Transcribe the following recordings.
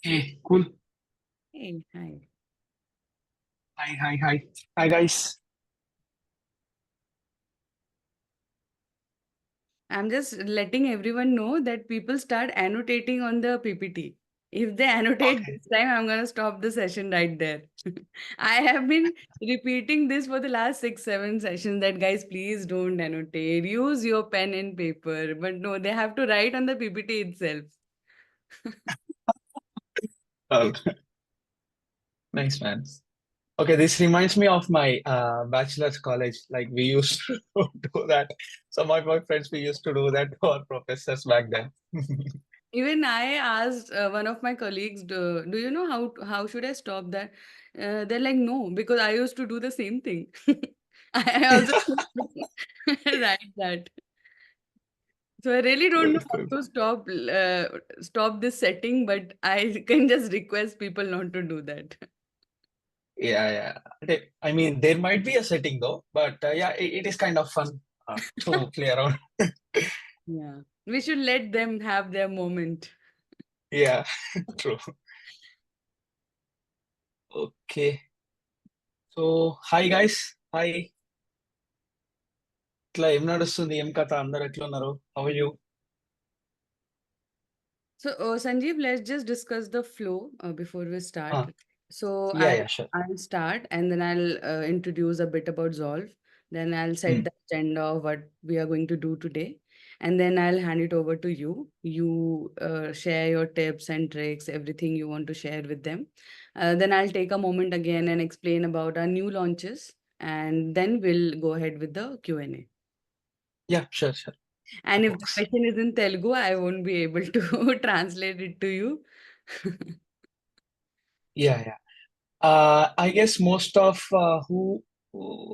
Okay, cool. Hey, hi. Hi. Hi, guys. I'm just letting everyone know that people start annotating on the PPT. If they annotate Okay. this time, I'm going to stop the session right there. I have been repeating this for the last 6, 7 sessions that guys, please don't annotate. Use your pen and paper. But no, they have to write on the PPT itself. Oh, nice, man. Okay, this reminds me of my bachelor's college. Like we used to do that. Some of my friends, we used to do that for professors back then. Even I asked one of my colleagues, do you know how should I stop that? They're like, no, because I used to do the same thing. I also write that. So I really don't know Cool, how cool. to stop this setting, but I can just request people not to do that. Yeah. I mean, there might be a setting though, but yeah, it is kind of fun to play around. Yeah. We should let them have their moment. Yeah, true. Okay. So, hi guys. Hi. ఇట్లా ఏం నడుస్తుంది ఏం కథ అందరు ఎట్లున్నారు how are you So, Sanjeev, let's just discuss the flow before we start. So, yeah I'll yeah sure I'll start and then I'll introduce a bit about Zolve. Then I'll set the agenda of what we are going to do today, and then I'll hand it over to you. You share your tips and tricks, everything you want to share with them. Then I'll take a moment again and explain about our new launches, and then we'll go ahead with the Q&A. Yeah sure sure And that if the works question is in Telugu, I won't be able to translate it to you. Yeah I guess most of who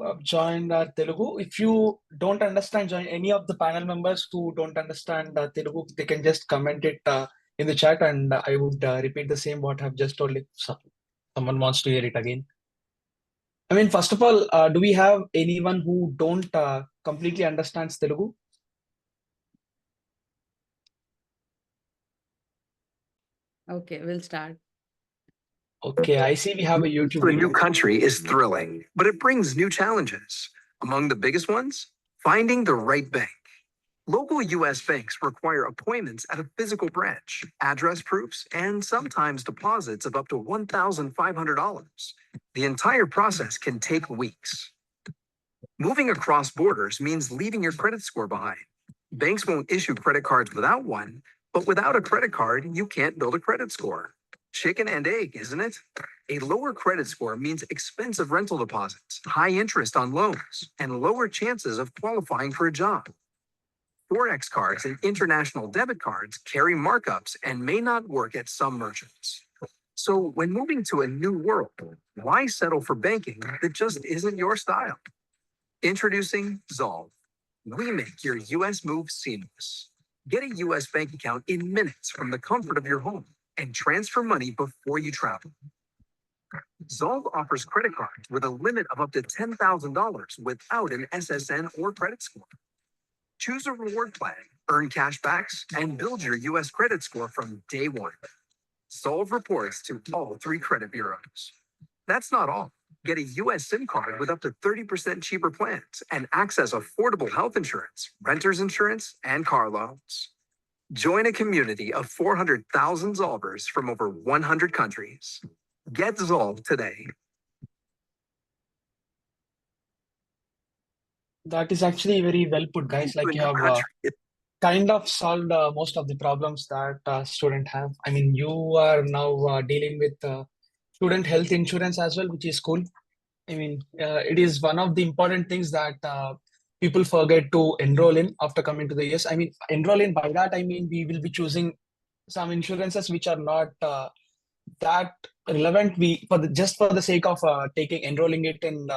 have joined Telugu, if you don't understand, join any of the panel members who don't understand Telugu, they can just comment it in the chat, and I would repeat the same what I've just told. If someone wants to hear it again. I mean, first of all, do we have anyone who don't completely understands Telugu? Okay, we'll start. Okay, I see we have a YouTube The new video. country is thrilling, but it brings new challenges. Among the biggest ones, finding the right bank. Local US banks require appointments at a physical branch, address proofs, and sometimes deposits of up to $1,500. The entire process can take weeks. Moving across borders means leaving your credit score behind. Banks won't issue credit cards without one, but without a credit card, you can't build a credit score. Chicken and egg, isn't it? A lower credit score means expensive rental deposits, high interest on loans, and lower chances of qualifying for a job. Forex cards and international debit cards carry markups and may not work at some merchants. So, when moving to a new world, why settle for banking that just isn't your style? Introducing Zolve. We make your US move seamless. Get a US bank account in minutes from the comfort of your home and transfer money before you travel. Zolve offers credit cards with a limit of up to $10,000 without an SSN or credit score. Choose a reward plan, earn cash backs, and build your US credit score from day one. Zolve reports to all 3 credit bureaus. That's not all. Get a US SIM card with up to 30% cheaper plans and access affordable health insurance, renter's insurance, and car loans. Join a community of 400,000 Zolvers from over 100 countries. Get Zolve today. That is actually very well put, guys. Like you have kind of solved most of the problems that student have. I mean, you are now dealing with student health insurance as well, which is cool. I mean, it is one of the important things that people forget to enroll in after coming to the US. I mean, enroll in by that I mean we will be choosing some insurances which are not that relevant. We for the just for the sake of taking enrolling it and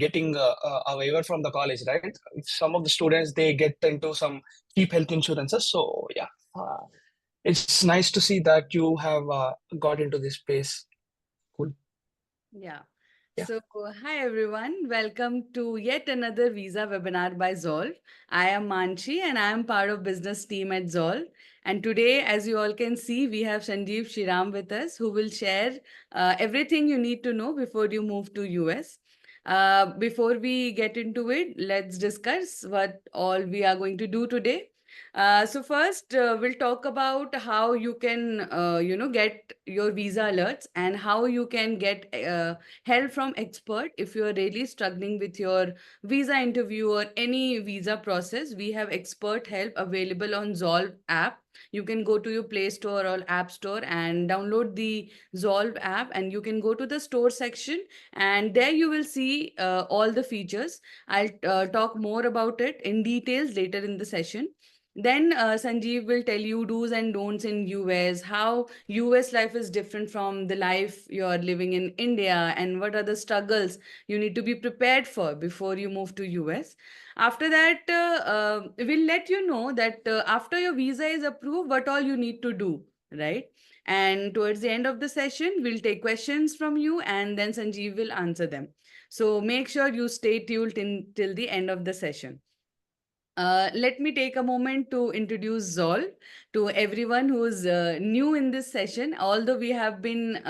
getting a waiver from the college, right? Some of the students they get into some cheap health insurances. So yeah, it's nice to see that you have got into this space. Cool. Yeah. Yeah. So, hi everyone. Welcome to yet another visa webinar by Zolve. I am Manshi and I am part of business team at Zolve. And today, as you all can see, we have Sanjeev Sriram with us who will share everything you need to know before you move to US. Before we get into it, let's discuss what all we are going to do today. So first, we'll talk about how you can, get your visa alerts and how you can get help from expert if you're really struggling with your visa interview or any visa process. We have expert help available on Zolve app. You can go to your Play Store or App Store and download the Zolve app, and you can go to the store section, and there you will see all the features. I'll talk more about it in details later in the session. Then Sanjeev will tell you do's and don'ts in US, how US life is different from the life you're living in India, and what are the struggles you need to be prepared for before you move to US. After that, we'll let you know that after your visa is approved, what all you need to do, right? And towards the end of the session, we'll take questions from you and then Sanjeev will answer them. So make sure you stay tuned till the end of the session. Let me take a moment to introduce Zol to everyone who's new in this session. Although we have been,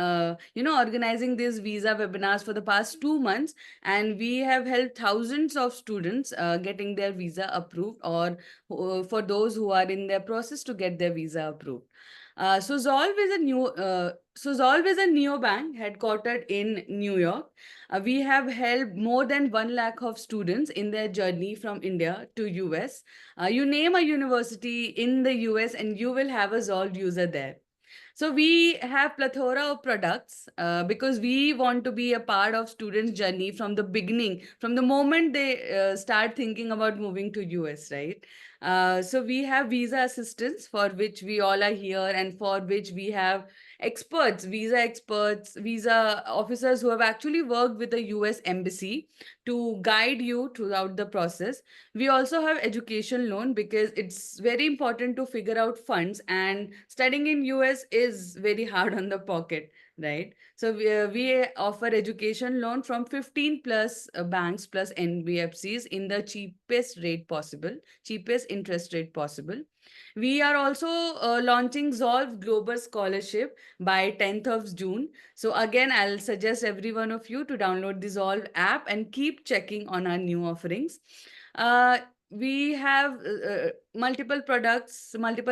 organizing these visa webinars for the past 2 months, and we have helped thousands of students getting their visa approved, or for those who are in their process to get their visa approved. Zolve is a neobank headquartered in New York. We have helped more than 1 lakh of students in their journey from India to US. You name a university in the US and you will have a Zolve user there. So we have plethora of products because we want to be a part of students' journey from the beginning, from the moment they start thinking about moving to US, right? So we have visa assistance for which we all are here, and for which we have experts, visa officers who have actually worked with the US embassy to guide you throughout the process. We also have education loan because it's very important to figure out funds, and studying in US is very hard on the pocket, right? So we offer education loan from 15 plus banks plus NBFCs in the cheapest interest rate possible. We are also launching Zolve Global Scholarship by 10th of June. So again, I'll suggest every one of you to download the Zolve app and keep checking on our new offerings. We have multiple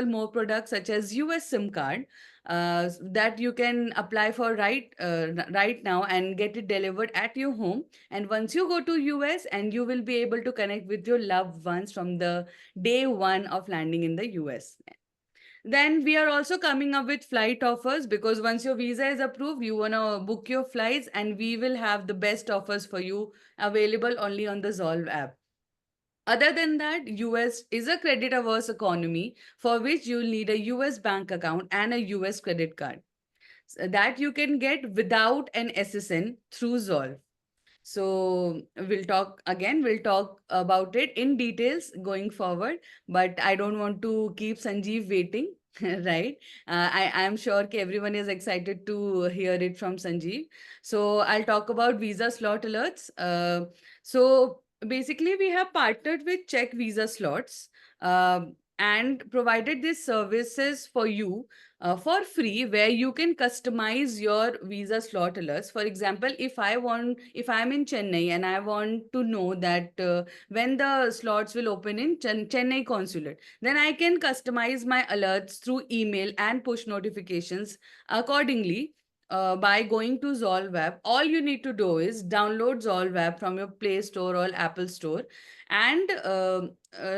more products such as US SIM card that you can apply for right now and get it delivered at your home. And once you go to US, and you will be able to connect with your loved ones from the day one of landing in the US. Then we are also coming up with flight offers because once your visa is approved, you want to book your flights, and we will have the best offers for you available only on the Zolve app. Other than that, US is a credit averse economy for which you'll need a US bank account and a US credit card that you can get without an SSN through Zolve. So we'll talk about it in details going forward, but I don't want to keep Sanjeev waiting, right? I am sure everyone is excited to hear it from Sanjeev. So I'll talk about visa slot alerts. So basically, we have partnered with Check Visa Slots and provided these services for you for free, where you can customize your visa slot alerts. For example, if I'm in Chennai and I want to know that when the slots will open in Chennai consulate, then I can customize my alerts through email and push notifications accordingly. By going to Zolve app, all you need to do is download Zolve app from your Play Store or Apple Store and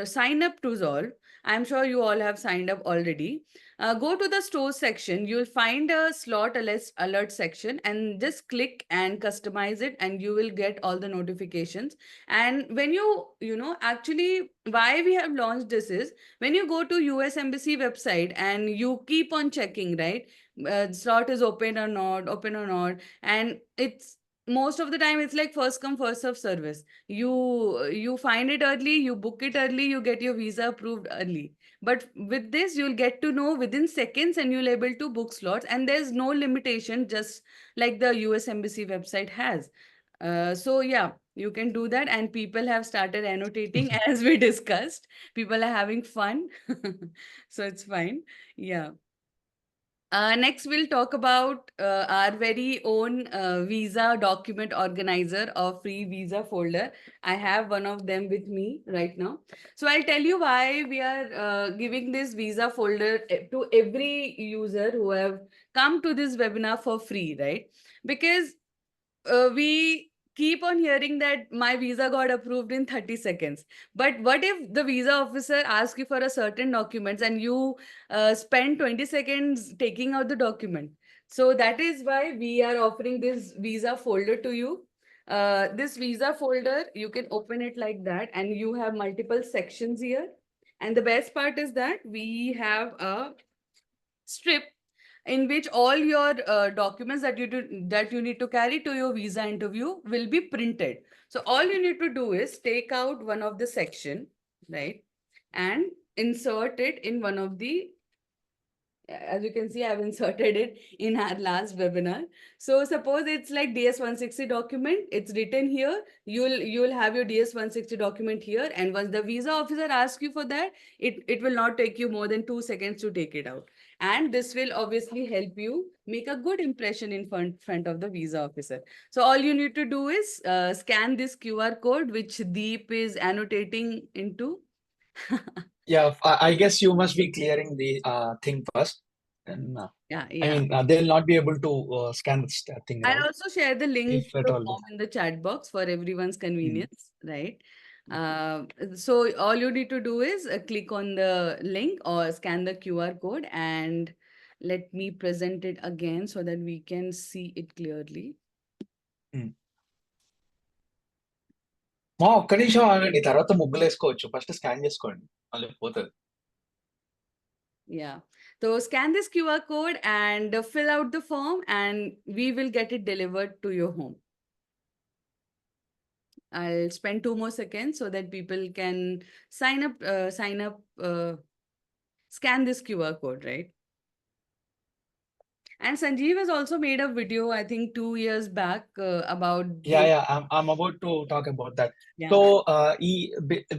sign up to Zolve. I'm sure you all have signed up already. Go to the store section. You'll find a alert section, and just click and customize it, and you will get all the notifications. And when actually, why we have launched this is when you go to US Embassy website and you keep on checking, right? Slot is open or not, and it's most of the time it's like first come first serve service. You find it early, you book it early, you get your visa approved early. But with this, you'll get to know within seconds, and you'll able to book slots, and there's no limitation, just like the US Embassy website has. So yeah, you can do that, and people have started annotating as we discussed. People are having fun, so it's fine. Yeah. Next, we'll talk about our very own visa document organizer or free visa folder. I have one of them with me right now. So I'll tell you why we are giving this visa folder to every user who have come to this webinar for free, right? Because we keep on hearing that my visa got approved in 30 seconds. But what if the visa officer asks you for a certain documents and you spend 20 seconds taking out the document? So that is why we are offering this visa folder to you. This visa folder, you can open it like that, and you have multiple sections here. And the best part is that we have a strip in which all your documents that you need to carry to your visa interview will be printed. So all you need to do is take out one of the section, right, and insert it in one of the, as you can see, I've inserted it in our last webinar. So suppose it's like DS-160 document, it's written here. You'll have your DS-160 document here, and once the visa officer asks you for that, it will not take you more than 2 seconds to take it out. And this will obviously help you make a good impression in front of the visa officer. So all you need to do is scan this QR code, which Deep is annotating into. Yeah, I guess you must be clearing the thing first. And Yeah, I yeah. mean, they'll not be able to scan this thing, I'll right? also share the link If to at the all. form in the chat box for everyone's Mm. convenience, right? So all you need to do is click on the link or scan the QR code, and let me present it again so that we can see it clearly. Mm. మా ఒక్క నిమిషం ఆగండి, తర్వాత ముగ్గులు వేసుకోవచ్చు. First scan చేసుకోండి, మళ్ళీ పోతుంది. Yeah. So scan this QR code and fill out the form, and we will get it delivered to your home. I'll spend 2 more seconds so that people can sign up, scan this QR code, right? And Sanjeev has also made a video, I think 2 years back, about Yeah, I'm about to talk about that. yeah. So,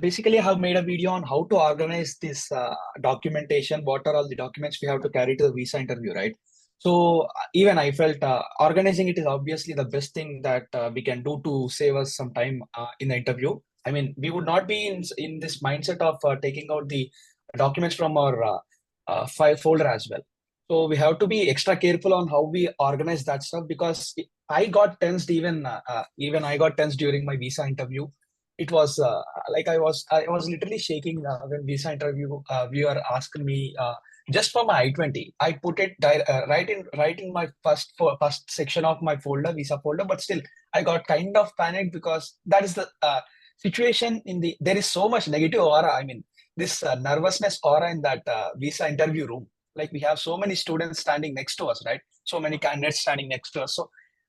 basically, I have made a video on how to organize this documentation. What are all the documents we have to carry to the visa interview, right? So, even I felt organizing it is obviously the best thing that we can do to save us some time in the interview. I mean, we would not be in this mindset of taking out the documents from our file folder as well. So we have to be extra careful on how we organize that stuff, because I got tensed, even I got tensed during my visa interview. It was like I was literally shaking when visa interview viewer asked me just for my I-20. I put it right in my first section of my folder, visa folder, but still I got kind of panicked, because that is the situation there is so much negative aura. I mean, this nervousness aura in that visa interview room. Like, we have so many students standing next to us, right? So many candidates standing next to us. So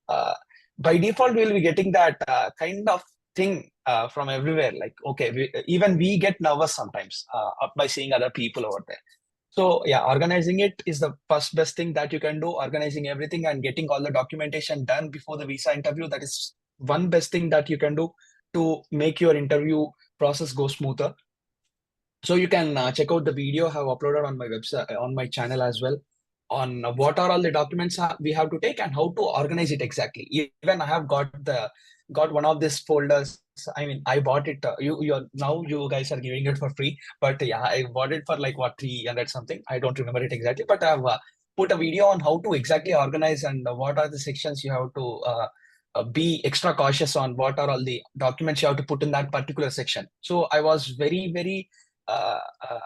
uh, by default, we'll be getting that kind of thing from everywhere. Like, okay, even we get nervous sometimes by seeing other people over there. So yeah, organizing it is the first best thing that you can do. Organizing everything and getting all the documentation done before the visa interview, that is one best thing that you can do to make your interview process go smoother. So you can check out the video I have uploaded on my website, on my channel as well, on what are all the documents we have to take and how to organize it exactly. Even I have got one of these folders. I mean, I bought it. Now you guys are giving it for free, but yeah, I bought it for like what, 300 something. I don't remember it exactly, but I've put a video on how to exactly organize and what are the sections you have to be extra cautious on. What are all the documents you have to put in that particular section. So I was very, very uh, uh,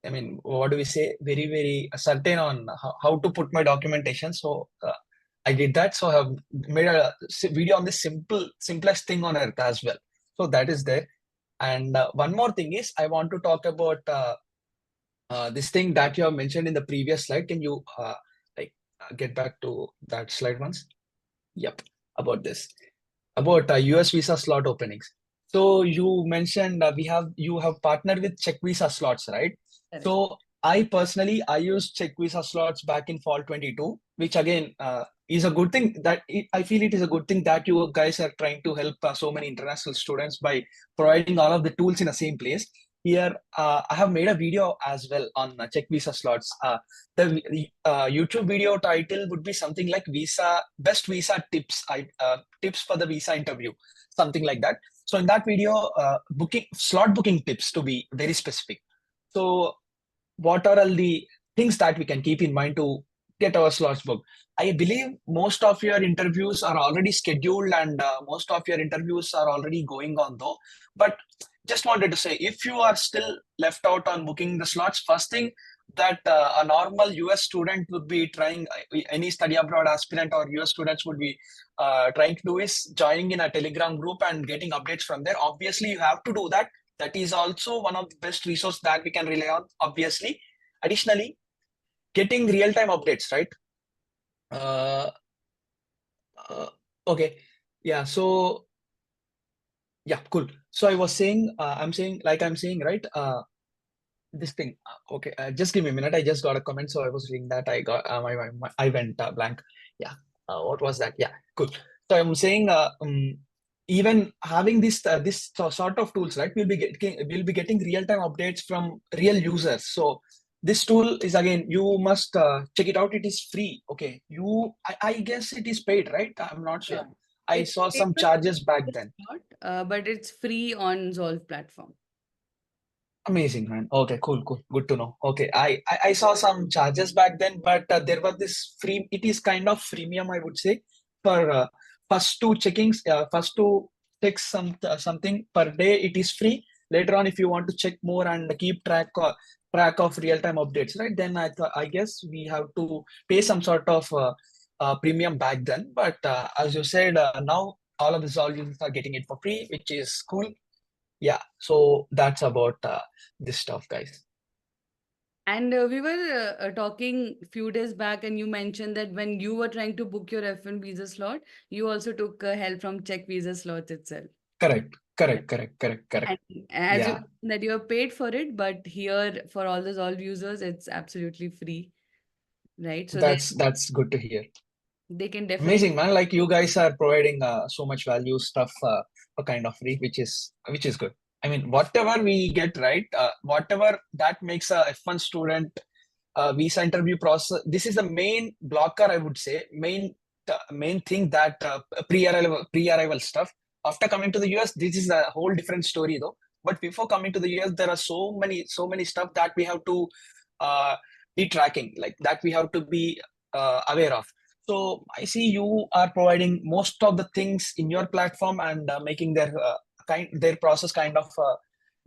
I mean, what do we say? Very, very certain on how to put my documentation. So I did that. So I have made a video on this simplest thing on earth as well. So that is there. And one more thing is, I want to talk about this thing that you have mentioned in the previous slide. Can you get back to that slide once? Yep, about this, about US visa slot openings. So you mentioned you have partnered with Check Visa Slots, right? Correct. So I used Check Visa Slots back in fall 22, which again is a good thing that I feel it is a good thing that you guys are trying to help so many international students by providing all of the tools in the same place. Here, I have made a video as well on check visa slots. The YouTube video title would be something like "Visa Best Visa Tips." Tips for the visa interview, something like that. So in that video, booking slot booking tips to be very specific. So what are all the things that we can keep in mind to get our slots booked? I believe most of your interviews are already scheduled and most of your interviews are already going on though. But just wanted to say, if you are still left out on booking the slots, first thing that a normal US student would be trying, any study abroad aspirant or US students would be trying to do is joining in a Telegram group and getting updates from there. Obviously, you have to do that. That is also one of the best resources that we can rely on, obviously. Additionally, getting real-time updates, right? Uh, okay. Yeah. So, yeah, cool. So I was saying, I'm saying, right? This thing. Okay. Just give me a minute. I just got a comment. So I was reading that. I got, I went blank. Yeah. What was that? Yeah. Cool. So I'm saying, even having this sort of tools, right? We'll be getting real-time updates from real users. So this tool is, again, you must check it out. It is free. Okay. I guess it is paid, right? I'm not sure. Yeah. I It's saw some paid, charges back but then. but it's free on Zolve platform. Amazing, man. Okay, cool. Good to know. Okay, I saw some charges back then, but there was this free. It is kind of freemium, I would say, for first two checkings. First two checks something per day. It is free. Later on, if you want to check more and keep track of real time updates, right? Then I guess we have to pay some sort of premium back then. But as you said, now all of the users are getting it for free, which is cool. Yeah, so that's about this stuff, guys. And we were talking few days back, and you mentioned that when you were trying to book your F1 visa slot, you also took help from Czech visa slots itself. Correct. Yeah. Correct. And as you Yeah, mentioned that you are paid for it, but here for all the Zolve users, it's absolutely free, right? So that's good to hear. they can definitely. Amazing, man. Like you guys are providing so much value stuff for kind of free, which is good. I mean, whatever we get, right? Whatever that makes a F1 student visa interview process. This is the main blocker, I would say. Main thing that pre-arrival stuff. After coming to the US, this is a whole different story, though. But before coming to the US, there are so many stuff that we have to uh, be tracking, like that we have to be aware of. So I see you are providing most of the things in your platform and making their process kind of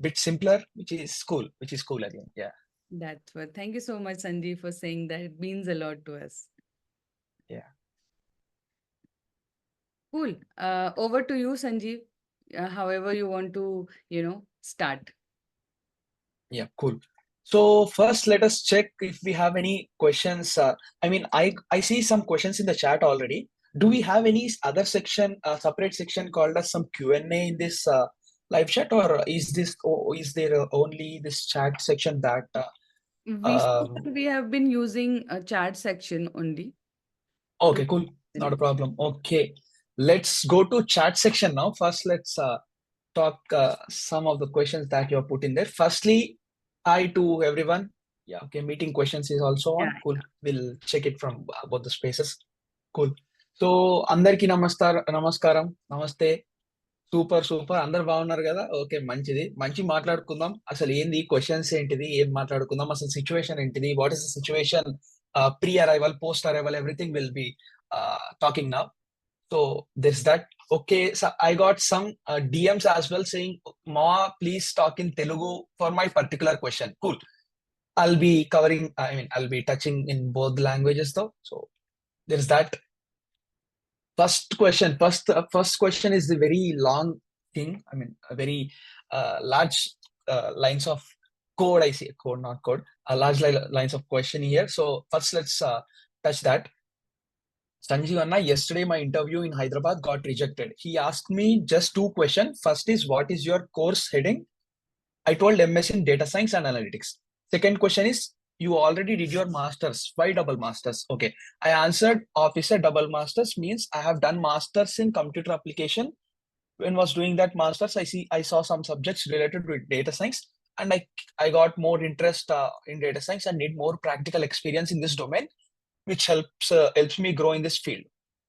bit simpler, which is cool. Again. Yeah. That's what. Thank you so much, Sanjeev, for saying that. It means a lot to us. Yeah. Cool. Over to you, Sanjeev. However you want to, start. Yeah, cool. So first, let us check if we have any questions. I mean, I see some questions in the chat already. Do we have any other section, separate section called as some Q&A in this live chat, or is there only this chat section that? We have been using a chat section only. Okay, cool. Not a problem. Okay, let's go to chat section now. First, let's talk some of the questions that you have put in there. Firstly, hi to everyone. Yeah, okay, meeting questions is also on. Yeah. Cool. We'll check it from both the spaces. Cool. So, అందరికీ నమస్కారం, నమస్తే. Super అందరు బాగున్నారు కదా? Okay, మంచి మాట్లాడుకుందాం. అసలు ఏంది క్వశ్చన్స్ ఏంటిది, ఏం మాట్లాడుకుందాం, అసలు సిచ్యువేషన్ ఏంటిది, what is the situation, pre arrival, post arrival, everything will be talking now. So there's that. Okay, so I got some DMs as well saying, "Ma, please talk in Telugu for my particular question." Cool. I'll be covering. I'll be touching in both languages though. So there's that. First question is the very long thing. I mean, a very large lines of code. I see code, not code. Large lines of question here. So first, let's touch that. Sanjeev Anna, yesterday my interview in Hyderabad got rejected. He asked me just two questions. First is, what is your course heading? I told MS in data science and analytics. Second question is, you already did your masters. Why double masters? Okay, I answered, officer, double masters means I have done masters in computer application. When was doing that masters, I saw some subjects related with data science, and I got more interest in data science and need more practical experience in this domain, which helps me grow in this field.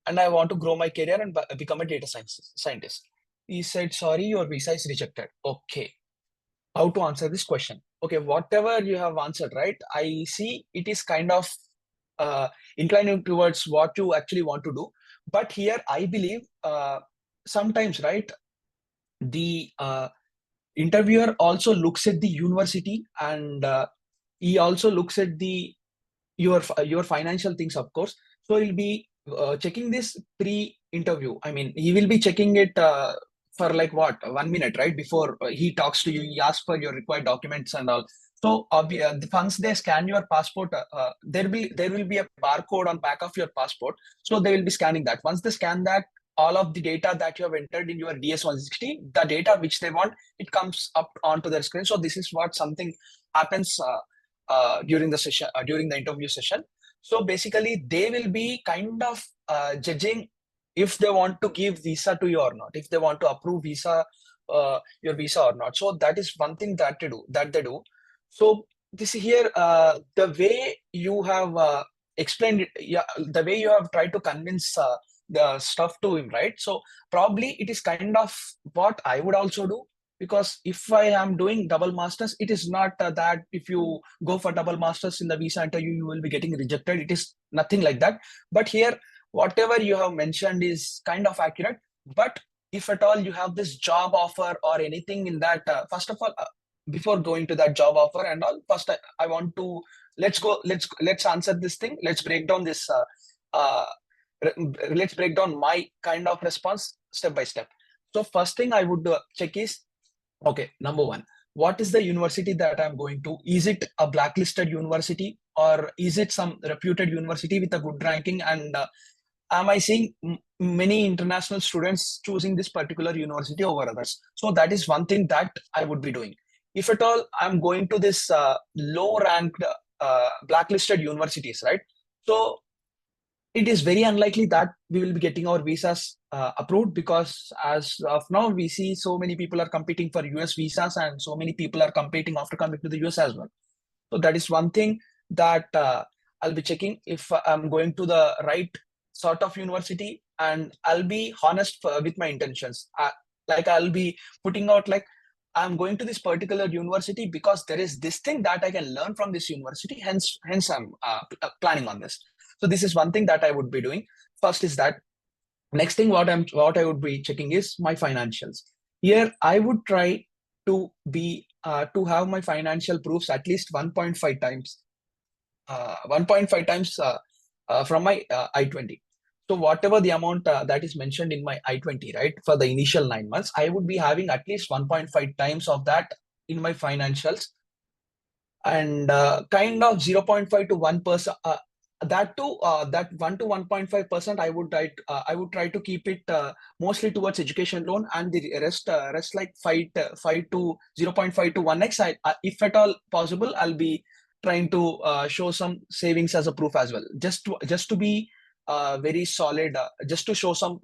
And I want to grow my career and become a data scientist. He said, sorry, your visa is rejected. Okay, how to answer this question? Okay, whatever you have answered, right? I see it is kind of inclining towards what you actually want to do. But here, I believe sometimes, right, the interviewer also looks at the university, and he also looks at the your financial things, of course. So he'll be checking this pre-interview. I mean, he will be checking it for like what, 1 minute, right? Before he talks to you, he asks for your required documents and all. So once they scan your passport, there will be a barcode on back of your passport. So they will be scanning that. Once they scan that, all of the data that you have entered in your DS-160, the data which they want, it comes up onto their screen. So this is what something happens during the session, during the interview session. So basically, they will be kind of judging if they want to give visa to you or not, if they want to approve your visa or not. So that is one thing that they do. So this here, the way you have explained it, yeah, the way you have tried to convince the stuff to him, right? So probably it is kind of what I would also do, because if I am doing double masters, it is not that if you go for double masters in the visa interview, you will be getting rejected. It is nothing like that. But here, whatever you have mentioned is kind of accurate. But if at all you have this job offer or anything in that, first of all, before going to that job offer and all, first I want to let's answer this thing. Let's break down this. Uh, let's break down my kind of response step by step. So first thing I would check is, okay, number one, what is the university that I'm going to? Is it a blacklisted university, or is it some reputed university with a good ranking? And am I seeing many international students choosing this particular university over others? So that is one thing that I would be doing. If at all I'm going to this low ranked blacklisted universities, right? So it is very unlikely that we will be getting our visas approved, because as of now we see so many people are competing for US visas, and so many people are competing after coming to the US as well. So that is one thing that I'll be checking if I'm going to the right sort of university, and I'll be honest with my intentions. Like I'll be putting out like, I'm going to this particular university because there is this thing that I can learn from this university. Hence I'm planning on this. So this is one thing that I would be doing. First is that. Next thing, what I would be checking is my financials. Here, I would try to be to have my financial proofs at least 1.5 times, 1.5 times from my I-20. So whatever the amount that is mentioned in my I-20, right, for the initial 9 months, I would be having at least 1.5 times of that in my financials, and kind of 0.5 to 1%. That too, that 1 to 1.5%, I would try to keep it mostly towards education loan, and the rest like 5 to 0.5 to 1x. If at all possible, I'll be trying to show some savings as a proof as well, just to be very solid, just to show some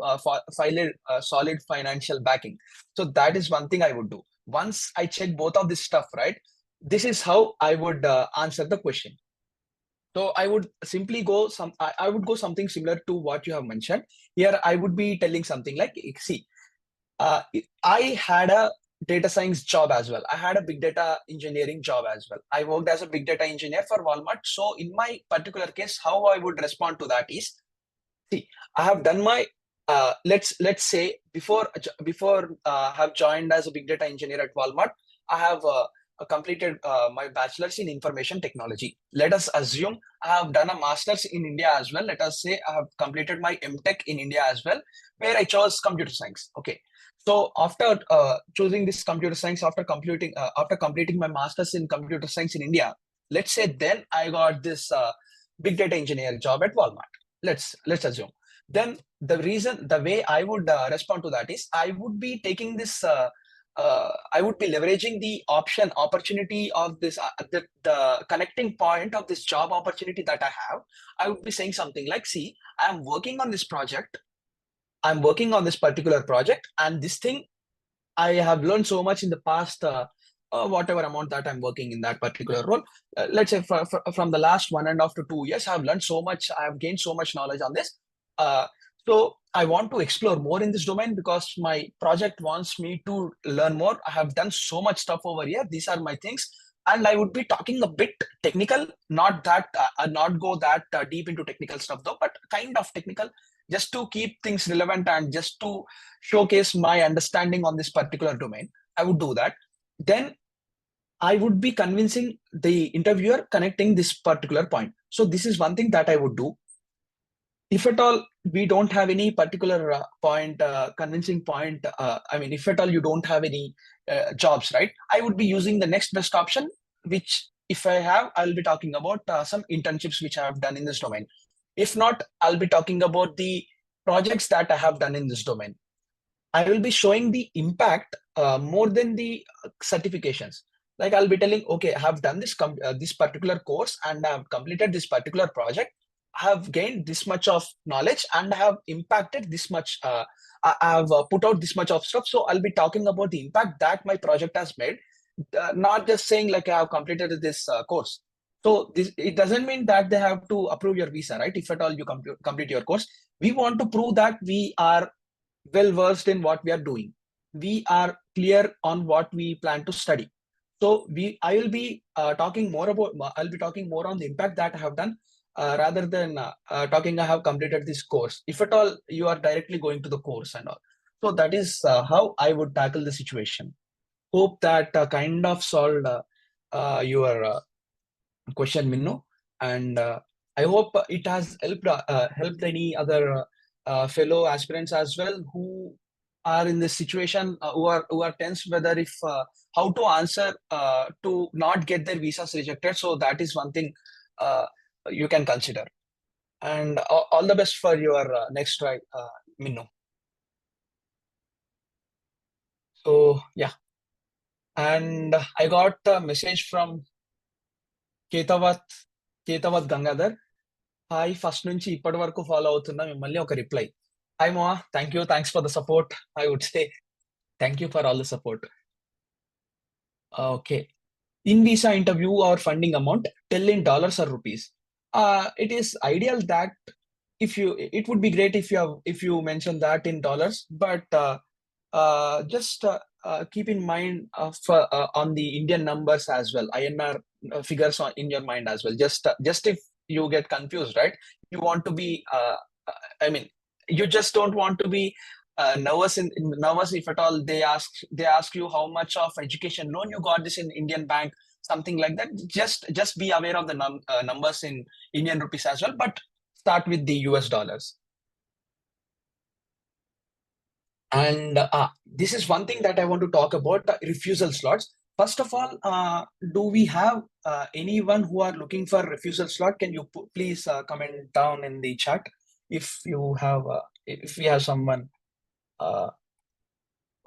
solid financial backing. So that is one thing I would do. Once I check both of this stuff, right, this is how I would answer the question. So I would simply go I would go something similar to what you have mentioned. Here I would be telling something like, see, I had a data science job as well. I had a big data engineering job as well. I worked as a big data engineer for Walmart. So in my particular case, how I would respond to that is, see, I have done my let's say before I have joined as a big data engineer at Walmart, I have completed my bachelor's in information technology. Let us assume I have done a master's in India as well. Let us say I have completed my MTech in India as well, where I chose computer science. Okay. So after choosing this computer science, after completing my master's in computer science in India, let's say then I got this big data engineer job at Walmart. Let's assume. Then the way I would respond to that is, I would be taking this I would be leveraging the opportunity of this, the connecting point of this job opportunity that I have. I would be saying something like, see, I'm working on this project. I'm working on this particular project, and this thing I have learned so much in the past, whatever amount that I'm working in that particular role. Let's say from the last 1.5 to 2 years, I've learned so much. I have gained so much knowledge on this. Uh, so I want to explore more in this domain because my project wants me to learn more. I have done so much stuff over here. These are my things. And I would be talking a bit technical, not that, not go that deep into technical stuff though, but kind of technical, just to keep things relevant and just to showcase my understanding on this particular domain. I would do that. Then I would be convincing the interviewer connecting this particular point. So this is one thing that I would do. If at all we don't have any particular point, convincing point, I mean, if at all you don't have any jobs, right? I would be using the next best option, which if I have, I'll be talking about some internships which I have done in this domain. If not, I'll be talking about the projects that I have done in this domain. I will be showing the impact more than the certifications. Like I'll be telling, okay, I have done this particular course and I have completed this particular project. I have gained this much of knowledge and I have impacted this much. I have put out this much of stuff. So I'll be talking about the impact that my project has made, not just saying like I have completed this course. So it doesn't mean that they have to approve your visa, right? If at all you complete your course, we want to prove that we are well versed in what we are doing. We are clear on what we plan to study. So I will be talking more about. I'll be talking more on the impact that I have done, rather than talking I have completed this course. If at all you are directly going to the course and all. So that is how I would tackle the situation. Hope that kind of solved your question, Minno, and I hope it has helped any other fellow aspirants as well who are in this situation, who are tense whether if how to answer to not get their visas rejected. So that is one thing you can consider. And all the best for your next try, Minno. So yeah, and I got a message from Ketawat Gangadhar. Hi first నుంచి ఇప్పటి వరకు follow అవుతున్నా మిమ్మల్ని ఒక reply. Hi మోా, thanks for the support. I would say thank you for all the support. Okay. In visa interview or funding amount, tell in dollars or rupees. It is ideal that it would be great if you mention that in dollars, but just keep in mind on the Indian numbers as well, INR figures in your mind as well. Just if you get confused, right? You want to be, I mean, you just don't want to be nervous if at all they ask you how much of education loan you got this in Indian bank, something like that. Just be aware of the numbers in Indian rupees as well, but start with the US dollars. And this is one thing that I want to talk about, refusal slots. First of all, do we have anyone who are looking for refusal slot? Can you please comment down in the chat if we have someone?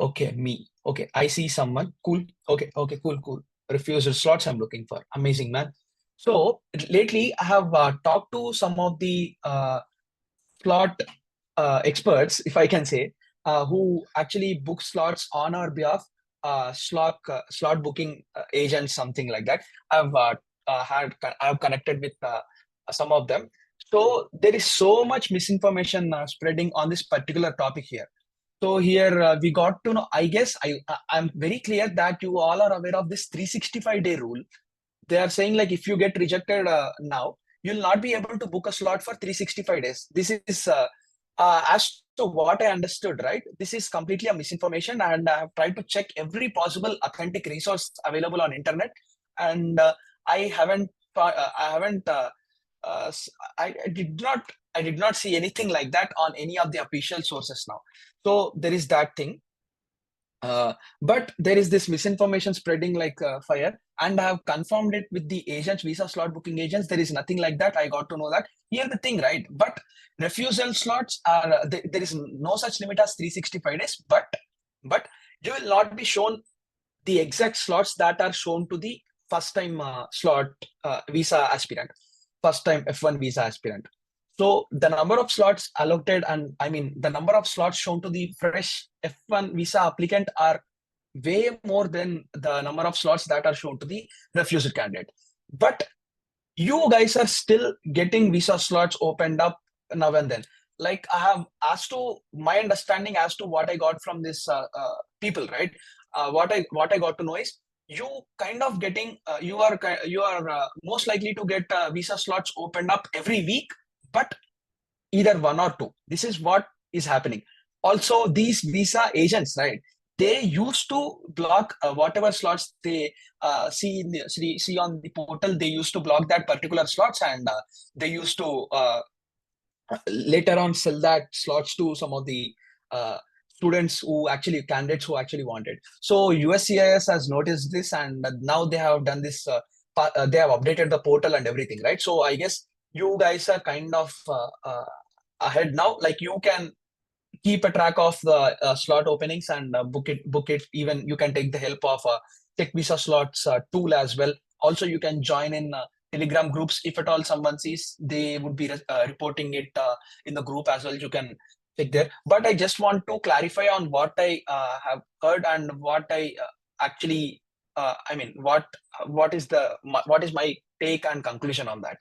Okay, me. Okay, I see someone. Cool. Okay, cool. Refusal slots I'm looking for. Amazing, man. So lately I have talked to some of the slot experts, if I can say, who actually book slots on our behalf, slot booking agents, something like that. I've connected with some of them. So there is so much misinformation spreading on this particular topic here. So here we got to know, I guess I'm very clear that you all are aware of this 365-day rule. They are saying like if you get rejected now, you'll not be able to book a slot for 365 days. This is as to what I understood, right? This is completely a misinformation, and I have tried to check every possible authentic resource available on internet, and I haven't I did not see anything like that on any of the official sources now. So there is that thing. But there is this misinformation spreading like fire, and I have confirmed it with the agents, visa slot booking agents. There is nothing like that. I got to know that. Here's the thing, right? But refusal slots are there is no such limit as 365 days. But you will not be shown the exact slots that are shown to the first time slot visa aspirant, first time F1 visa aspirant. So the number of slots allocated, and I mean the number of slots shown to the fresh F1 visa applicant are way more than the number of slots that are shown to the refused candidate. But you guys are still getting visa slots opened up now and then. Like I have, as to my understanding, as to what I got from this people, right? What I got to know is you kind of getting you are most likely to get visa slots opened up every week, but either one or two. This is what is happening. Also, these visa agents, right? They used to block whatever slots they see on the portal. They used to block that particular slots, and they used to later on sell that slots to some of the uh, candidates who actually wanted. So USCIS has noticed this, and now they have done this. They have updated the portal and everything, right? So I guess you guys are kind of ahead now. Like you can keep a track of the slot openings and book it. Even you can take the help of tech visa slots tool as well. Also, you can join in telegram groups. If at all someone sees, they would be reporting it in the group as well. You can check there. But I just want to clarify on what I have heard and what I actually I mean what is my take and conclusion on that.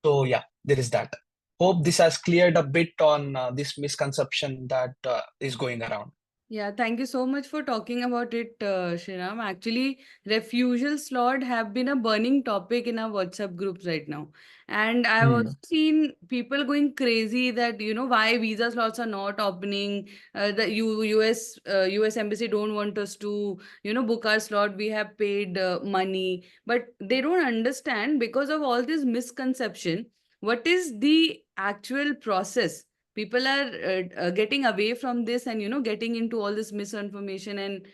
So yeah, there is that. Hope this has cleared a bit on this misconception that is going around. Yeah, thank you so much for talking about it, Shriram. Actually, refusal slot have been a burning topic in our WhatsApp groups right now. And I've Hmm. also seen people going crazy that, why visa slots are not opening. The US embassy don't want us to, book our slot. We have paid money. But they don't understand because of all this misconception, what is the actual process. People are getting away from this and getting into all this misinformation and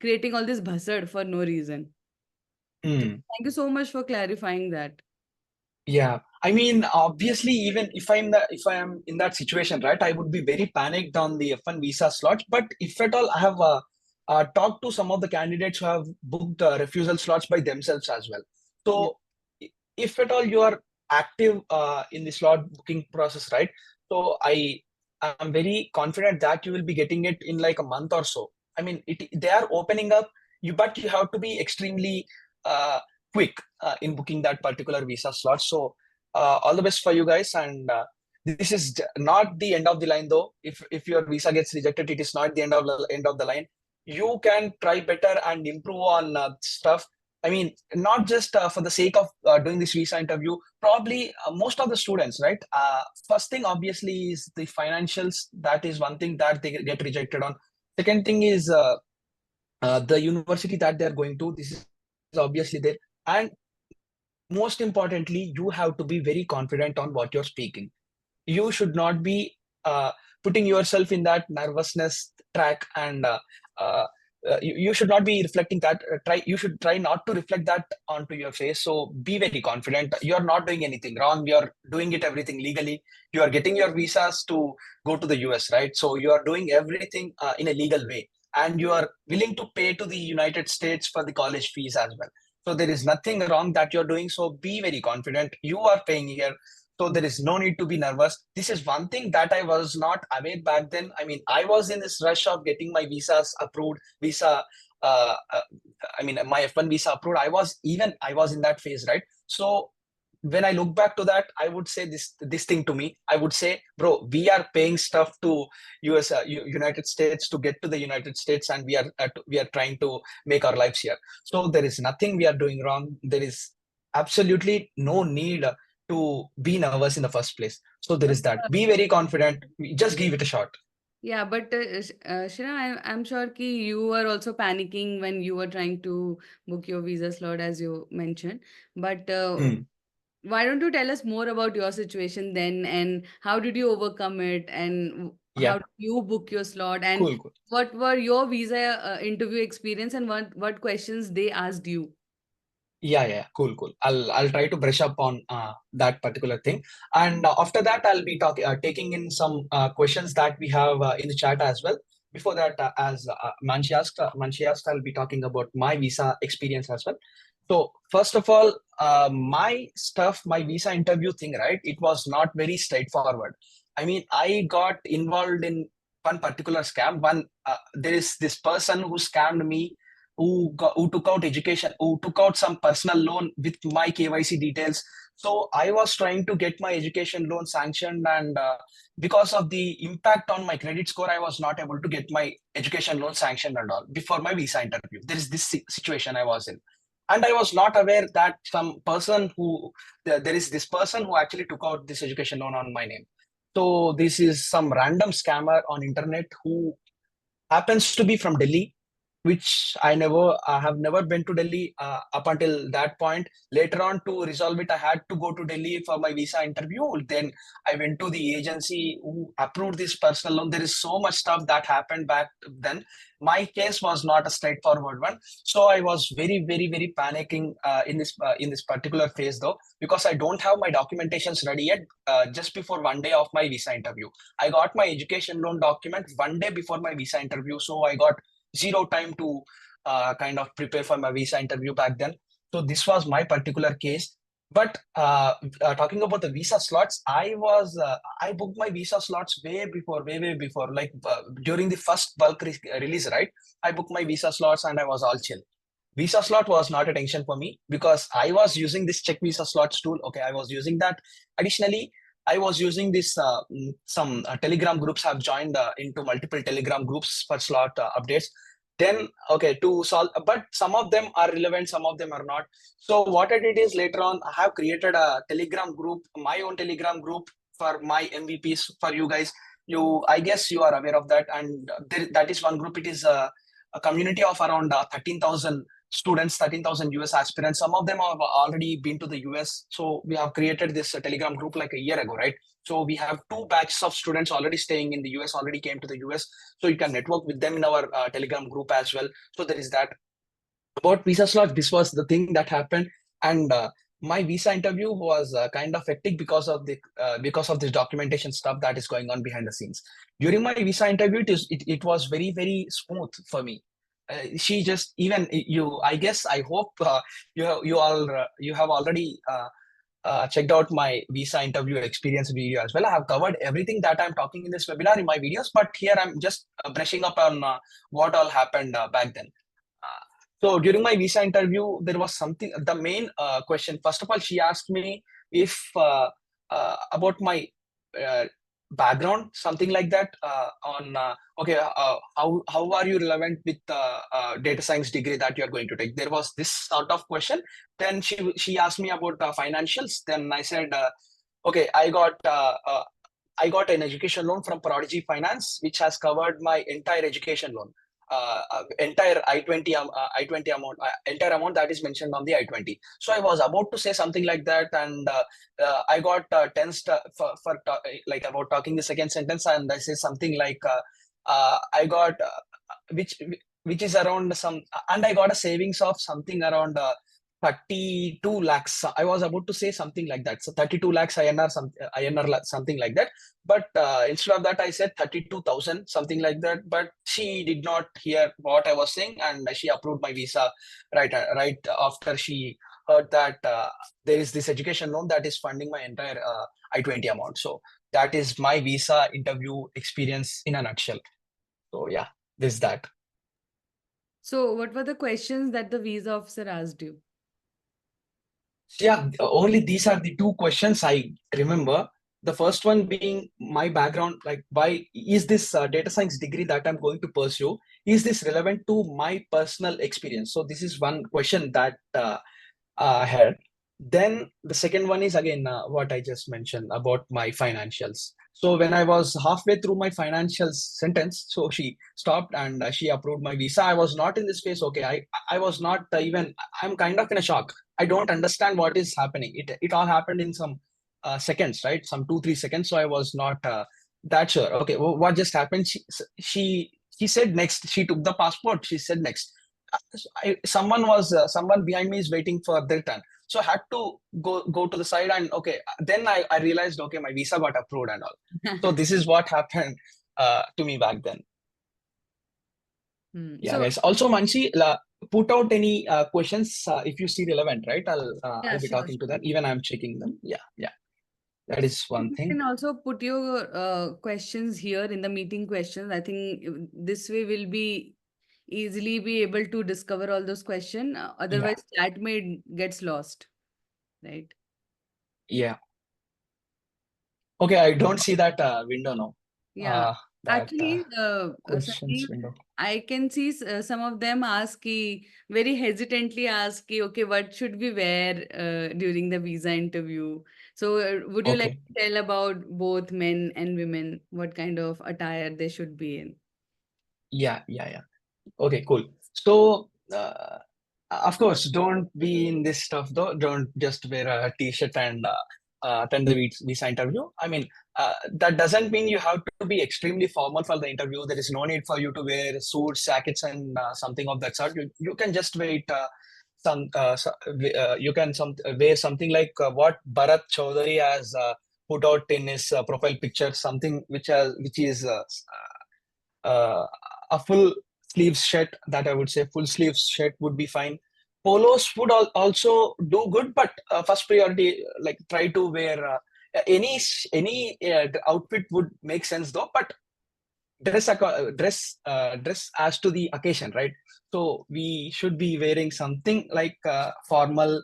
creating all this bhasad for no reason. So Hmm. thank you so much for clarifying that. Yeah, I mean, obviously, even if I am in that situation, right, I would be very panicked on the F1 visa slots. But if at all, I have talked to some of the candidates who have booked refusal slots by themselves as well. Yeah. So, if at all you are active in the slot booking process, right? So I am very confident that you will be getting it in like a month or so. I mean, they are opening up you, but you have to be extremely uh, quick in booking that particular visa slot. So all the best for you guys. And this is not the end of the line, though. If your visa gets rejected, it is not the end of the line. You can try better and improve on stuff. I mean, not just for the sake of doing this visa interview. Probably most of the students, right? First thing, obviously, is the financials. That is one thing that they get rejected on. Second thing is the university that they're going to. This is obviously there. And most importantly, you have to be very confident on what you're speaking. You should not be putting yourself in that nervousness track, and you should not be reflecting that. You should try not to reflect that onto your face. So be very confident. You're not doing anything wrong. You're doing it everything legally. You are getting your visas to go to the US, right? So you are doing everything in a legal way, and you are willing to pay to the United States for the college fees as well. So there is nothing wrong that you're doing. So be very confident. You are paying here, so there is no need to be nervous. This is one thing that I was not aware back then. I mean, I was in this rush of getting my visas approved, uh, uh, I mean, my F1 visa approved. I was in that phase, right? So when I look back to that, I would say this thing to me. I would say, bro, we are paying stuff to United States to get to the United States, and we are trying to make our lives here. So there is nothing we are doing wrong. There is absolutely no need to be nervous in the first place. So there But is that. Be very confident. Just yeah, give it a shot. yeah, but Shreya, I'm sure ki you were also panicking when you were trying to book your visa slot, as you mentioned. But Hmm. why don't you tell us more about your situation then, and how did you overcome it, and how Yeah. did you book your slot, and Cool. Cool. what were your visa interview experience, and what questions they asked you? Yeah. Cool. Cool. I'll try to brush up on that particular thing, and after that, I'll be taking in some questions that we have in the chat as well. before that, as Manshi asked, I'll be talking about my visa experience as well. So first of all, my visa interview thing, right? It was not very straightforward. I mean, I got involved in one particular scam. There is this person who scammed me, who took out education, who took out some personal loan with my KYC details. So I was trying to get my education loan sanctioned, and because of the impact on my credit score, I was not able to get my education loan sanctioned and all before my visa interview. There is this situation I was in, and I was not aware that there is this person who actually took out this education loan on my name. So this is some random scammer on internet who happens to be from Delhi, which I have never been to Delhi up until that point. Later on, to resolve it, I had to go to Delhi for my visa interview. Then I went to the agency who approved this personal loan. There is so much stuff that happened back then. My case was not a straightforward one, so I was very, very, very panicking in this particular phase, though, because I don't have my documentations ready yet. Just before one day of my visa interview, I got my education loan document one day before my visa interview, so I got zero time to kind of prepare for my visa interview back then. So this was my particular case. But talking about the visa slots, I booked my visa slots way before, like during the first release, right? I booked my visa slots and I was all chill. Visa slot was not a tension for me because I was using this check visa slots tool. Okay, I was using that. Additionally, I was using this some Telegram groups have joined into multiple Telegram groups for slot updates. Then okay, to solve, but some of them are relevant, some of them are not. So what I did is later on, I have created a Telegram group, my own Telegram group for my MVPs for you guys. I guess you are aware of that, and that is one group. It is a community of around 13,000 students, 13,000 US aspirants. Some of them have already been to the US. So we have created this Telegram group like a year ago, right? So we have two batches of students already staying in the US, already came to the US. So you can network with them in our Telegram group as well. So there is that. About visa slot, this was the thing that happened. And my visa interview was kind of hectic because of this documentation stuff that is going on behind the scenes. During my visa interview, it was very, very smooth for me. She just even you I guess I hope you have already checked out my visa interview experience video as well. I have covered everything that I'm talking in this webinar in my videos, but here I'm just brushing up on what all happened back then. So during my visa interview, there was something. The main question, first of all, she asked me if about my uh, background, something like that. How are you relevant with data science degree that you are going to take? There was this sort of question. Then she asked me about financials. Then I said, okay, I got an education loan from Prodigy Finance, which has covered my entire education loan, entire I-20 amount, entire amount that is mentioned on the I-20. So I was about to say something like that, and I got tensed like about talking the second sentence, and I say something like, I got which which is around some, and I got a savings of something around 32 lakhs. I was about to say something like that. So 32 lakhs INR, something like that. But instead of that, I said 32,000, something like that. But she did not hear what I was saying, and she approved my visa right after she heard that there is this education loan that is funding my entire I-20 amount. So that is my visa interview experience in a nutshell. So yeah, this is that. So, what were the questions that the visa officer asked you? Yeah, only these are the two questions I remember. The first one being my background, like why is this data science degree that I'm going to pursue, is this relevant to my personal experience? So this is one question that I had. Then the second one is again what I just mentioned about my financials. So when I was halfway through my financial sentence, so she stopped and she approved my visa. I was not in this phase. Okay, I was not even. I'm kind of in a shock. I don't understand what is happening. It all happened in some seconds, right? Some 2-3 seconds. So I was not that sure. Okay, what just happened? She said next. She took the passport. She said next. Someone behind me is waiting for their turn, so I had to go to the side, and okay, then I realized, okay, my visa got approved and all. So this is what happened to me back then. Yeah, So guys. Also, Mansi, put out any questions if you see relevant, right? yeah, I'll be sure, talking to them. Even I'm checking them. Yeah, yeah. That is one you thing. can also put your questions here in the meeting questions. I think this way we'll be easily be able to discover all those questions. Yeah, Otherwise, chat may gets lost, right? yeah. Okay, I don't see that window now. Yeah, That actually, questions Sanjeev, window. I can see some of them ask very hesitantly ask okay, what should we wear during the visa interview? So, would you like Okay. to tell about both men and women what kind of attire they should be in? Yeah, yeah, yeah. Okay, cool. So, of course, don't be in this stuff though. Don't just wear a t-shirt and attend the visa interview. I mean, that doesn't mean you have to be extremely formal for the interview. There is no need for you to wear suits, jackets, and something of that sort. You can just wait. You can wear something like what Bharat Chaudhary has put out in his profile picture, something which is uh, a full sleeves shirt, that I would say full sleeves shirt would be fine. Polos would also do good, but first priority, like try to wear any outfit would make sense though. But dress as to the occasion, right? So we should be wearing something like formal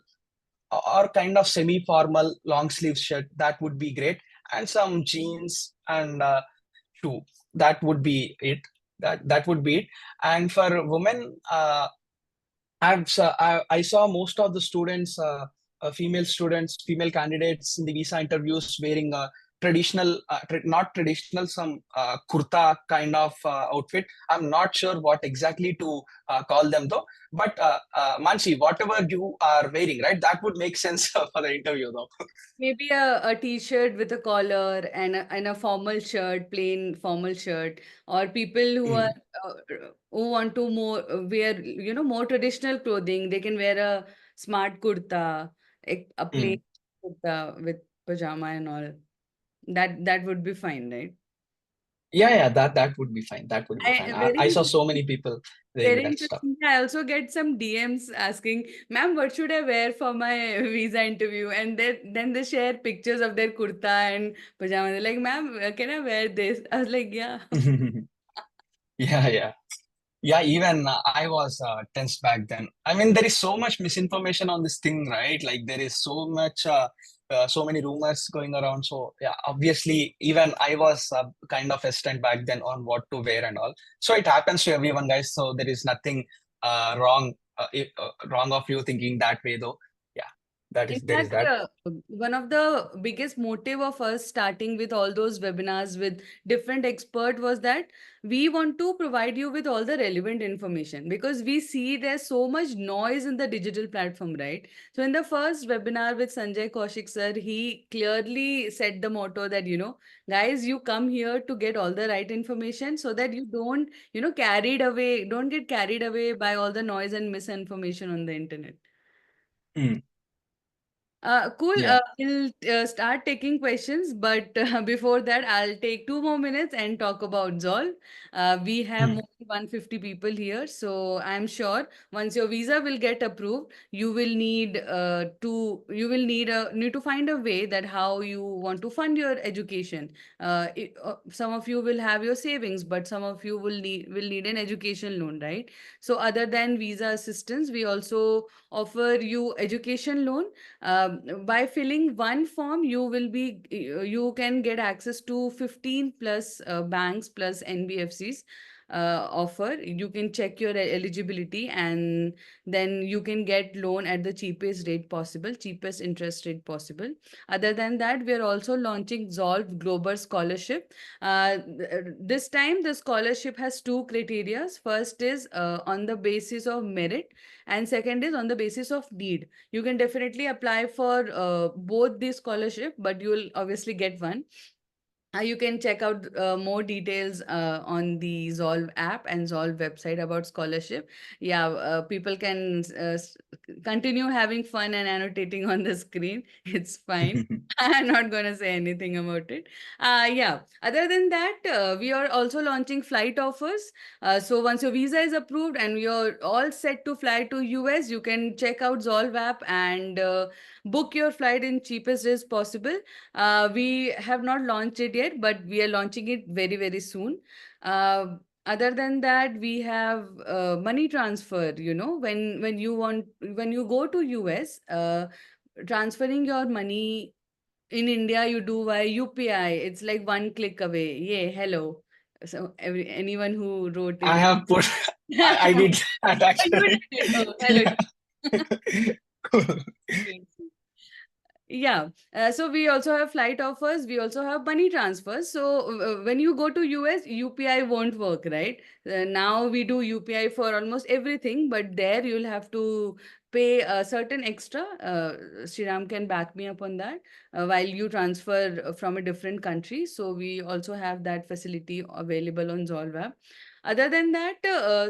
or kind of semi-formal long sleeve shirt. That would be great, and some jeans and shoe. That would be it. That would be it. And for women, I saw most of the students, female students, female candidates in the visa interviews wearing a traditional, not traditional, some kurta kind of outfit. I'm not sure what exactly to call them though. But Mansi, whatever you are wearing, right, that would make sense for the interview though. Maybe a t-shirt with a collar and a formal shirt, plain formal shirt, or people who are Mm, uh, who want to more wear more traditional clothing. They can wear a smart kurta, a plain mm. kurta with pajama and all. That would be fine, right? Yeah, yeah, that would be fine. That would be fine. Very I saw so many people wearing very that stuff. interesting. I also get some DMs asking, "Ma'am, what should I wear for my visa interview?" And then they share pictures of their kurta and pajama. They're like, "Ma'am, can I wear this?" I was like, "Yeah." Yeah, yeah. Yeah, even I was tensed back then. I mean, there is so much misinformation on this thing, right? Like there is so many rumors going around. So yeah, obviously, even I was kind of hesitant back then on what to wear and all. So it happens to everyone, guys. So there is nothing wrong of you thinking that way, though. Yeah, In there is fact, that. one of the biggest motive of us starting with all those webinars with different expert was that we want to provide you with all the relevant information because we see there's so much noise in the digital platform, right? So in the first webinar with Sanjay Kaushik sir, he clearly set the motto that, guys, you come here to get all the right information so that you don't, don't get carried away by all the noise and misinformation on the internet. Mm, Cool. yeah. We'll start taking questions, but before that, I'll take 2 more minutes and talk about Zolve. We have Mm, more than 150 people here, so I'm sure once your visa will get approved, you will need to find a way that how you want to fund your education. Some of you will have your savings, but some of you will need an education loan, right? So other than visa assistance, we also offer you education loan. By filling one form you can get access to 15 plus banks plus NBFCs offer. You can check your eligibility and then you can get loan at the cheapest interest rate possible. Other than that, we are also launching Zolve Global Scholarship. This time the scholarship has two criterias. First is on the basis of merit, and second is on the basis of need. You can definitely apply for both the scholarship, but you will obviously get one. You can check out more details on the Zolve app and Zolve website about scholarship. Yeah, people can continue having fun and annotating on the screen. It's fine. I'm not going to say anything about it. Yeah, other than that, we are also launching flight offers. So once your visa is approved and you're all set to fly to US, you can check out Zolve app and book your flight in cheapest days possible. We have not launched it yet, but we are launching it very, very soon. Other than that, we have money transfer. You know, when you go to US, transferring your money in India, you do via UPI. It's like one click away. Yeah, hello. So anyone who wrote I in. have put, I did that Oh, you actually. did it. Oh, hello. Yeah. Cool. Yeah. So we also have flight offers. We also have money transfers. So when you go to US, UPI won't work, right? Now we do UPI for almost everything, but there you'll have to pay a certain extra. Shriram can back me up on that while you transfer from a different country. So we also have that facility available on Zolve. Other than that,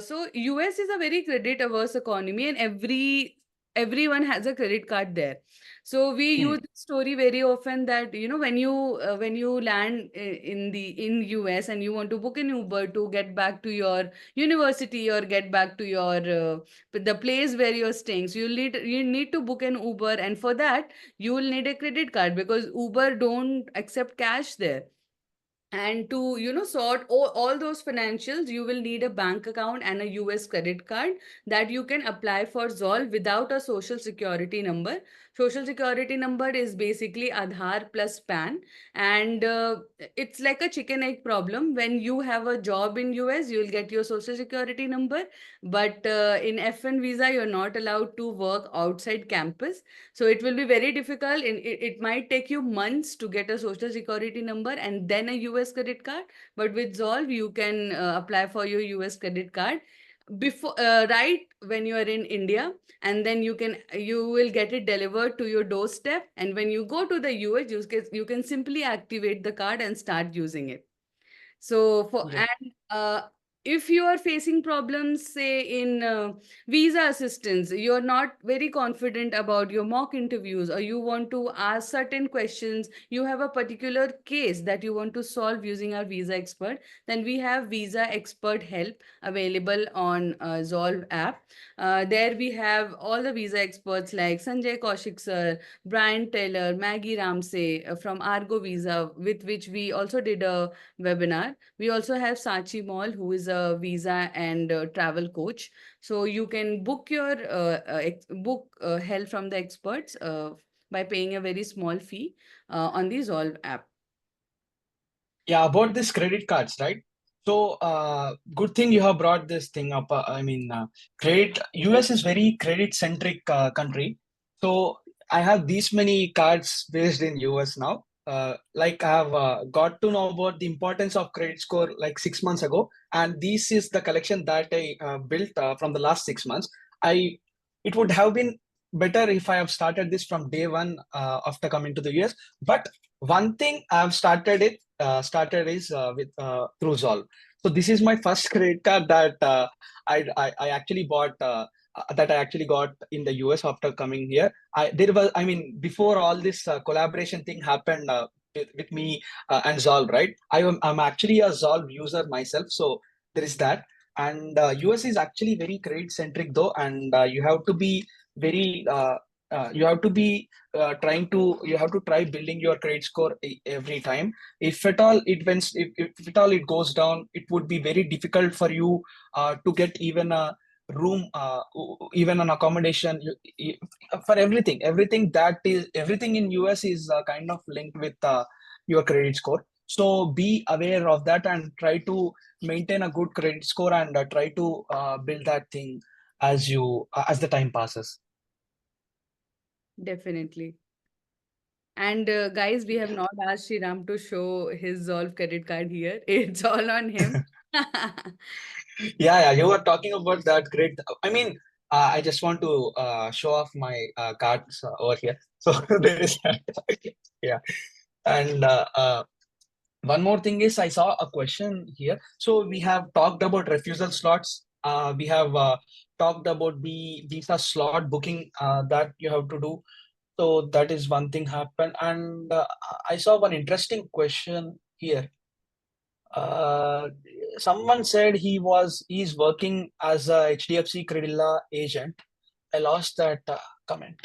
so US is a very credit averse economy, and everyone has a credit card there. So we Hmm. use this story very often that when you land in US and you want to book an Uber to get back to your university or get back to your the place where you're staying, so you need to book an Uber, and for that you will need a credit card because Uber don't accept cash there. And to sort all those financials, you will need a bank account and a US credit card that you can apply for Zolve without a social security number. Social security number is basically Aadhaar plus PAN. And it's like a chicken egg problem. When you have a job in US, you'll get your social security number, but in F1 visa you're not allowed to work outside campus. So it will be very difficult. It might take you months to get a social security number and then a US credit card. But with Zolve, you can apply for your US credit card before right when you are in India, and then you will get it delivered to your doorstep. And when you go to the US, you can simply activate the card and start using it. So for Yeah. and if you are facing problems, say in visa assistance, you're not very confident about your mock interviews, or you want to ask certain questions, you have a particular case that you want to solve using our visa expert, then we have visa expert help available on Zolve app. There we have all the visa experts like Sanjay Kaushik sir, Brian Taylor, Maggie Ramsey from Argo Visa, with which we also did a webinar. We also have Sachi Mall, who is a visa and travel coach. So you can book your book help from the experts by paying a very small fee on the Zolve app. Yeah, about this credit cards, right? So, good thing you have brought this thing up. Credit, US is very credit centric country. So, I have these many cards based in US now. Like I have got to know about the importance of credit score like 6 months ago, and this is the collection that I built from the last 6 months. I It would have been better if I have started this from day one after coming to the US. But one thing I've started is with through Zolve. So this is my first credit card that I actually bought that I actually got in the US after coming here. I mean before all this collaboration thing happened with me and Zolve, right? I'm actually a Zolve user myself, so there is that. And US is actually very credit centric though, and you have to be very you have to be you have to try building your credit score every time. If at all if at all it goes down, it would be very difficult for you to get even a room, even an accommodation. For everything in US is kind of linked with your credit score. So be aware of that and try to maintain a good credit score, and try to build that thing as the time passes. Definitely. And guys, we have not asked Shriram to show his Zolve credit card here. It's all on him. Yeah, yeah, you were talking about that great. I mean, I just want to show off my cards over here. So there is that. Yeah, and One more thing is I saw a question here. So we have talked about refusal slots. We have talked about the visa slot booking that you have to do. So that is one thing happened. And I saw one interesting question here. Uh, Someone said he's working as a HDFC Credila agent. I lost that comment.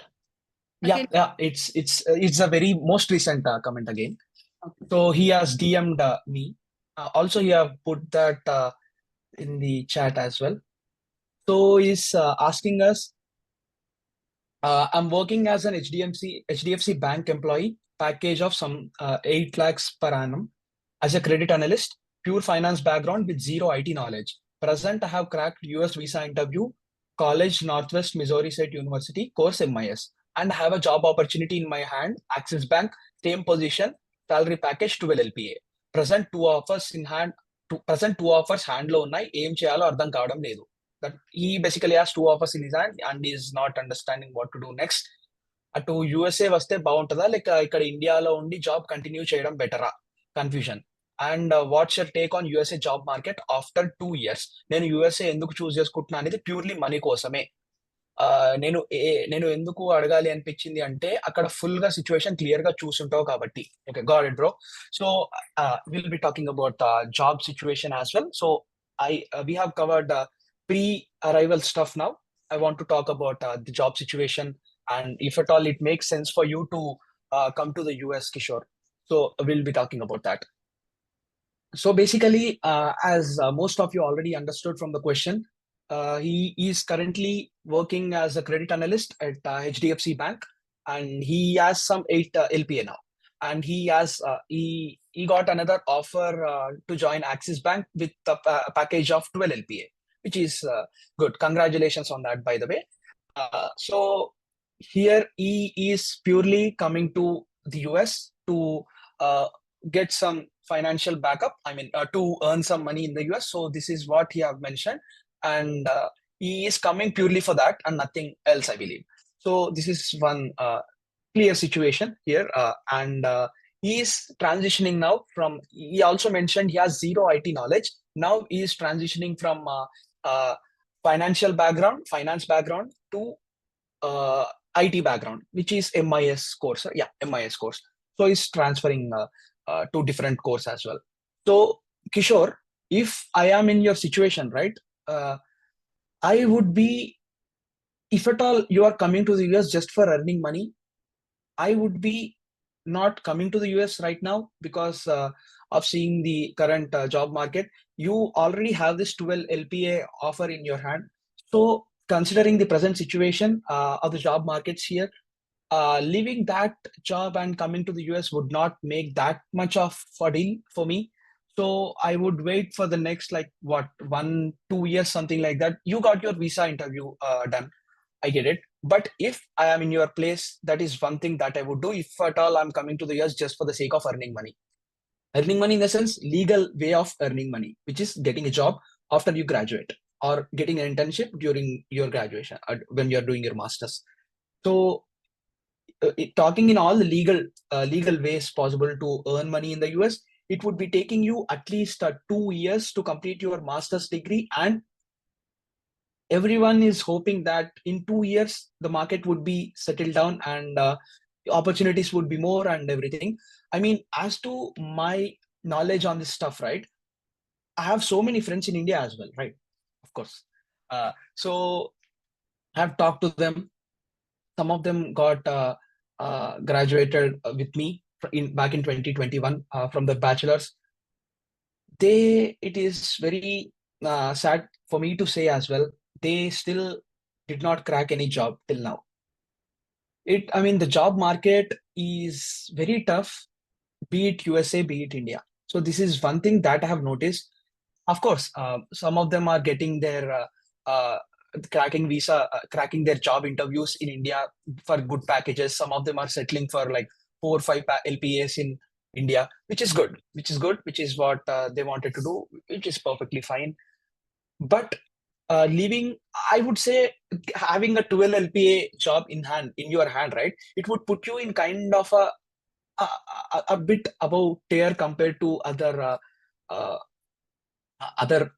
Again, Yeah, it's a very most recent comment again. okay. So he has DM'd me. Also, he have put that in the chat as well. So he's asking us. I'm working as an HDFC Bank employee, package of some 8 lakhs per annum as a credit analyst, pure finance background with zero IT knowledge. Present, I have cracked US visa interview, college Northwest Missouri State University, course MIS, and have a job opportunity in my hand, Axis Bank, same position, salary package 12 LPA. Present two offers in hand, present two offers hand లో ఉన్నాయి ఏం చేయాలో అర్థం కావడం లేదు. That he basically has two offers in his hand and is not understanding what to do next. అటు USA వస్తే బాగుంటుందా లేక ఇక్కడ ఇండియాలో ఉండి జాబ్ కంటిన్యూ చేయడం బెటరా confusion and what's your take on USA job market after 2 years. నేను యుఎస్ఏ ఎందుకు చూస్ చేసుకుంటున్నా అనేది ప్యూర్లీ మనీ కోసమే. ఆ, నేను ఎందుకు అడగాలి అనిపించింది అంటే అక్కడ ఫుల్ గా సిచ్యువేషన్ క్లియర్ గా చూసుంటావు కాబట్టి. Okay, got it bro. So will be talking about job situation as well. So I we have covered pre-arrival stuff now. I want to talk about the job situation and if at all it makes sense for you to come to the US, Kishore. So we'll be talking about that. So basically, as most of you already understood from the question, he is currently working as a credit analyst at HDFC Bank, and he has some 8 LPA now. And he got another offer to join Axis Bank with a package of 12 LPA, which is good. Congratulations on that, by the way. So here he is purely coming to the US to get some financial backup. I mean, to earn some money in the US. So this is what he have mentioned, and he is coming purely for that and nothing else, I believe. So this is one clear situation here, and he is transitioning now from. He also mentioned he has zero IT knowledge. Now he is transitioning from finance background to IT background, which is MIS course. Yeah, MIS course. So he's transferring to different course as well. So Kishore, if I am in your situation, right, I would be, if at all you are coming to the US just for earning money, I would be not coming to the US right now because of seeing the current job market. You already have this 12 LPA offer in your hand. So considering the present situation of the job markets here, leaving that job and coming to the US would not make that much of a deal for me. So I would wait for the next like what 1-2 years, something like that. You got your visa interview done. I get it. But if I am in your place, that is one thing that I would do if at all I'm coming to the US just for the sake of earning money. Earning money in the sense legal way of earning money, which is getting a job after you graduate or getting an internship during your graduation when you're doing your masters. So talking in all the legal ways possible to earn money in the US, it would be taking you at least 2 years to complete your master's degree, and everyone is hoping that in 2 years the market would be settled down and opportunities would be more and everything. I mean, as to my knowledge on this stuff, right? I have so many friends in India as well, right? Of course. So I've talked to them. Some of them got graduated with me back in 2021 from the bachelor's. It is very sad for me to say as well, they still did not crack any job till now. I mean, the job market is very tough, be it USA, be it India. So this is one thing that I have noticed. Of course, some of them are getting their cracking their job interviews in India for good packages. Some of them are settling for like 4 or 5 LPAs in India, which is good, which is what they wanted to do, which is perfectly fine. But leaving, I would say, having a 12 LPA job in your hand, right? It would put you in kind of a a bit above tier compared to uh, other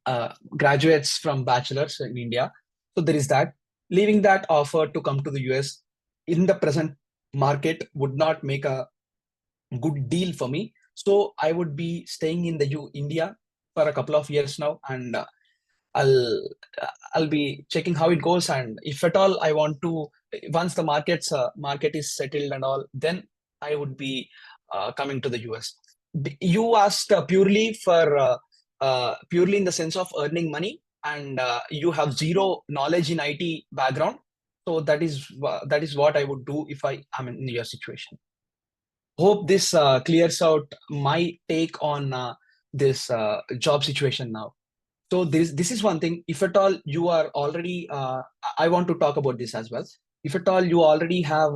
graduates from bachelors in India. So there is that. Leaving that offer to come to the US in the present market would not make a good deal for me. So I would be staying in the India for a couple of years now, and I'll I'll be checking how it goes, and if at all I want to, once the market is settled and all, then I would be coming to the US. You asked purely in the sense of earning money, and you have zero knowledge in IT background. So that is what I would do if I am in your situation. Hope this clears out my take on this job situation now. So this is one thing. If at all you are already, I want to talk about this as well. If at all you already have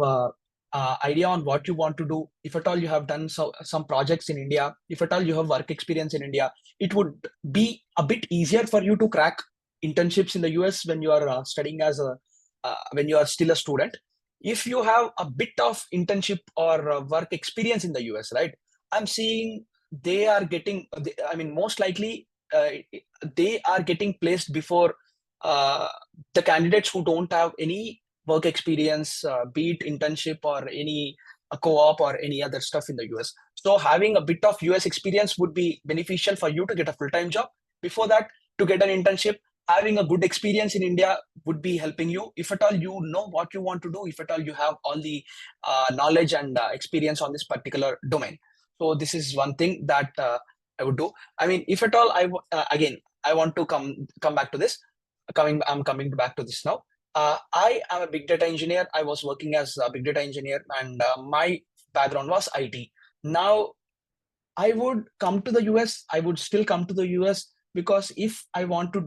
idea on what you want to do, if at all you have done some projects in India, if at all you have work experience in India, it would be a bit easier for you to crack internships in the US when you are studying as a when you are still a student. If you have a bit of internship or work experience in the US, right? I'm seeing they are getting. I mean, most likely uh, they are getting placed before uh, the candidates who don't have any work experience, be it internship or any co-op or any other stuff in the US. So having a bit of US experience would be beneficial for you to get a full-time job. Before that, to get an internship, having a good experience in India would be helping you. If at all you know what you want to do, if at all you have all the knowledge and experience on this particular domain. So this is one thing that I would do. I mean, if at all again, I want to come back to this. I'm coming back to this now. I am a big data engineer. I was working as a big data engineer, and my background was IT. Now I would come to the US. I would still come to the US because if I want to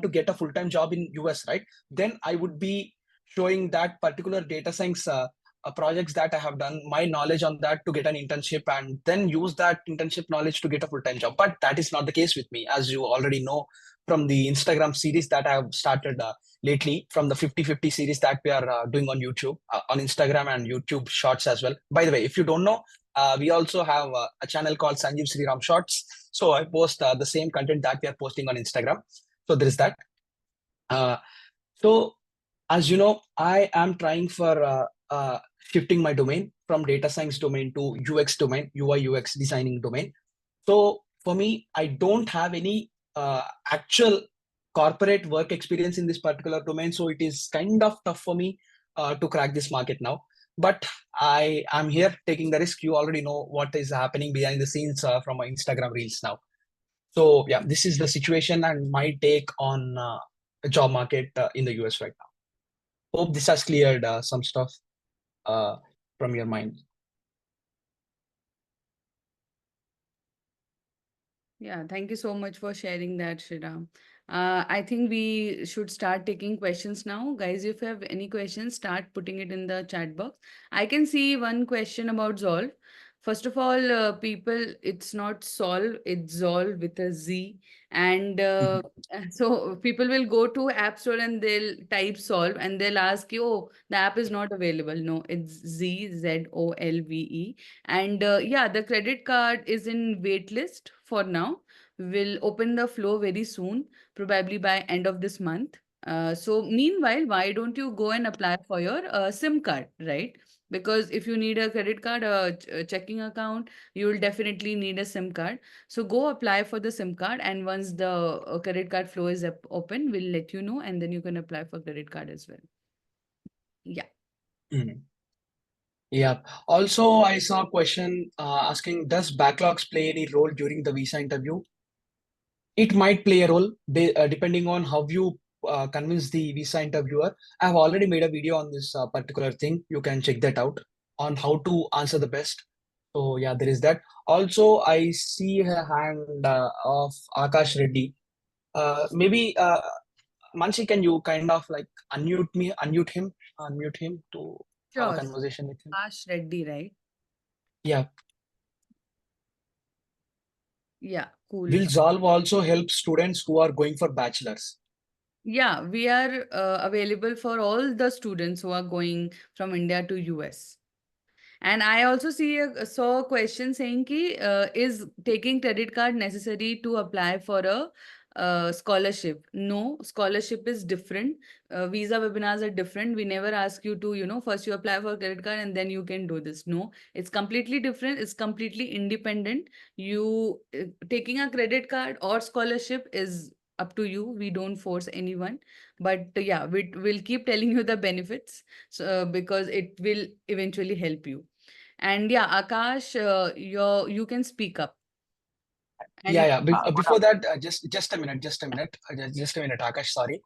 get a full time job in US, right, then I would be showing that particular data science projects that I have done, my knowledge on that to get an internship, and then use that internship knowledge to get a full time job. But that is not the case with me, as you already know from the Instagram series that I have started lately, from the 50-50 series that we are doing on YouTube, on Instagram and YouTube Shorts as well. By the way, if you don't know, we also have a channel called Sanjeev Sriram Shorts. So I post the same content that we are posting on Instagram. So there is that. Uh, so as you know, I am trying for shifting my domain from data science domain to UX domain, UI UX designing domain. So for me, I don't have any actual corporate work experience in this particular domain. So it is kind of tough for me to crack this market now. But I am here taking the risk. You already know what is happening behind the scenes from my Instagram reels now. So yeah, this is the situation and my take on the job market in the US right now. Hope this has cleared some stuff uh, from your mind. Yeah, thank you so much for sharing that, Shriram. I think we should start taking questions now. Guys, if you have any questions, start putting it in the chat box. I can see one question about Zolve. First of all, people, it's not solve, it's Zolve with a Z. And so people will go to App Store and they'll type solve and they'll ask you, oh, the app is not available. No, it's ZZOLVE. And yeah, the credit card is in wait list for now. We'll open the flow very soon, probably by end of this month. So meanwhile, why don't you go and apply for your SIM card, right? Because if you need a credit card, a checking account, you will definitely need a SIM card. So go apply for the SIM card, and once the credit card flow is open, we'll let you know, and then you can apply for credit card as well. Yeah. Mhm. Yeah. Also, I saw a question asking, does backlogs play any role during the visa interview? It might play a role depending on how you convince the visa interviewer. I have already made a video on this particular thing. You can check that out on how to answer the best. So yeah, there is that. Also, I see a hand of Akash Reddy. Maybe Mansi, can you kind of like unmute him to have a Sure. conversation with him? Ash Reddy, right? Yeah. Yeah, cool. Will Zolve also help students who are going for bachelors? Yeah, we are available for all the students who are going from India to US. And I also saw a question saying ki, is taking credit card necessary to apply for a scholarship? No, scholarship is different. Visa webinars are different. We never ask you to, first you apply for credit card and then you can do this. No, it's completely different. It's completely independent. You taking a credit card or scholarship is up to you. We don't force anyone. But yeah, we'll keep telling you the benefits, so, because it will eventually help you. And yeah, Akash, you can speak up. And Yeah, yeah. Good Before that, just a minute, just a minute, Akash. Sorry.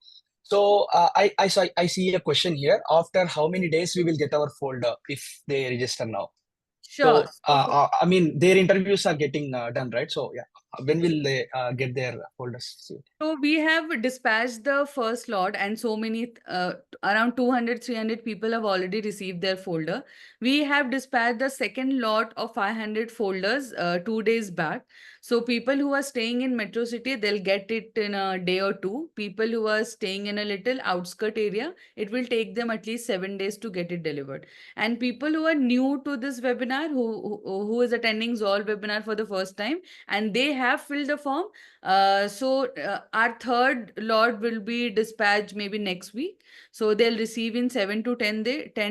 So I see a question here. After how many days we will get our folder if they register now? sure. So I mean, their interviews are getting done, right? So yeah, when will they get their folders? So we have dispatched the first lot, and so many, around 200, 300 people have already received their folder. We have dispatched the second lot of 500 folders 2 days back. So people who are staying in Metro City, they'll get it in a day or two. People who are staying in a little outskirt area, it will take them at least 7 days to get it delivered. And people who are new to this webinar, who is attending Zolve webinar for the first time, and they have filled the form, our third lot will be dispatched maybe next week. So they'll receive in 10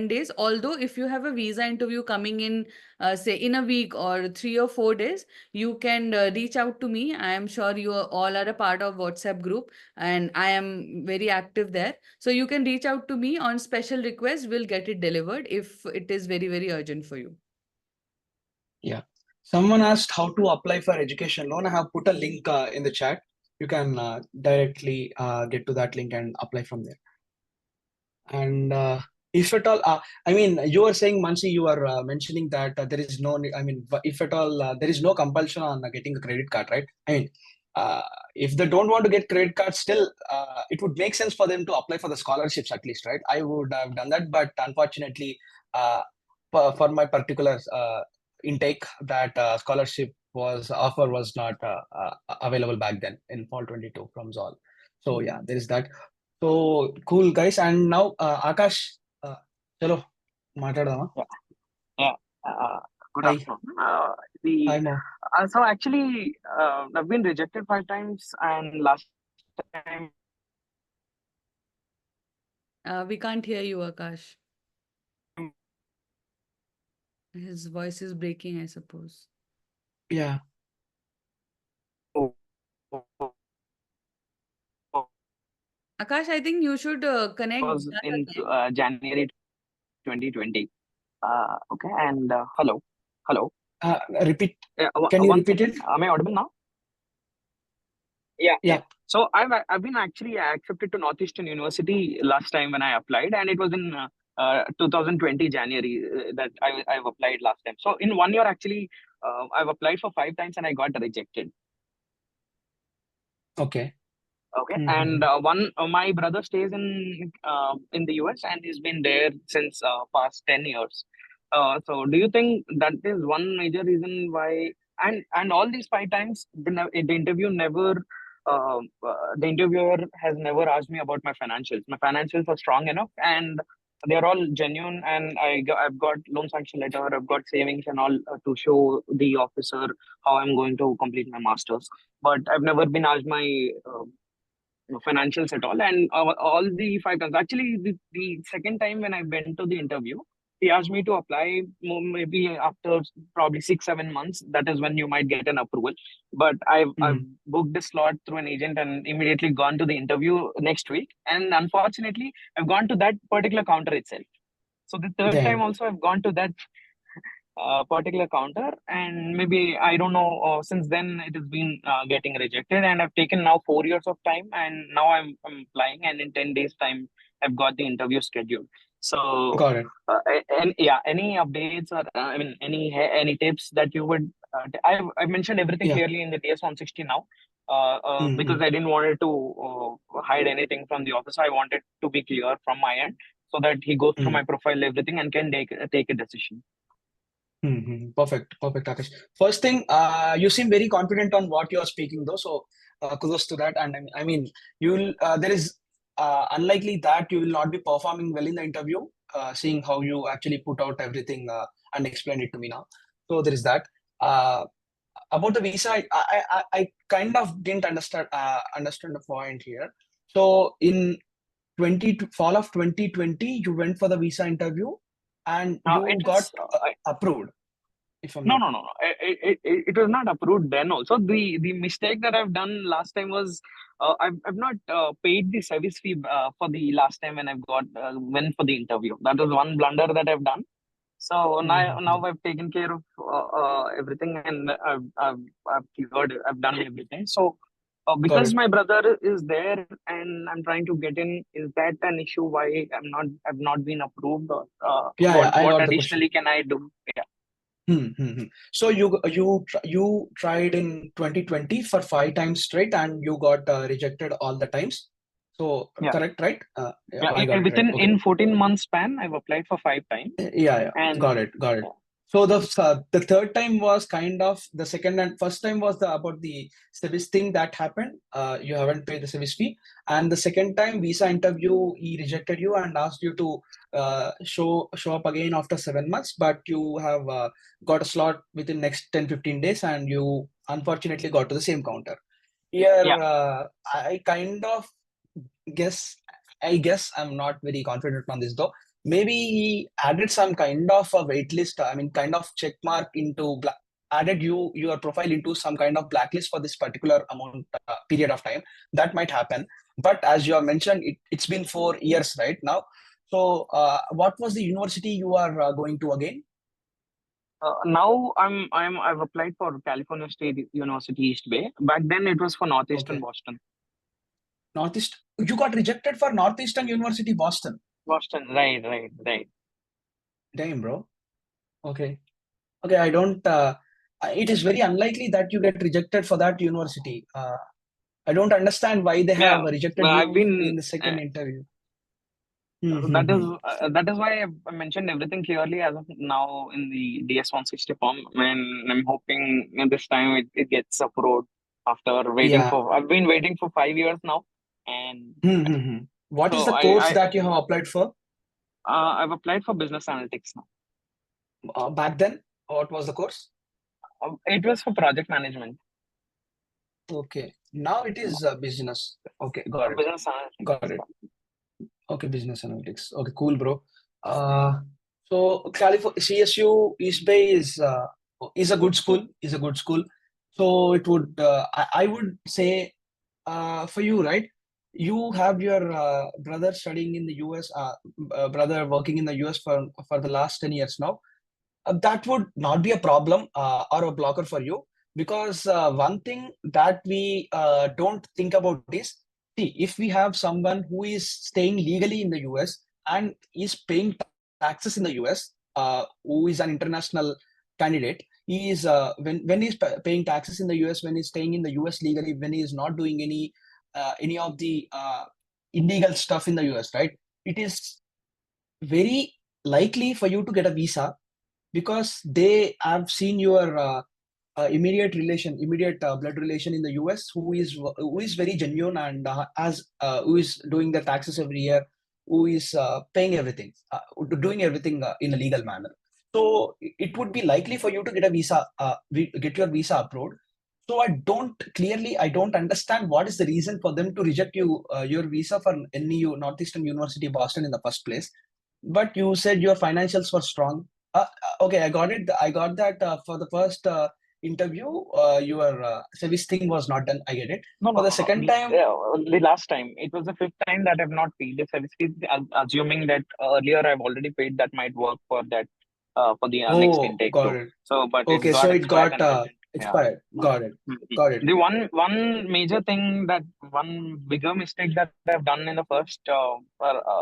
days. Although if you have a visa interview coming in, say in a week or 3 or 4 days, you can reach out to me. I am sure you all are a part of WhatsApp group, and I am very active there. So you can reach out to me on special request. We'll get it delivered if it is very, very urgent for you. Yeah. Someone asked how to apply for education loan. I have put a link in the chat. You can directly get to that link and apply from there. And if at all, I mean, you were saying, Mansi, you are mentioning that there is no, I mean, if at all, there is no compulsion on getting a credit card, right? I mean, if they don't want to get credit cards, still, it would make sense for them to apply for the scholarships at least, right? I would have done that, but unfortunately, uh, for my particular intake, that scholarship offer was not available back then in fall 22 from Zol. So yeah, there is that. So cool, guys. And now, Akash, chalo, మాట్లాడదామా? Yeah. Yeah. Good Hi. afternoon. Hi, Mo. So actually, I've been rejected 5 times, and last time We can't hear you, Akash. His voice is breaking, I suppose. Yeah. Akash, I think you should connect was that in again. January 2020. Okay, and hello, hello. Repeat. Yeah, Can you one repeat second. it? Am I audible now? Yeah, yeah. Yeah. So I've been actually accepted to Northeastern University last time when I applied, and it was in 2020 January that I've applied last time. So in 1 year, actually, I've applied for 5 times and I got rejected. Okay. Okay, Mm-hmm. and my brother stays in the US and he's been there since past 10 years. So do you think that is one major reason why? And all these 5 times, the interview never, the interviewer has never asked me about my financials. My financials are strong enough, and they're all genuine. And I've got loan sanction letter, I've got savings and all to show the officer how I'm going to complete my masters. But I've never been asked my financials at all. And all the 5 times, actually, the second time when I went to the interview, he asked me to apply maybe after probably 6 7 months. That is when you might get an approval. But I've booked the slot through an agent and immediately gone to the interview next week. And unfortunately, I've gone to that particular counter itself. So the third time Damn. also I've gone to that particular counter, and maybe I don't know, since then it has been getting rejected, and I've taken now 4 years of time, and now I'm applying, and in 10 days time I've got the interview scheduled. So Got it. and yeah, any updates or I mean any tips that you would I've mentioned everything Yeah. clearly in the DS 160 now, because Mm-hmm. I didn't want it to hide anything from the officer. I wanted to be clear from my end so that he goes through my profile, everything, and can take a decision. Mm-hmm. Perfect. Perfect, Akash. First thing, you seem very confident on what you're speaking, though. So kudos to that. And I mean, you'll there is unlikely that you will not be performing well in the interview, seeing how you actually put out everything and explained it to me now. So there is that. About the visa, I kind of didn't understand the point here. So in fall of 2020, you went for the visa interview and you It got is approved, if I'm no, not. no, no, no. It was not approved then. Also, the mistake that I've done last time was I've not paid the service fee for the last time when I've got went for the interview. That was one blunder that I've done. So now I've taken care of everything, and I've cleared, I've done everything. So Got because it. my brother is there and I'm trying to get in, is that an issue? Why I've not been approved? Or Yeah, I what got the question. additionally can I do? Yeah. So you tried in 2020 for 5 times straight and you got rejected all the times. So Yeah. correct, right? Yeah, Yeah, I got it right. within Okay. in 14 months span, I've applied for 5 times, Yeah, and got it. So the third time was kind of the second and first time was about the service thing that happened. You haven't paid the service fee, and the second time visa interview, he rejected you and asked you to show up again after 7 months, but you have got a slot within next 10-15 days, and you unfortunately got to the same counter. Here, yeah, I kind of guess I guess I'm not very confident on this though. Maybe he added some kind of a wait list, I mean kind of check mark into added your profile into some kind of blacklist for this particular amount period of time. That might happen. But as you have mentioned, it's been 4 years right now. So what was the university you are going to again? now I've applied for California State University East Bay. Back then it was for Northeastern Okay. Boston. Northeast. You got rejected for Northeastern University, Boston. Boston, right. Damn, bro. Okay. Okay, I don't. It is very unlikely that you get rejected for that university. I don't understand why they have Yeah, rejected I've you in been the second interview. that is why I mentioned everything clearly as of now in the DS-160 form, and I'm hoping this time it gets approved after waiting Yeah. for. I've been waiting for 5 years now, and What is so the course that you have applied for I've applied for business analytics now. back then? What was the course? It was for project management. Okay. Now it is business. Okay, got it. Business analytics. Got it. Okay, business analytics. Okay, cool, bro. So California CSU East Bay is a good school. Is a good school. So it would I would say for you, right? You have your brother studying in the US, brother working in the US for the last 10 years now. That would not be a problem or a blocker for you because one thing that we don't think about is see if we have someone who is staying legally in the US and is paying taxes in the US, who is an international candidate. He is when he's paying taxes in the US, when he's staying in the US legally, when he is not doing any of the illegal stuff in the US, right? It is very likely for you to get a visa because they have seen your immediate blood relation in the US, who is very genuine and who is doing the taxes every year, who is paying everything, doing everything in a legal manner. So it would be likely for you to get a visa, get your visa approved. So I don't understand what is the reason for them to reject your visa for NEU, Northeastern University Boston in the first place. But you said your financials were strong. Okay, I got it. I got that for the first interview, your service thing was not done. I get it. No, For no, the no, no. second time, The last time, it was the fifth time that I've not paid the service fee. Assuming that earlier I've already paid, that might work for that for the next oh, intake got too. it. So, but it Okay, so got it expired got and I didn't. Yeah. expired. Got it. Mhm. Got it. The one major thing that one bigger mistake that I've done in the first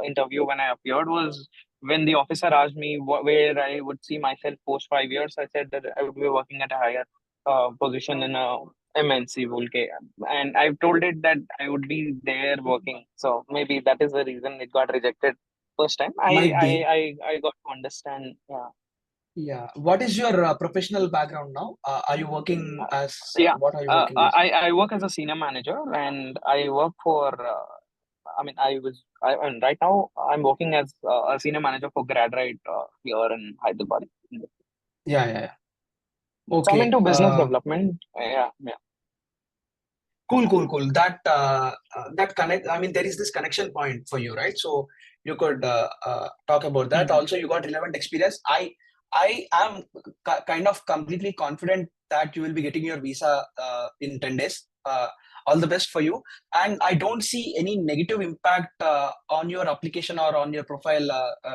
interview when I appeared was when the officer asked me where I would see myself post 5 years. I said that I would be working at a higher position in a MNC Vulke, and I've told it that I would be there working. So maybe that is the reason it got rejected first time. Might be. I got to understand. Yeah. Yeah. What is your professional background now? Are you working as Yeah, what are you working as? I work as a senior manager, and I work for. I mean, and right now I'm working as a senior manager for GradRite here in Hyderabad. Yeah, yeah, yeah. So I'm Okay. into business development. Yeah, yeah. Cool. That connect. I mean, there is this connection point for you, right? So you could talk about that. Hmm. Also, you got relevant experience. I am kind of completely confident that you will be getting your visa in 10 days. All the best for you. And I don't see any negative impact on your application or on your profile,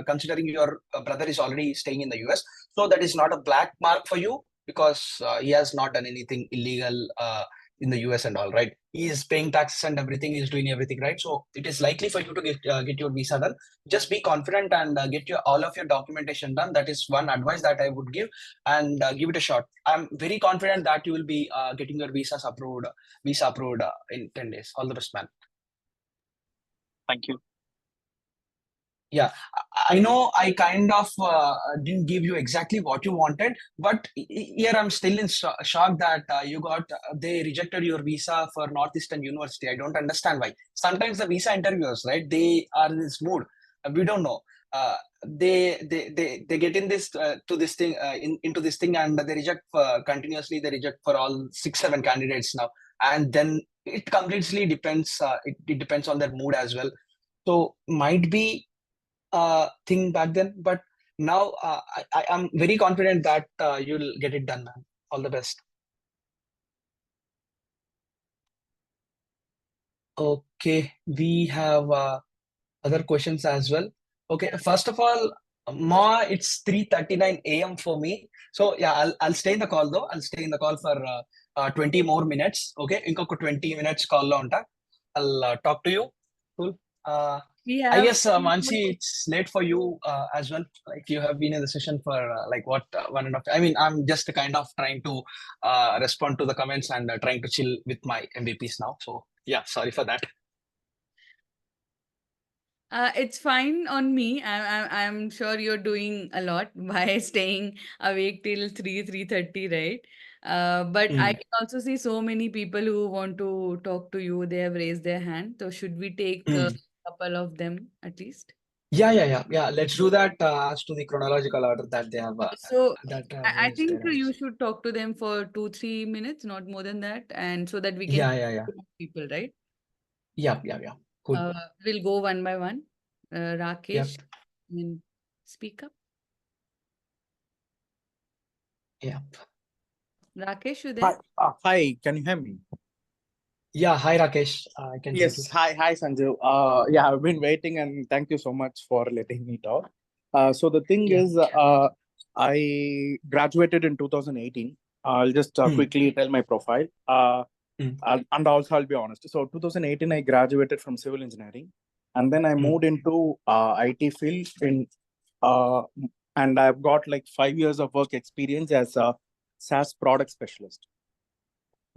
considering your brother is already staying in the US. So that is not a black mark for you because he has not done anything illegal. In the US and all, right? He is paying taxes and everything. He's doing everything right. So it is likely for you to get your visa done. Just be confident and get your all of your documentation done. That is one advice that I would give, and give it a shot. I'm very confident that you will be getting your visa approved in 10 days. All the best, man. Thank you. Yeah, I know I kind of didn't give you exactly what you wanted, but here I'm still in shock that they rejected your visa for Northeastern University. I don't understand why. Sometimes the visa interviewers, right, they are in this mood. We don't know. They get in this to this thing into this thing, and they reject continuously. They reject for all 6 7 candidates now, and then it completely depends. It depends on their mood as well. So might be thing back then, but now I am very confident that you'll get it done, man. All the best. Okay, we have other questions as well. Okay, first of all, Ma, it's 3:39 a.m. for me. So yeah, I'll stay in the call though. I'll stay in the call for 20 more minutes. Okay, ఇంకొక 20 minutes call లో ఉంటా. I'll talk to you. Cool. We I have guess Mansi, it's late for you as well. Like you have been in the session for like what 1.5. I mean, I'm just kind of trying to respond to the comments and trying to chill with my MVPs now. So yeah, sorry for that. It's fine on me. I'm sure you're doing a lot by staying awake till 3:30, right? But I Mm. can also see so many people who want to talk to you. They have raised their hand. So should we take a Mm. couple of them at least? Yeah. Let's do that as to the chronological order that they have So I raised think their you hands. should talk to them for 2 3 minutes, not more than that, and so that we can Yeah. people, right? Yeah. Cool. We'll go one by one. Yep. Rakesh, speak up. Yeah. Rakesh, you Hi, there? hi, can you hear me? Yeah. Hi, Rakesh. I can hear you. Yes, hi, Sanjeev. Yeah, I've been waiting and thank you so much for letting me talk. So the thing Yeah. is, I graduated in 2018. I'll just Mm. quickly tell my profile. Mm. And also I'll be honest. So 2018, I graduated from civil engineering, and then I Mm. moved into IT field uh, and I've got like 5 years of work experience as a SaaS product specialist.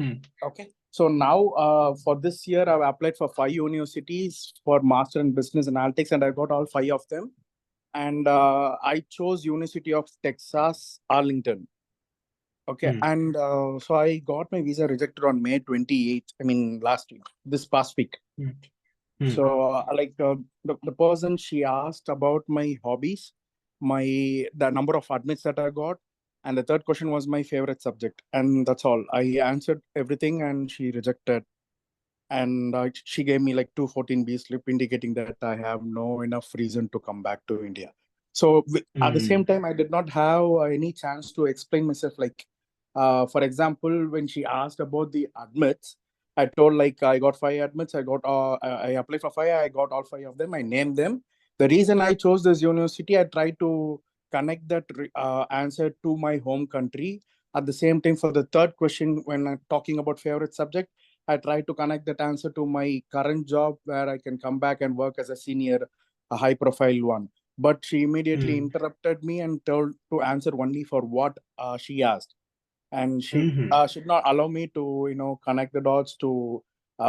Mm. Okay. So now for this year, I've applied for 5 universities for Master in Business Analytics, and I got all 5 of them. And I chose University of Texas, Arlington. Okay. Mm. And so I got my visa rejected on May 28th. I mean, last week, this past week. Mm. Mm. So the person, she asked about my hobbies, the number of admits that I got, and the third question was my favorite subject, and that's all. I answered everything, and she rejected. And she gave me like 214B slip indicating that I have no enough reason to come back to India. So at the same Mm. time, I did not have any chance to explain myself. Like, for example, when she asked about the admits, I told like I got 5 admits. I applied for 5. I got all 5 of them. I named them. The reason I chose this university, I tried to connect that answer to my home country. At the same time, for the third question, when I'm talking about favorite subject, I try to connect that answer to my current job where I can come back and work as a senior, a high profile one. But she immediately Mm. interrupted me and told to answer only for what she asked. And she Mhm. should not allow me to, connect the dots to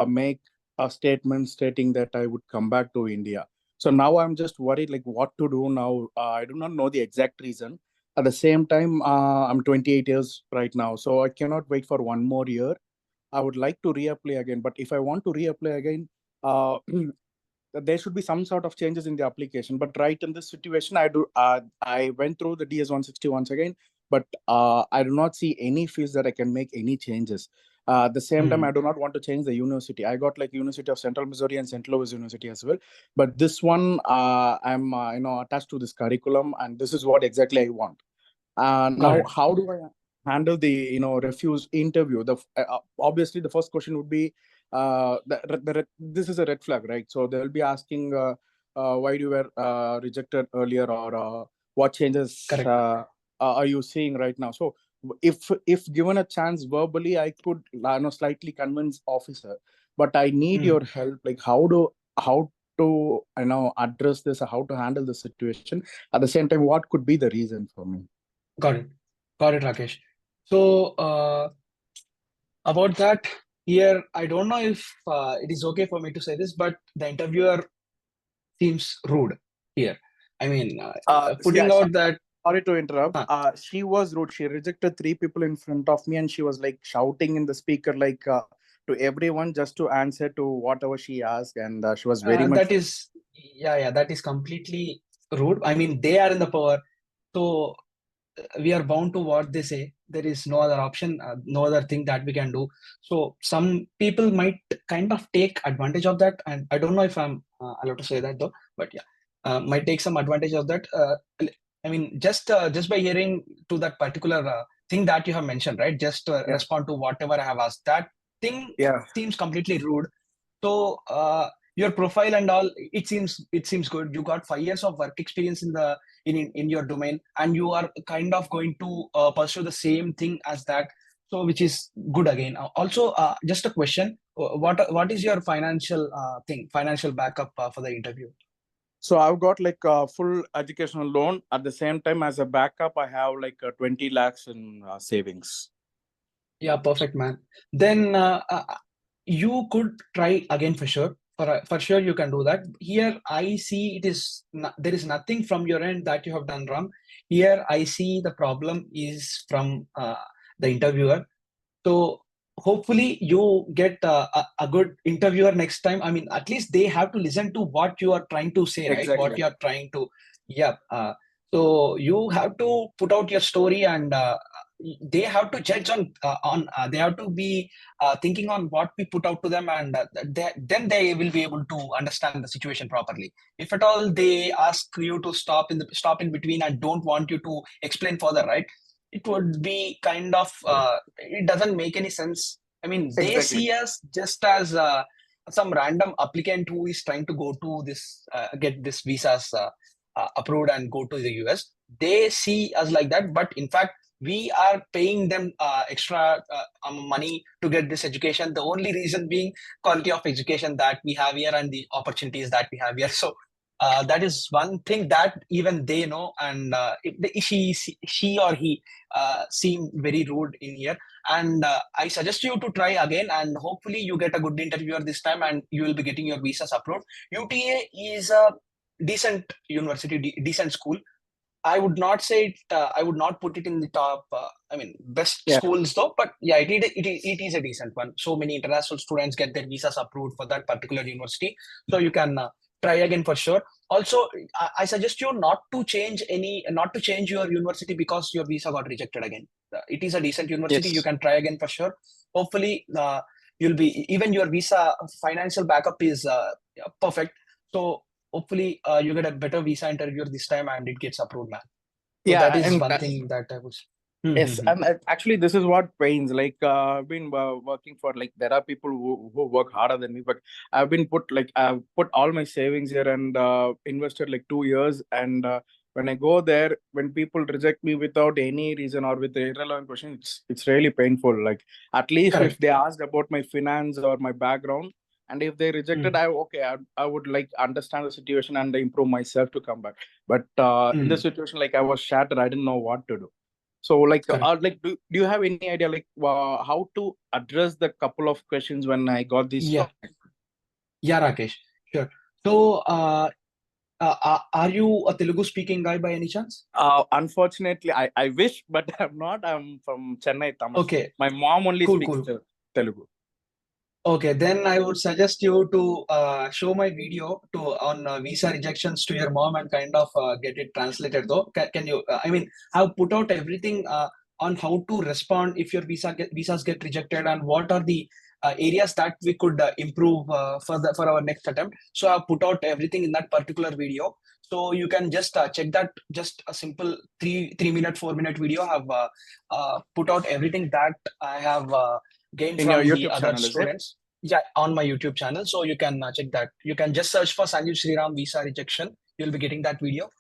make a statement stating that I would come back to India. So now I'm just worried, like what to do now. I do not know the exact reason. At the same time, I'm 28 years right now, so I cannot wait for one more year. I would like to reapply again. But if I want to reapply again, there should be some sort of changes in the application. But right in this situation, I went through the DS-160 once again. but I do not see any fields that I can make any changes. At the same time, I do not want to change the university. I got like University of Central Missouri and St. Louis University as well, but this one I'm attached to this curriculum, and this is what exactly I want. Got Now, it. how do I handle the refuse interview? Obviously the first question would be this is a red flag, right? So they'll be asking why you were rejected earlier, or what changes Correct. are you seeing right now? So if given a chance verbally, I could slightly convince officer, but I need your help. Like how to address this, or how to handle the situation. At the same time, what could be the reason for me? Got it. Got it, Rakesh. So, about that, here, I don't know if it is okay for me to say this, but the interviewer seems rude here. I mean, putting Yeah, out that, sorry to interrupt. huh, She was rude. She rejected 3 people in front of me, and she was like shouting in the speaker, like to everyone, just to answer to whatever she asked, and she was very much. that is, yeah, that is completely rude. I mean, they are in the power. So, we are bound to what they say. There is no other option, no other thing that we can do. So some people might kind of take advantage of that, and I don't know if I'm allowed to say that though, but yeah, might take some advantage of that. I mean, just by hearing to that particular thing that you have mentioned, right? Just Yeah. respond to whatever I have asked. That thing Yeah. seems completely rude. So your profile and all, it seems good. You got 5 years of work experience in your domain, and you are kind of going to pursue the same thing as that. So which is good again. Also, just a question: what is your financial backup for the interview? So I've got like a full educational loan. At the same time, as a backup, I have like 20 lakhs in savings. Yeah, perfect, man. Then you could try again for sure. For sure, you can do that. Here, I see there is nothing from your end that you have done wrong. Here, I see the problem is from the interviewer. So hopefully, you get a good interviewer next time. I mean, at least they have to listen to what you are trying to say, right? What Exactly. you are trying to, yeah. So you have to put out your story, and they have to judge they have to be thinking on what we put out to them, and then they will be able to understand the situation properly. If at all they ask you to stop in between and don't want you to explain further, right? It would be kind of it doesn't make any sense. I mean, they Exactly. see us just as some random applicant who is trying to go to this get this visas approved and go to the US. They see us like that, but in fact, we are paying them extra money to get this education. The only reason being quality of education that we have here and the opportunities that we have here. So that is one thing that even they know, and she or he seem very rude in here. And I suggest you to try again, and hopefully you get a good interviewer this time, and you will be getting your visas approved. UTA is a decent university, decent school. I would not say it. I would not put it in the top. I mean, best Yeah. schools though. But yeah, it is a decent one. So many international students get their visas approved for that particular university. So you can try again for sure. Also, I suggest you not to change your university because your visa got rejected again. It is a decent university. Yes. You can try again for sure. Hopefully, you'll be even your visa financial backup is perfect. So hopefully you get a better visa interview this time and it gets approved, man. So Yeah, that is and one thing that I was. yes, and actually, this is what pains. Like I've been working for, like, there are people who work harder than me, but I've put all my savings here and invested like 2 years. And when I go there, when people reject me without any reason or with irrelevant question, it's really painful. Like, at least if Correct. they asked about my finance or my background, and if they rejected, I would like understand the situation and improve myself to come back. But in this situation, like, I was shattered. I didn't know what to do. So, like, Correct. do you have any idea, like, how to address the couple of questions when I got these? Yeah. Yeah, Rakesh. Sure. So, are you a Telugu speaking guy by any chance? Unfortunately, I wish, but I'm not. I'm from Chennai, Tamil. Okay. My mom only Cool. speaks Telugu. Okay, then I would suggest you to show my video to on visa rejections to your mom and kind of get it translated though. Can you? I mean, I've put out everything on how to respond if your visas get rejected and what are the areas that we could improve for our next attempt. So I've put out everything in that particular video. So you can just check that. Just a simple 3 minute 4 minute video. I've put out everything that I have. Gained In your from the YouTube other channel, is it? students. Yeah, on my YouTube channel. So you can check that. You can just search for Sanjeev Sriram visa rejection. You'll be getting that video.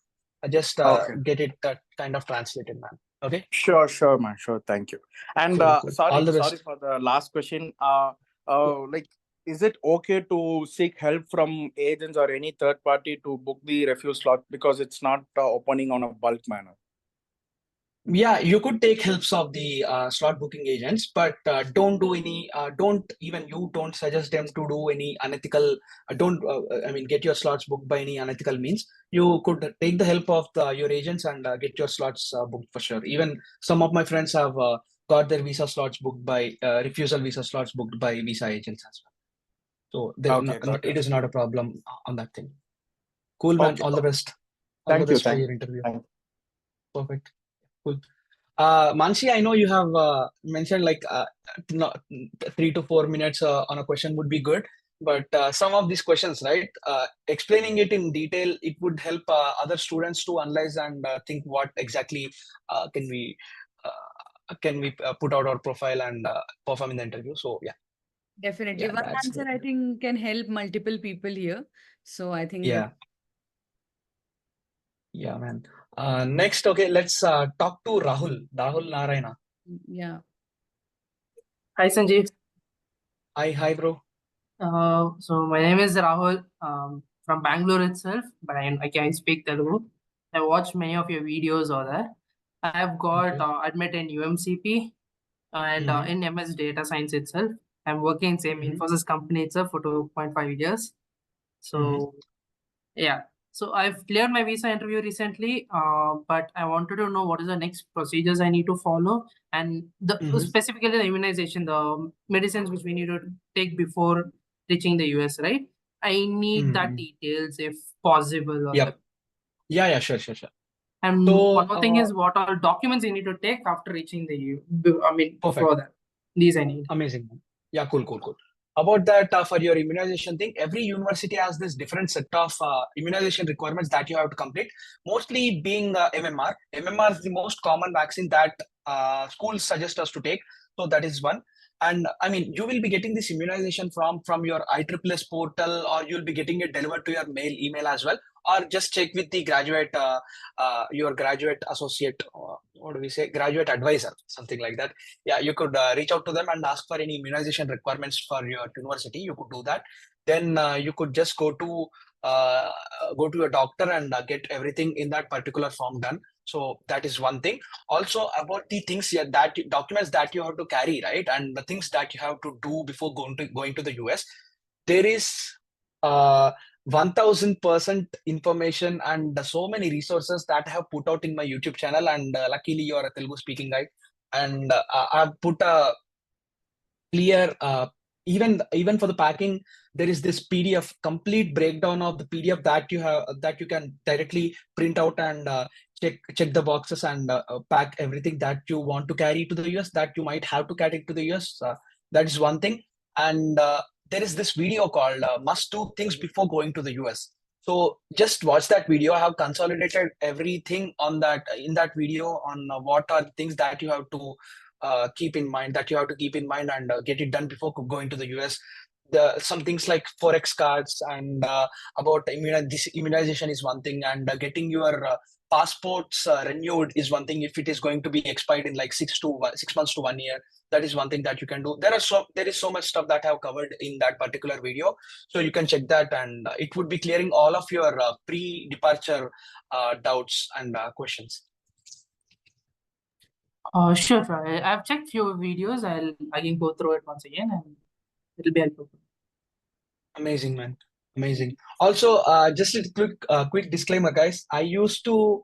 Just Okay. get it kind of translated, man. Okay. Sure, man. Sure. Thank you. And Cool, cool. All the sorry best. for the last question. Like, is it okay to seek help from agents or any third party to book the refuse slot because it's not opening on a bulk manner? Yeah, you could take helps of the slot booking agents, but don't do any. Don't suggest them to do any unethical. Don't. I mean, get your slots booked by any unethical means. You could take the help of your agents and get your slots booked for sure. Even some of my friends have got their visa slots booked by refusal visa slots booked by visa agents as well. So Okay, got it it. is not a problem on that thing. Cool, man. Okay. All the best. All the Thank you. best for your interview. Thank you. Perfect. Cool. Mansi, I know you have mentioned like 3 to 4 minutes on a question would be good, but some of these questions, right? Explaining it in detail, it would help other students to analyze and think what exactly can we put out our profile and perform in the interview. So yeah, Definitely. yeah, One that's answer great. I think can help multiple people here. So I think Yeah, yeah, man. Next, okay, let's talk to Rahul Narayana. yeah. Hi Sanjeev. Hi, bro. So my name is Rahul from Bangalore itself, but I can speak Telugu. I watched many of your videos over there. I have got Okay. admit in UMCP and Mhm. in MS Data Science itself. I'm working in same Mhm. Infosys company itself for 2.5 years. So yeah, so I've cleared my visa interview recently, but I wanted to know what is the next procedures I need to follow, and specifically the immunization, the medicines which we need to take before reaching the US, right? I need that details if possible. Yep. Yeah, sure. And So, one more thing is what all documents you need to take after reaching the U. I mean, perfect. before that, these I need. Amazing. Yeah, cool. About that, for your immunization thing, every university has this different set of immunization requirements that you have to complete. Mostly being MMR. MMR is the most common vaccine that schools suggest us to take. So that is one. And I mean, you will be getting this immunization from your ISSS portal, or you'll be getting it delivered to your email as well, or just check with the your graduate associate, what do we say, graduate advisor, something like that. Yeah, you could reach out to them and ask for any immunization requirements for your university. You could do that. Then you could just go to a doctor and get everything in that particular form done. So that is one thing. Also about the things documents that you have to carry, right, and the things that you have to do before going to the US. There is 1000% information and so many resources that I have put out in my YouTube channel. And luckily, you're a Telugu speaking guy, and I've put a clear even for the packing. There is this PDF complete breakdown of the PDF that you can directly print out and check the boxes and pack everything that you want to carry to the US, that you might have to carry to the US. That is one thing. And there is this video called must do things before going to the US. So just watch that video. I have consolidated everything on that in that video on what are the things that you have to keep in mind and get it done before going to the US. Some things like forex cards and about this immunization is one thing, and getting your passports renewed is one thing. If it is going to be expired in like 6 months to 1 year, that is one thing that you can do. There is so much stuff that I have covered in that particular video, so you can check that, and it would be clearing all of your pre-departure doubts and questions. Sure. I've checked few videos. I can go through it once again, and it'll be helpful. Amazing, man. Amazing. Also, just a quick disclaimer, guys. I used to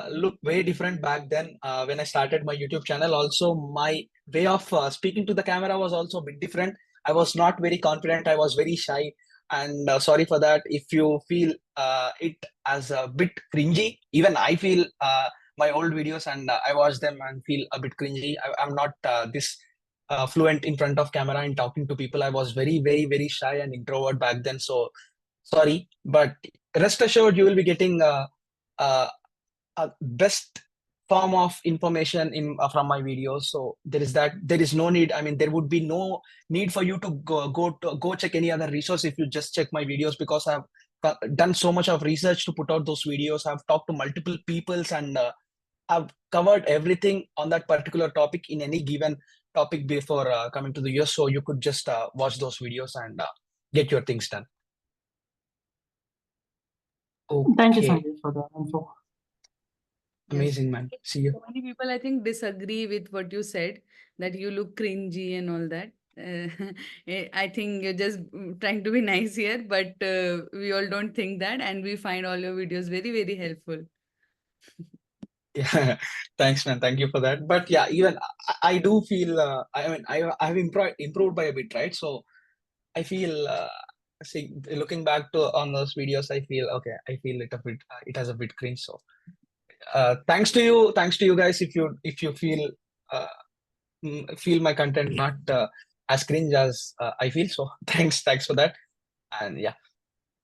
look way different back then when I started my YouTube channel. Also, my way of speaking to the camera was also a bit different. I was not very confident. I was very shy, and sorry for that. If you feel it as a bit cringy, even I feel my old videos and I watch them and feel a bit cringy. I'm not this fluent in front of camera and talking to people. I was very, very, very shy and introvert back then. So sorry, but rest assured, you will be getting uh, a best form of information in from my videos. So there is no need. I mean, there would be no need for you to go check any other resource if you just check my videos, because I've done so much of research to put out those videos. I've talked to multiple peoples and I've covered everything on that particular topic in any given topic before coming to the US. So you could just watch those videos and get your things done. Thank you, Okay. Sanjeev, for the info. Yes. Amazing, man. See you. So many people, I think, disagree with what you said, that you look cringy and all that. I think you're just trying to be nice here, but we all don't think that, and we find all your videos very, very helpful. Yeah, thanks, man. Thank you for that. But yeah, even I do feel. I mean, I've improved by a bit, right? So I feel. See, looking back to on those videos, I feel okay. I feel it a bit. It has a bit cringe. So, thanks to you guys. If you feel feel my content not as cringe as I feel. So thanks for that. And yeah.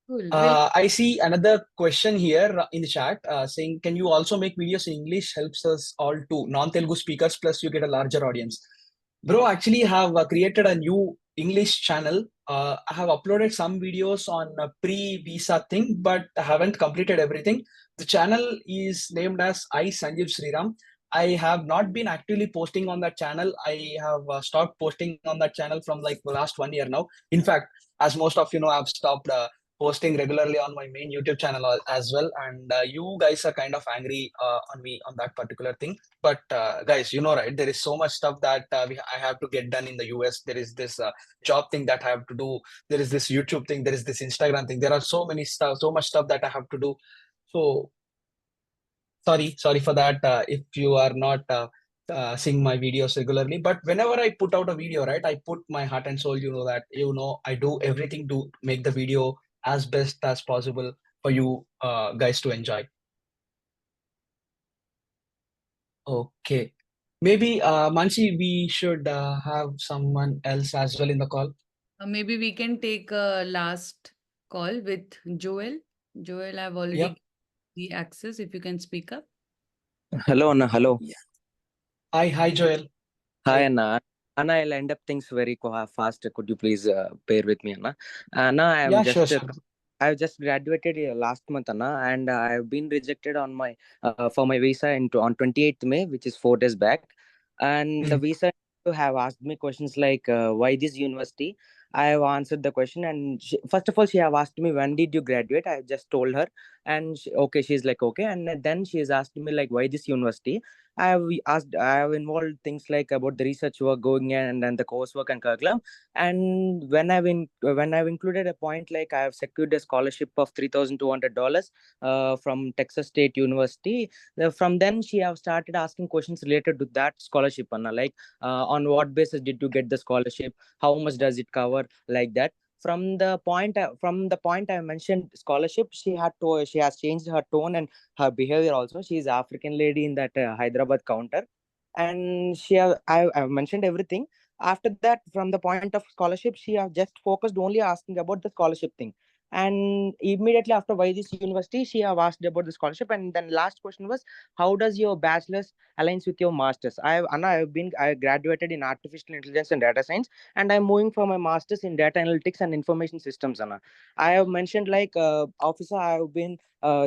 Cool. Well, I see another question here in the chat saying, can you also make videos in English? Helps us all too. Non-Telugu speakers, plus you get a larger audience. Bro, actually have created a new English channel. I have uploaded some videos on a pre-visa thing, but I haven't completed everything. The channel is named as I Sanjeev Sriram. I have not been actively posting on that channel. I have stopped posting on that channel from like the last 1 year now. In fact, as most of you know, I've stopped posting regularly on my main YouTube channel as well. And you guys are kind of angry on me on that particular thing. But guys, you know, right? There is so much stuff that I have to get done in the US. There is this job thing that I have to do. There is this YouTube thing. There is this Instagram thing. There are so many stuff, so much stuff that I have to do. So sorry for that. If you are not seeing my videos regularly, but whenever I put out a video, right, I put my heart and soul. You know that. You know, I do everything to make the video as best as possible for you guys to enjoy. Okay. Maybe, Mansi, we should have someone else as well in the call. maybe we can take a last call with Joel. Joel, I've already Yep. given the access. If you can speak up. Hello, Anna. Hello. Yeah. Hi, Joel. Hi, Hi. Anna. Anna, I'll end up things very fast. Could you please bear with me, Anna? Anna, Yeah, sure. I've just graduated last month, Anna, and I've been rejected on my for my visa on 28th May, which is 4 days back. And the visa have asked me questions like why this university. I have answered the question, and first of all, she have asked me when did you graduate. I just told her, and okay, she's like okay, and then she has asked me like why this university. I have involved things like about the research work going and then the coursework and curriculum. And when I've included a point like I have secured a scholarship of $3,200 from Texas State University. From then she have started asking questions related to that scholarship, Anna, like on what basis did you get the scholarship? How much does it cover? Like that. From the point I mentioned scholarship, she has changed her tone and her behavior also. She is African lady in that Hyderabad counter, and I've mentioned everything. After that, from the point of scholarship, she have just focused only asking about the scholarship thing. And immediately after why this university, she have asked about the scholarship. And then last question was, how does your bachelor's aligns with your master's? I graduated in artificial intelligence and data science, and I'm moving for my master's in data analytics and information systems, Anna. I have mentioned like officer, I have been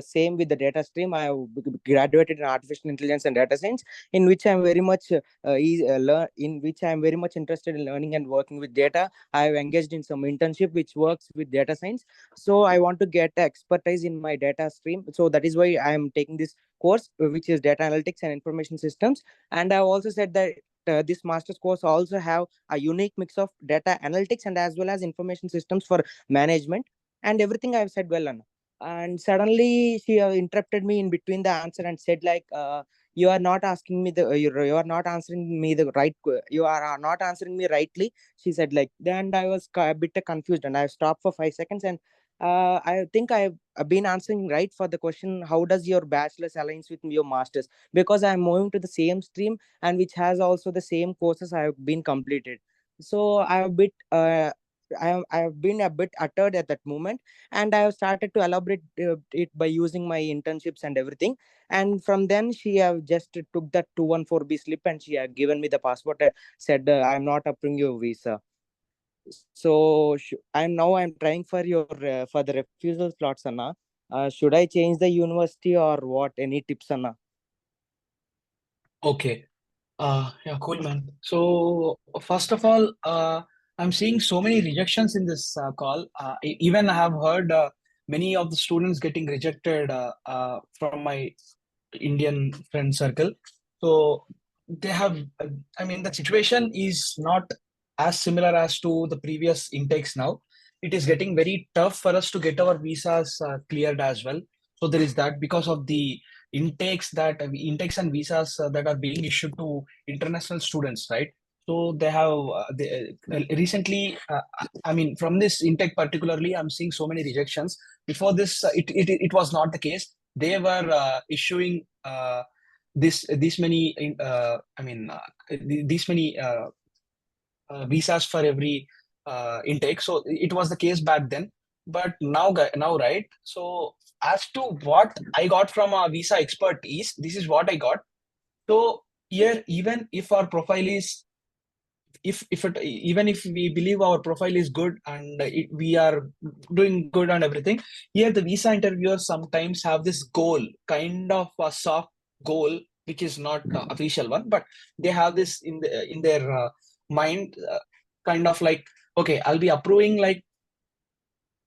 same with the data stream. I have graduated in artificial intelligence and data science, in which I'm very much in which I'm very much interested in learning and working with data. I have engaged in some internship which works with data science. So I want to get expertise in my data stream. So that is why I am taking this course, which is data analytics and information systems. And I also said that this master's course also have a unique mix of data analytics and as well as information systems for management, and everything I've said well, Anna. And suddenly she interrupted me in between the answer and said like you are not asking me you are not answering me the right you are not answering me rightly, she said like. Then I was a bit confused, and I stopped for 5 seconds, and I think I've been answering right for the question, how does your bachelor's aligns with your master's, because I'm moving to the same stream, and which has also the same courses I have been completed. So I have bit I have been a bit uttered at that moment, and I have started to elaborate it by using my internships and everything. And from then she have just took that 214B slip, and she have given me the passport and said, I'm not approving your visa. So I'm trying for your for the refusal slots, Anna. Should I change the university or what? Any tips, Anna? Okay. Yeah, cool, man. So first of all, I'm seeing so many rejections in this call. Even I have heard many of the students getting rejected from my Indian friend circle. So they have, I mean, the situation is not as similar as to the previous intakes now. It is getting very tough for us to get our visas cleared as well. So there is that because of the intakes and visas that are being issued to international students, right? So they have recently, I mean, from this intake particularly, I'm seeing so many rejections. Before this, it was not the case. They were issuing this many these many visas for every intake. So it was the case back then, but now, right? So as to what I got from a visa expert is, this is what I got. So here, even if our profile is, if it, even if we believe our profile is good and we are doing good and everything, here the visa interviewers sometimes have this goal, kind of a soft goal, which is not the official one, but they have this in their mind, kind of like, okay, I'll be approving like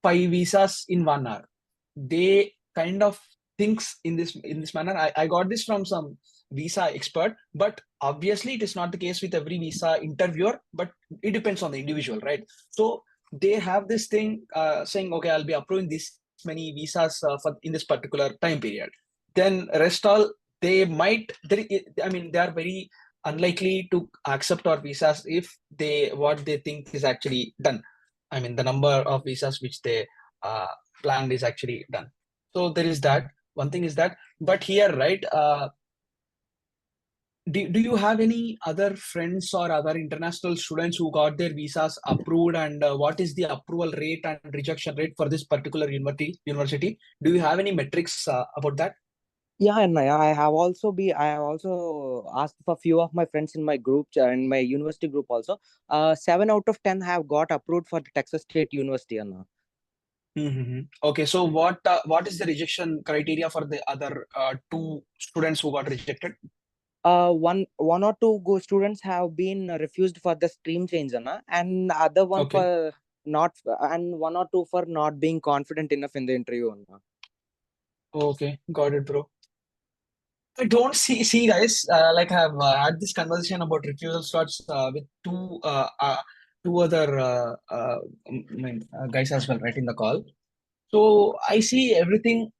5 visas in 1 hour. They kind of thinks in this manner. I got this from some visa expert, but obviously it is not the case with every visa interviewer, but it depends on the individual, right? So they have this thing saying, okay, I'll be approving this many visas for in this particular time period. Then rest all, they might I mean, they are very unlikely to accept our visas if they what they think is actually done. I mean, the number of visas which they uh, planned is actually done. So there is that. One thing is that, but here, right? Do you have any other friends or other international students who got their visas approved, and what is the approval rate and rejection rate for this particular university? Do you have any metrics about that? Yeah, and I have also asked for few of my friends in my group and my university group also. 7 out of 10 have got approved for the Texas State University, Anna. Mm-hmm. Okay, so what is the rejection criteria for the other two students who got rejected? One or two students have been refused for the stream change, Anna, and other one Okay, for not, and one or two for not being confident enough in the interview, Anna. okay, got it, bro. I don't see guys, like I've had this conversation about refusal slots with two other guys as well, right, in the call. So I see everything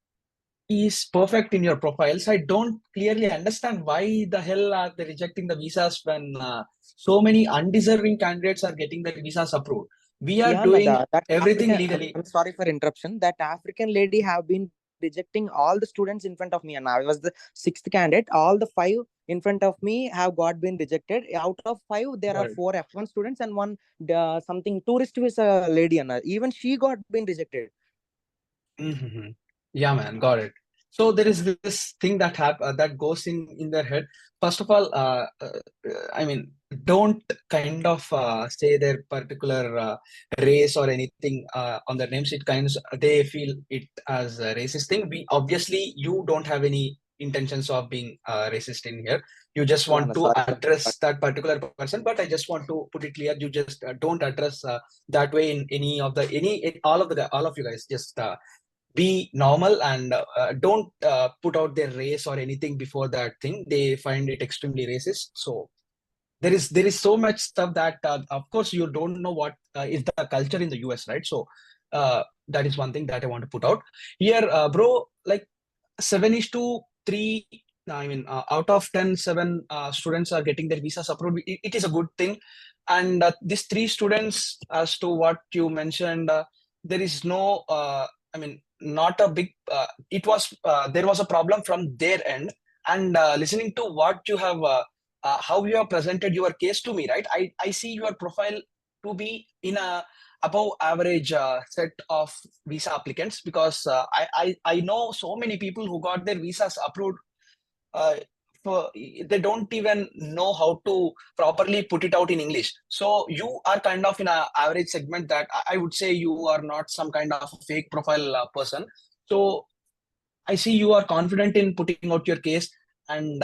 is perfect in your profiles. I don't clearly understand why the hell are they rejecting the visas when so many undeserving candidates are getting the visas approved. We are Yeah, no, doing that everything African. legally. I'm sorry for interruption. That African lady have been rejecting all the students in front of me, and I was the sixth candidate. All the five in front of me have got been rejected. Out of five, there are Got it. four F1 students and one something tourist visa lady, and even she got been rejected. Mm-hmm. Yeah, man, got it. So there is this thing that goes in their head. First of all, I mean, don't kind of say their particular race or anything on their names. It kinds they feel it as a racist thing. We obviously you don't have any intentions of being racist in here. You just Yeah, no, want to sorry for address that particular person. But I just want to put it clear. You just don't address that way in any of the any in all of you guys. Just be normal and don't put out their race or anything before that thing. They find it extremely racist. So there is so much stuff that of course you don't know what is the culture in the US, right? So that is one thing that I want to put out here, bro. Like 7:3 I mean, out of 10, 7 students are getting their visas approved. It is a good thing. And these 3 students, as to what you mentioned, there is no, I mean, not a big, there was a problem from their end. And listening to what you have, how you have presented your case to me, right? I see your profile to be in a above average set of visa applicants, because I know so many people who got their visas approved, uh, they don't even know how to properly put it out in English. So you are kind of in a average segment, that I would say you are not some kind of fake profile person. So I see you are confident in putting out your case. And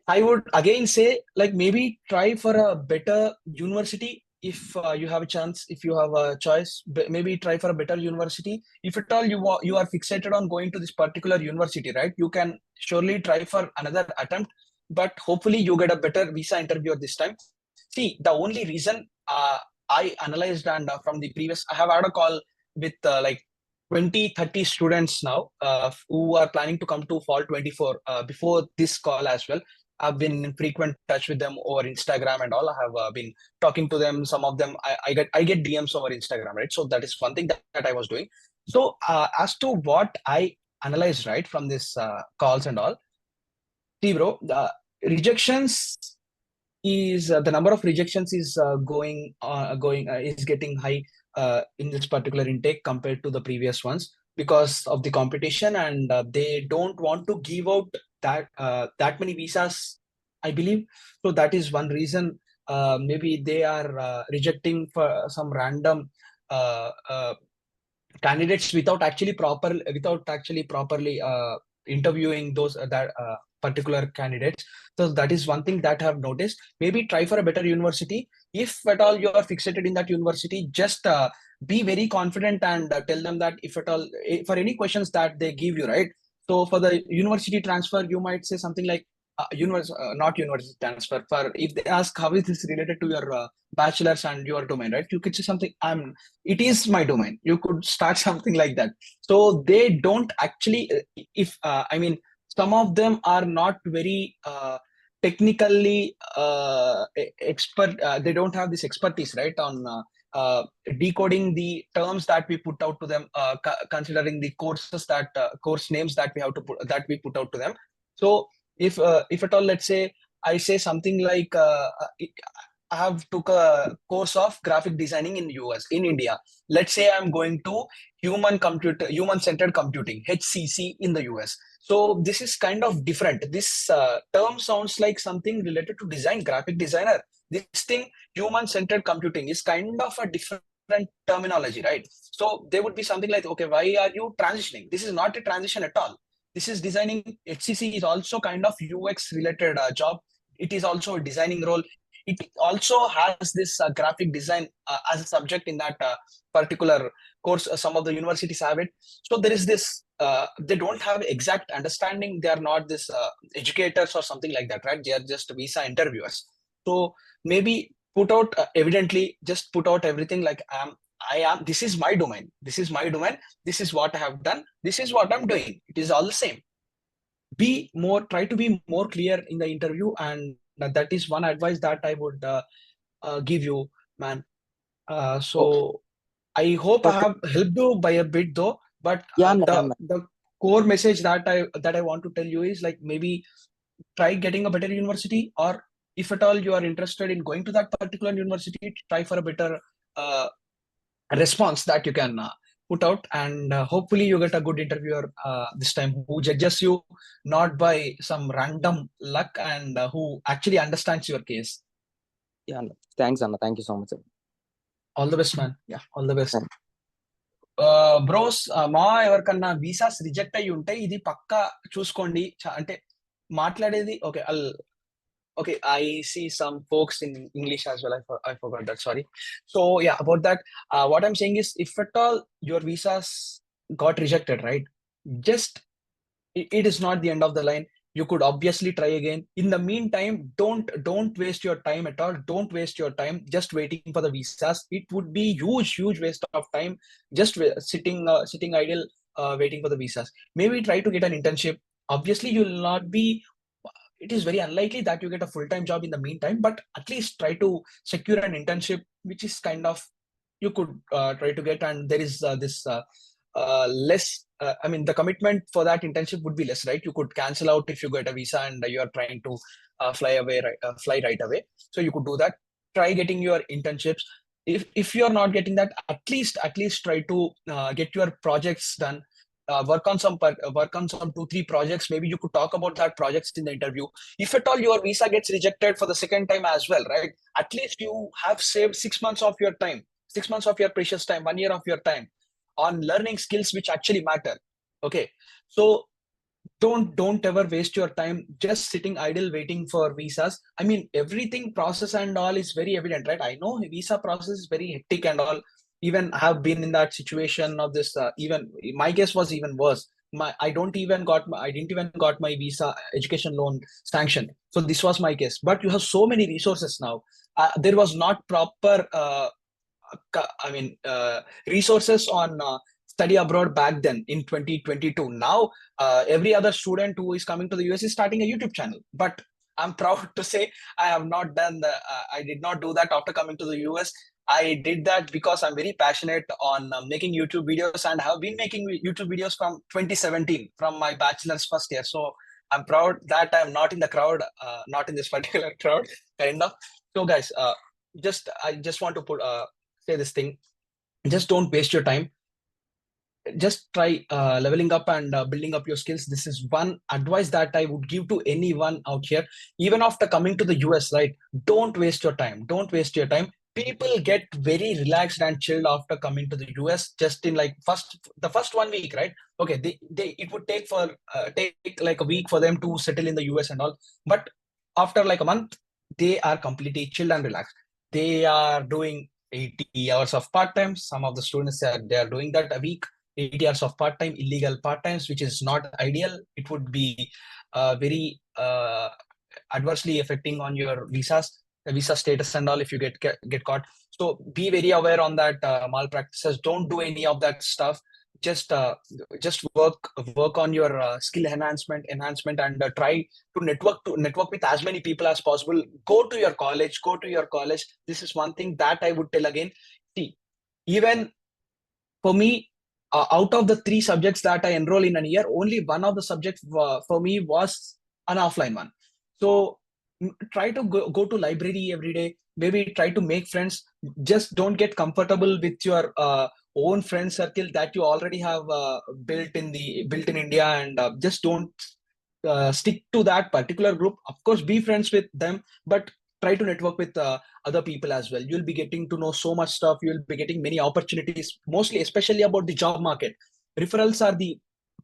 I would again say, like, maybe try for a better university if you have a chance, if you have a choice. Maybe try for a better university. If at all you are fixated on going to this particular university, right? You can surely try for another attempt, but hopefully you get a better visa interview this time. See, the only reason I analyzed, and from the previous, I have had a call with like 20, 30 students now who are planning to come to fall 24 before this call as well. I've been in frequent touch with them over Instagram and all. I have been talking to them. Some of them, I get DMs over Instagram, right? So that is one thing that I was doing. So as to what I analyzed, right, from this calls and all, see, bro, the rejections is the number of rejections is going is getting high in this particular intake compared to the previous ones, because of the competition. And they don't want to give out that many visas, I believe. So that is one reason. Maybe they are rejecting for some random uh, uh, candidates without actually properly interviewing those that particular candidates. So that is one thing that I have noticed. Maybe try for a better university. If at all you are fixated in that university, just be very confident and tell them that if at all, for any questions that they give you, right? So for the university transfer, you might say something like not university transfer. For if they ask how is this related to your bachelor's and your domain, right? You could say something, it is my domain. You could start something like that. So they don't actually, if I mean, some of them are not very technically expert. They don't have this expertise, right, on decoding the terms that we put out to them, considering the courses that course names that we put out to them. So if at all, let's say I say something like I have took a course of graphic designing in US, in India. Let's say I'm going to human centered computing, HCC, in the US. So this is kind of different. This term sounds like something related to design, graphic designer. This thing, human centered computing, is kind of a different terminology, right? So there would be something like, okay, why are you transitioning? This is not a transition at all. This is designing. HCC is also kind of UX related job. It is also a designing role. It also has this graphic design as a subject in that particular course. Some of the universities have it. So there is this, they don't have exact understanding. They are not this educators or something like that, right? They are just visa interviewers. So maybe put out evidently, just put out everything like, I am, this is my domain. This is my domain. This is what I have done. This is what I'm doing. It is all the same. Try to be more clear in the interview. And that is one advice that I would give you, man. So I hope I Okay. have helped you by a bit though. But Yeah, man. the core message that I want to tell you is, like, maybe try getting a better university, or if at all you are interested in going to that particular university, try for a better uh, response that you can put out. And hopefully you get a good interviewer this time, who judges you not by some random luck, and who actually understands your case. Yeah, Anna. Thanks, Anna. Thank you so much. All the best, man. Yeah, all the best. Thanks. Bros, మా ఎవరికన్నా visas reject అయ్యి ఉంటే ఇది పక్కా చూసుకోండి. అంటే మాట్లాడేది okay. Okay, I see some folks in English as well. I forgot that. Sorry. So yeah, about that, what I'm saying is, if at all your visas got rejected, right? Just it is not the end of the line. You could obviously try again. In the meantime, don't waste your time at all. Don't waste your time just waiting for the visas. It would be huge waste of time just sitting idle, waiting for the visas. Maybe try to get an internship. obviously you'll not be, it is very unlikely that you get a full-time job in the meantime, but at least try to secure an internship, which is kind of you could try to get. And there is this less, I mean, the commitment for that internship would be less, right? You could cancel out if you get a visa and you are trying to fly right away. So you could do that. Try getting your internships. If you are not getting that, at least try to get your projects done. Work on some 2-3 projects. Maybe you could talk about that projects in the interview. If at all your visa gets rejected for the second time as well, right? At least you have saved 6 months of your time, 6 months of your precious time, 1 year of your time on learning skills which actually matter. Okay, so don't ever waste your time just sitting idle waiting for visas. I mean, everything process and all is very evident, right? I know visa process is very hectic and all. Even I have been in that situation of this. Even my case was even worse. I didn't even got my visa education loan sanction. So this was my case. But you have so many resources now. There was not proper resources on study abroad back then in 2022. Now, every other student who is coming to the US is starting a YouTube channel. But I'm proud to say I have not I did not do that after coming to the US. I did that because I'm very passionate on making YouTube videos and have been making YouTube videos from 2017, from my bachelor's first year. So I'm proud that I'm not in the crowd, not in this particular crowd, kind of. So, guys, I just want to say this thing. Just don't waste your time. Just try leveling up and building up your skills. This is one advice that I would give to anyone out here, even after coming to the US, right? Don't waste your time. Don't waste your time. People get very relaxed and chilled after coming to the US, just in like the first 1 week, right? Okay, they it would take like a week for them to settle in the US and all. But after like a month, they are completely chilled and relaxed. They are doing 80 hours of part-time. Some of the students they are doing that a week. 80 hours of part-time, illegal part-times, which is not ideal. It would be very adversely affecting on your visa status and all if you get caught. So be very aware on that malpractices. Don't do any of that stuff. Just work on your skill enhancement, and try to network with as many people as possible. Go to your college. This is one thing that I would tell again. See, even for me, out of the 3 subjects that I enroll in a year, only one of the subjects for me was an offline one. So try to go to library every day. Maybe try to make friends. Just don't get comfortable with your own friend circle that you already have built in India, and just don't stick to that particular group. Of course, be friends with them, but try to network with other people as well. You'll be getting to know so much stuff. You'll be getting many opportunities, mostly especially about the job market. Referrals are the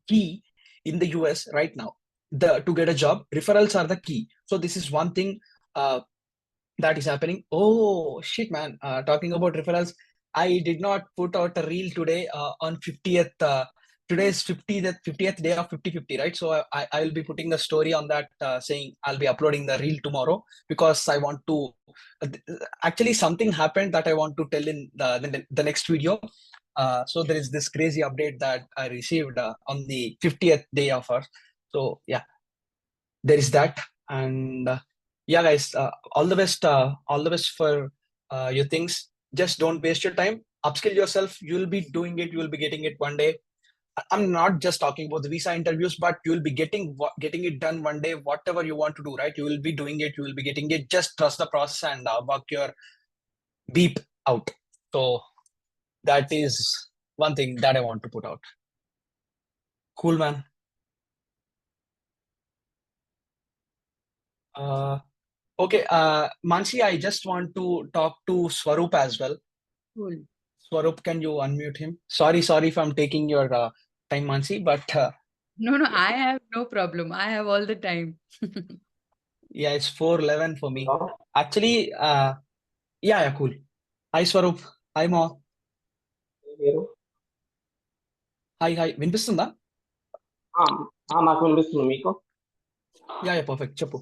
key in the US right now. To get a job, referrals are the key. So this is one thing that is happening. Oh shit, man! Talking about referrals, I did not put out a reel today on 50th. Today is 50th day of 50/50, right? So I will be putting a story on that, saying I'll be uploading the reel tomorrow, because I want to. Actually, something happened that I want to tell in the next video. So there is this crazy update that I received on the 50th day of ours. So yeah, there is that. And yeah, guys, all the best for your things. Just don't waste your time. Upskill yourself. You'll be doing it. You'll be getting it one day. I'm not just talking about the visa interviews, but you'll be getting it done one day. Whatever you want to do, right? You will be doing it. You will be getting it. Just trust the process and work your beep out. So that is one thing that I want to put out. Cool, man. Okay, Mansi, I just want to talk to Swaroop as well. Cool. Swaroop, can you unmute him? Sorry if I'm taking your time, Mansi, but No, I have no problem. I have all the time. yeah, it's 4:11 for me. Hello? Actually, yeah, cool. Hi, Swaroop. Hi, Mo. మీరు Hi. వినిపిస్తుందా? నాకు వినిపిస్తుంది, మీకు? Yeah perfect, చెప్పు.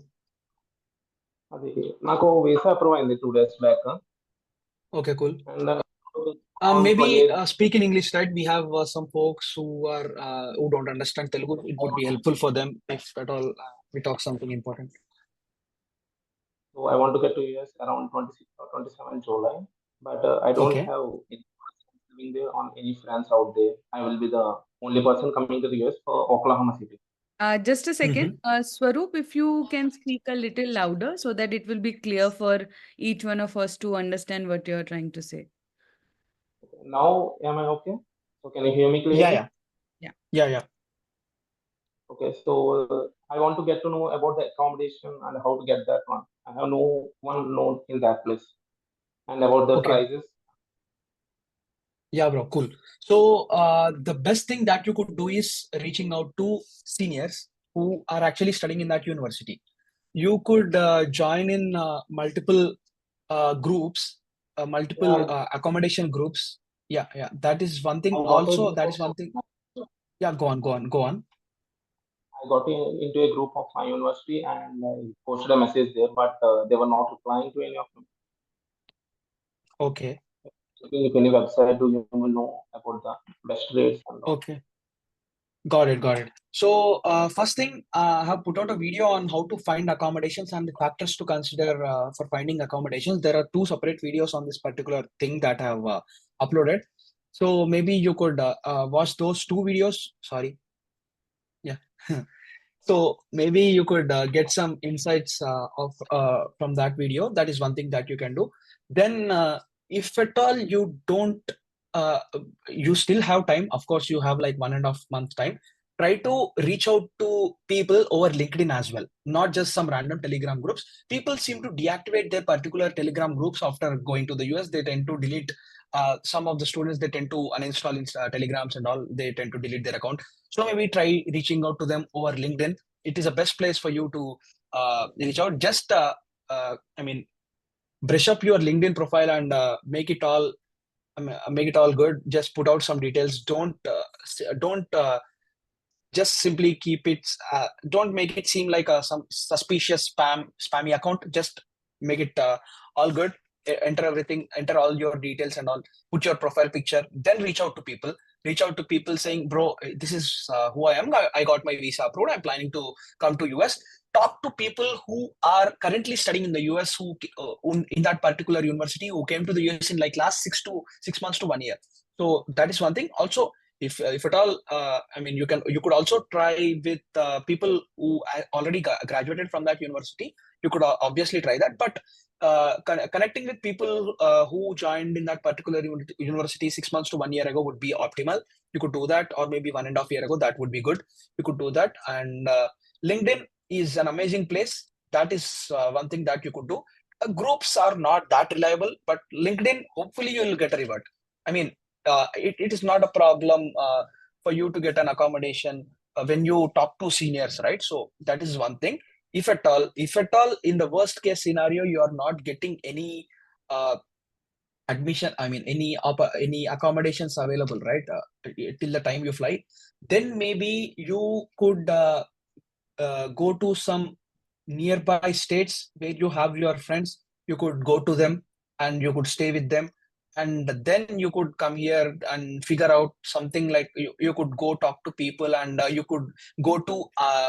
అది నాకు visa approve అయింది 2 days back. Okay, cool. And on Maybe 28th. speak in English, right? We have some folks who don't understand Telugu. It would be helpful for them if at all we talk something important. So I want to get to US around 26 or 27 July, but I don't Okay. have any friends living there or any friends out there. I will be the only person coming to the US for Oklahoma City. Just a second. Swaroop, if you can speak a little louder so that it will be clear for each one of us to understand what you're trying to say. Okay. Now, am I okay? So can you hear me Yeah, clearly? yeah, Yeah. yeah, yeah. Okay, so I want to get to know about the accommodation and how to get that one. I have no one known in that place and about the Okay. prices. Yeah, bro, cool. So, the best thing that you could do is reaching out to seniors who are actually studying in that university. You could join in multiple groups, multiple Yeah, accommodation groups. Yeah, yeah, that is one thing. I got a Also, group that of is one thing. Yeah, go on, go on, go on. I got into a group of my university and I posted a message there, but they were not replying to any of them. Okay, Checking if any website do you will know about the best rates and all. okay. Got it, got it. So, first thing, I have put out a video on how to find accommodations and the factors to consider for finding accommodations. There are two separate videos on this particular thing that I have uploaded. So maybe you could watch those two videos. Sorry. Yeah. So maybe you could get some insights of from that video. That is one thing that you can do. Then, if at all you don't, uh, you still have time. Of course, you have like 1.5 months time. Try to reach out to people over LinkedIn as well, not just some random Telegram groups. People seem to deactivate their particular Telegram groups after going to the US. They tend to delete. Some of the students they tend to uninstall Telegrams and all. They tend to delete their account. So maybe try reaching out to them over LinkedIn. It is a best place for you to reach out. Just I mean, brush up your LinkedIn profile and make it all good. Just put out some details. Don't just simply keep it. Don't make it seem like some suspicious spammy account. Just make it all good. Enter everything. Enter all your details and all. Put your profile picture. Then reach out to people. Reach out to people saying, "Bro, this is who I am. I got my visa approved. I'm planning to come to US." Talk to people who are currently studying in the US, who in that particular university, who came to the US in like last 6 months to 1 year. So that is one thing. Also, if at all, I mean, you could also try with people who already graduated from that university. You could obviously try that, but connecting with people who joined in that particular university 6 months to 1 year ago would be optimal. You could do that, or maybe 1.5 year ago. That would be good. You could do that, and LinkedIn is an amazing place. That is one thing that you could do. Groups are not that reliable, but LinkedIn, hopefully, you will get a reward. I mean, it is not a problem for you to get an accommodation when you talk to seniors, right? So that is one thing. If at all, in the worst case scenario, you are not getting any uh, admission, I mean, any accommodations available, right? Till the time you fly, then maybe you could go to some nearby states where you have your friends. You could go to them and you could stay with them, and then you could come here and figure out something. Like you could go talk to people, and you could go to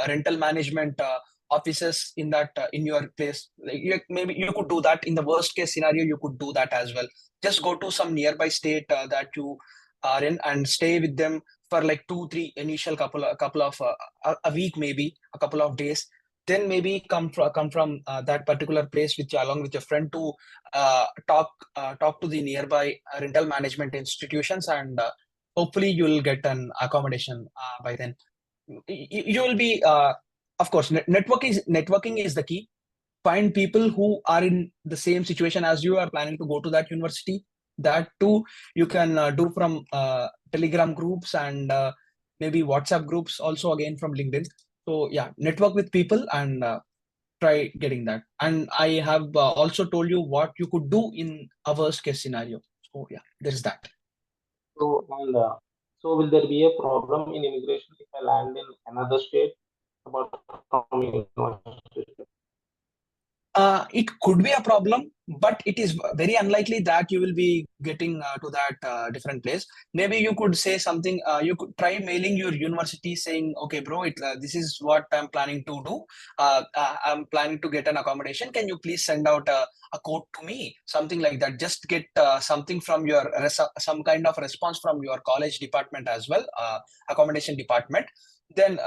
rental management offices in that in your place. Like maybe you could do that. In the worst case scenario, you could do that as well. Just go to some nearby state that you are in and stay with them for like 2 3 initial couple of a week, maybe a couple of days. Then maybe come from that particular place with you, along with your friend, to talk to the nearby rental management institutions, and hopefully you'll get an accommodation by then. You will be of course, networking is the key. Find people who are in the same situation as you, are planning to go to that university. That too you can do from Telegram groups, and maybe WhatsApp groups, also again from LinkedIn. So yeah, network with people and try getting that. And I have also told you what you could do in a worst case scenario. So yeah, there is that. So will there be a problem in immigration if I land in another state about from university? It could be a problem, but it is very unlikely that you will be getting to that different place. Maybe you could say something. You could try mailing your university saying, "Okay, bro, this is what I'm planning to do. I'm planning to get an accommodation. Can you please send out a code to me?" Something like that. Just get something from your some kind of response from your college department as well, accommodation department. Then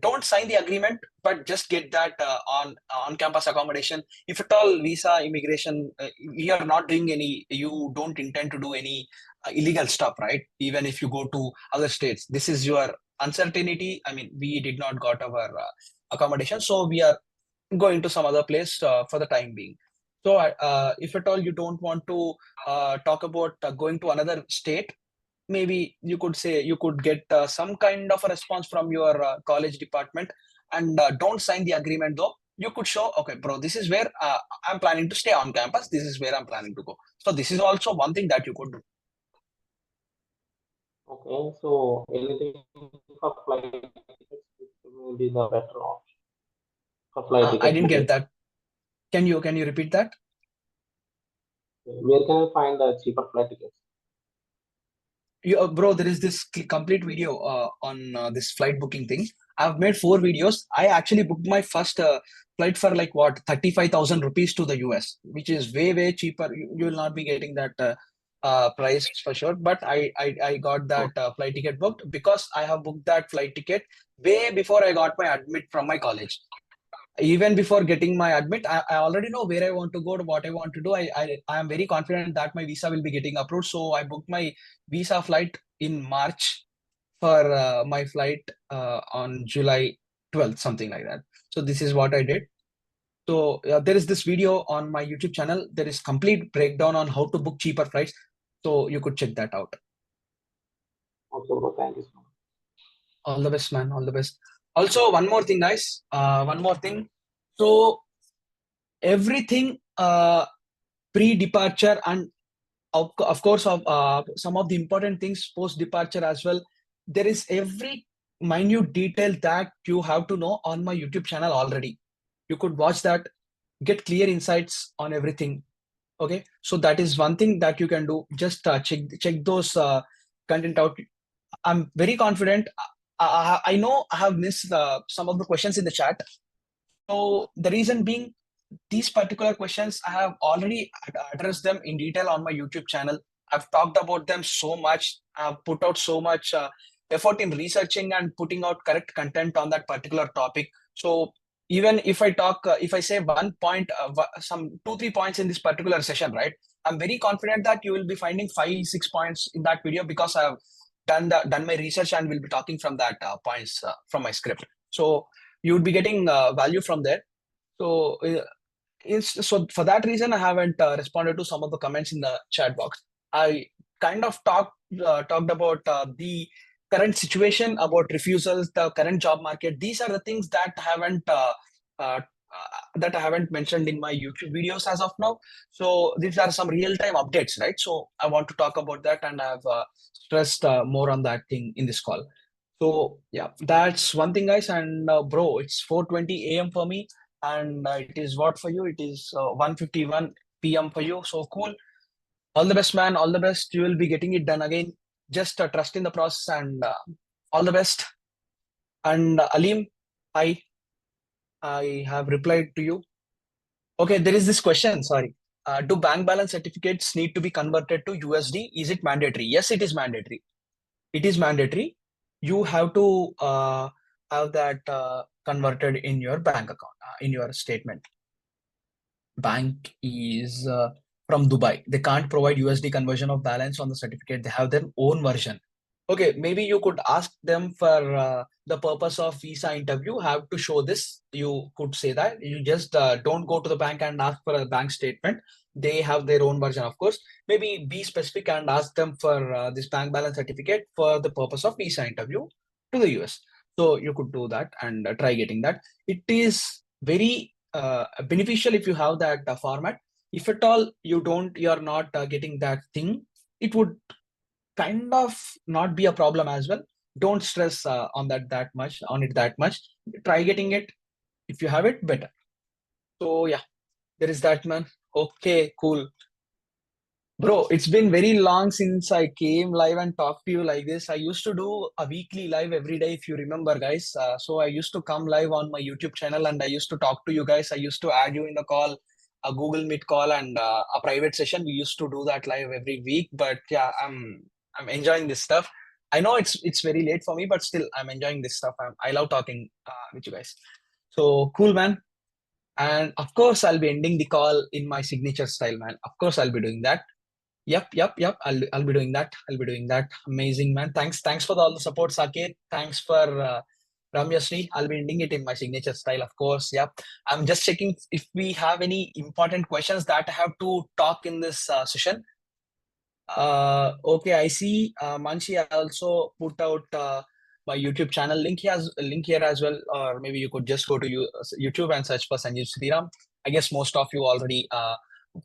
don't sign the agreement, but just get that on campus accommodation. If at all visa immigration, you are not doing any, you don't intend to do any illegal stuff, right? Even if you go to other states, this is your uncertainty. I mean, we did not got our accommodation, so we are going to some other place for the time being. So if at all you don't want to talk about going to another state, maybe you could say you could get some kind of a response from your college department, and don't sign the agreement though. You could show, okay, bro, this is where I'm planning to stay on campus. This is where I'm planning to go. So this is also one thing that you could do. Okay, so anything for flight tickets, it will be the better option for flight I ticket didn't get booking. that. Can you repeat that? Where can I find the cheaper flight tickets? Bro, there is this complete video on this flight booking thing. I've made 4 videos. I actually booked my first flight for like what, 35,000 rupees to the US, which is way cheaper. You will not be getting that price for sure. But I got that flight ticket booked because I have booked that flight ticket way before I got my admit from my college. Even before getting my admit, I already know where I want to go, to what I want to do. I am very confident that my visa will be getting approved. So I booked my visa flight in March for my flight on July 12th, something like that. So this is what I did. So there is this video on my YouTube channel. There is complete breakdown on how to book cheaper flights. So you could check that out. Okay, bro, thank you so much. All the best, man. All the best. Also, one more thing, guys. One more thing. So everything pre-departure and of course of some of the important things post-departure as well. There is every minute detail that you have to know on my YouTube channel already. You could watch that, get clear insights on everything. Okay, so that is one thing that you can do. Just check those content out. I'm very confident. I know I have missed some of the questions in the chat. So the reason being, these particular questions I have already addressed them in detail on my YouTube channel. I've talked about them so much. I've put out so much effort in researching and putting out correct content on that particular topic. So even if I talk, if I say one point, some 2-3 points in this particular session, right? I'm very confident that you will be finding 5-6 points in that video because I've done my research and will be talking from that points from my script. So you would be getting value from there. So so for that reason, I haven't responded to some of the comments in the chat box. I kind of talked about the current situation, about refusals, the current job market. These are the things that uh, I haven't mentioned in my YouTube videos as of now. So these are some real-time updates, right? So I want to talk about that, and I've stressed more on that thing in this call. So yeah, that's one thing, guys. And bro, it's 4:20 a.m. for me, and it is what for you? It is 1:51 p.m. for you. So cool. All the best, man. All the best. You will be getting it done again. Just trust in the process, and all the best. And Alim, I have replied to you. Okay, there is this question. Sorry. Do bank balance certificates need to be converted to USD? Is it mandatory? Yes, it is mandatory. It is mandatory. You have to have that converted in your bank account, in your statement. Bank is from Dubai. They can't provide USD conversion of balance on the certificate. They have their own version. Okay, maybe you could ask them for the purpose of visa interview, have to show this. You could say that. You just don't go to the bank and ask for a bank statement. They have their own version, of course. Maybe be specific and ask them for this bank balance certificate for the purpose of visa interview to the US. So you could do that and try getting that. It is very beneficial if you have that format. If at all you're not getting that thing, it would kind of not be a problem as well. Don't stress on that much. Try getting it. If you have it, better. So yeah, There is that, man. Okay, cool. Bro, it's been very long since I came live and talked to you like this. I used to do a weekly live every day, if you remember, guys. So I used to come live on my YouTube channel and I used to talk to you guys. I used to add you in the call, a Google Meet call and a private session. We used to do that live every week. But yeah, I'm enjoying this stuff. I know it's very late for me, but still I'm enjoying this stuff. I love talking with you guys. So cool, man. And of course, I'll be ending the call in my signature style, man. Of course, I'll be doing that. Yep. I'll be doing that. I'll be doing that. Amazing, man. Thanks for all the support, Saket. Thanks for Ramyasri. I'll be ending it in my signature style, of course. Yep. I'm just checking if we have any important questions that I have to talk in this session. Okay, I see. Manshi also put out my YouTube channel link. He has a link here as well, or maybe you could just go to YouTube and search for Sanjeev Sriram. I guess most of you already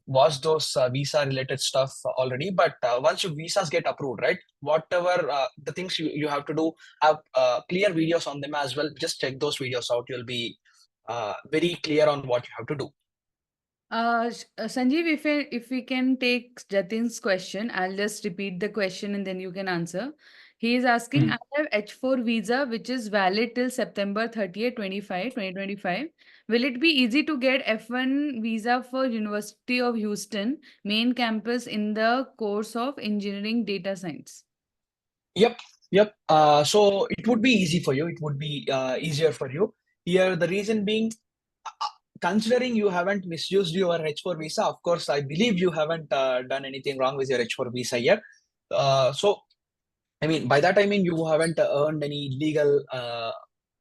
watched those visa related stuff already. But once your visas get approved, right? Whatever the things you have to do, have clear videos on them as well. Just check those videos out. You'll be very clear on what you have to do. Sanjeev, if we can take Jatin's question, I'll just repeat the question and then you can answer. He is asking, I have H4 visa which is valid till September 30th, 2025. Will it be easy to get F1 visa for University of Houston main campus in the course of engineering data science? Yep. So it would be easy for you. It would be easier for you. Here, the reason being, considering you haven't misused your H4 visa, of course, I believe you haven't done anything wrong with your H4 visa yet. So, I mean, by that I mean you haven't earned any illegal,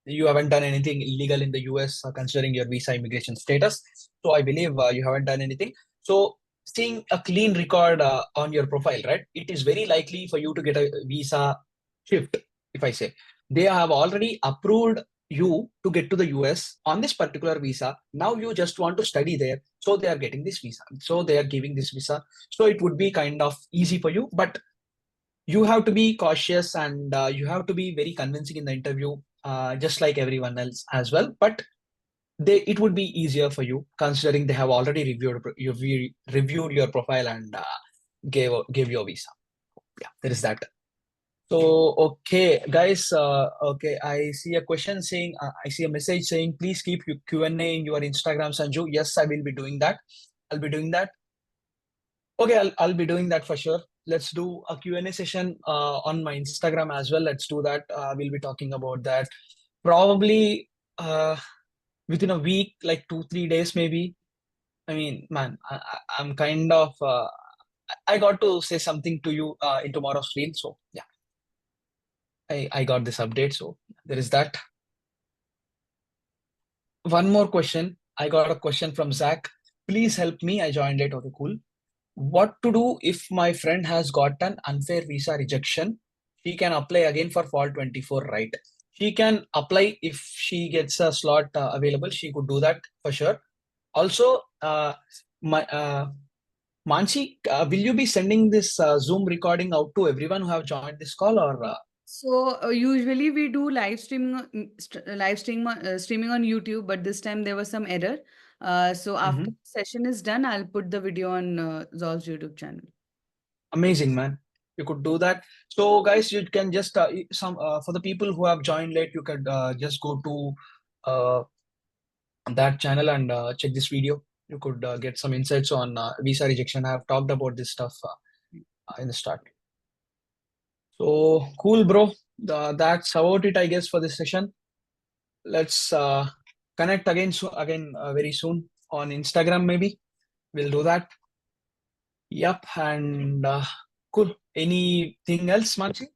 you haven't done anything illegal in the US, considering your visa immigration status. So I believe you haven't done anything. So seeing a clean record on your profile, right? It is very likely for you to get a visa shift, if I say. They have already approved you to get to the US on this particular visa. Now you just want to study there. So they are getting this visa. So they are giving this visa. So it would be kind of easy for you. But you have to be cautious and you have to be very convincing in the interview, just like everyone else as well. But it would be easier for you considering they have already reviewed your profile and gave you a visa. Yeah, there is that. So okay, guys. Okay, I see a question saying, I see a message saying, please keep your Q&A in your Instagram, Sanju. Yes, I will be doing that. I'll be doing that. Okay, I'll be doing that for sure. Let's do a Q&A session on my Instagram as well. Let's do that. We'll be talking about that probably within a week, like 2-3 days maybe. I mean, man, I'm kind of I got to say something to you in tomorrow's stream. So yeah, I got this update. So there is that. One more question. I got a question from Zach. Please help me. I joined it. Okay, cool. What to do if my friend has got an unfair visa rejection? She can apply again for fall 24, right? She can apply if she gets a slot available. She could do that for sure. Also, my Mansi, will you be sending this Zoom recording out to everyone who have joined this call, or? So usually we do live streaming, streaming on YouTube, but this time there was some error. So after the session is done, I'll put the video on Zolve's YouTube channel. Amazing, man. You could do that. So, guys, you can just for the people who have joined late, you could just go to that channel and check this video. You could get some insights on visa rejection. I have talked about this stuff in the start. So cool, bro. That's about it, I guess, for this session. Let's connect again very soon on Instagram. Maybe we'll do that. Yep, and cool. Anything else, Mansi?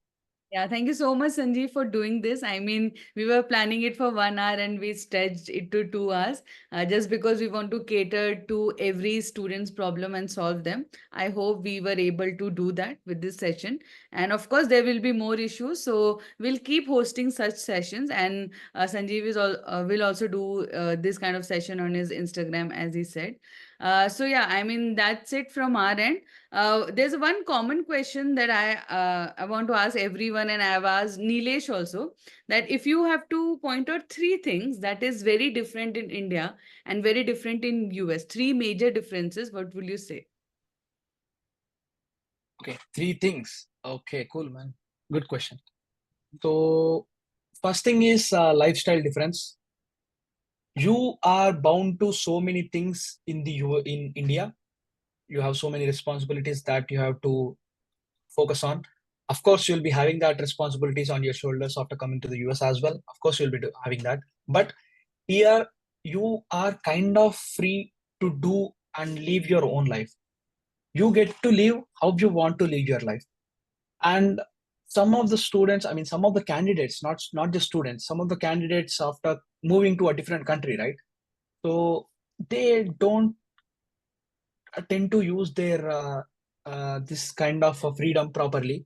Yeah, thank you so much, Sanjeev, for doing this. I mean, we were planning it for 1 hour and we stretched it to 2 hours just because we want to cater to every student's problem and solve them. I hope we were able to do that with this session. And of course, there will be more issues. So we'll keep hosting such sessions. And Sanjeev will also do this kind of session on his Instagram, as he said. So yeah, I mean that's it from our end. There's one common question that I want to ask everyone, and I've asked Nilesh also, that if you have to point out three things that is very different in India and very different in US, three major differences, what will you say? Okay, three things. Okay, cool, man. Good question. So, first thing is lifestyle difference. You are bound to so many things in India. You have so many responsibilities that you have to focus on. Of course, you'll be having that responsibilities on your shoulders after coming to the US as well. Of course, you'll be having that. But here, you are kind of free to do and live your own life. You get to live how you want to live your life. And some of the students, I mean, some of the candidates, not just students, some of the candidates after moving to a different country, right? So they don't tend to use their this kind of freedom properly.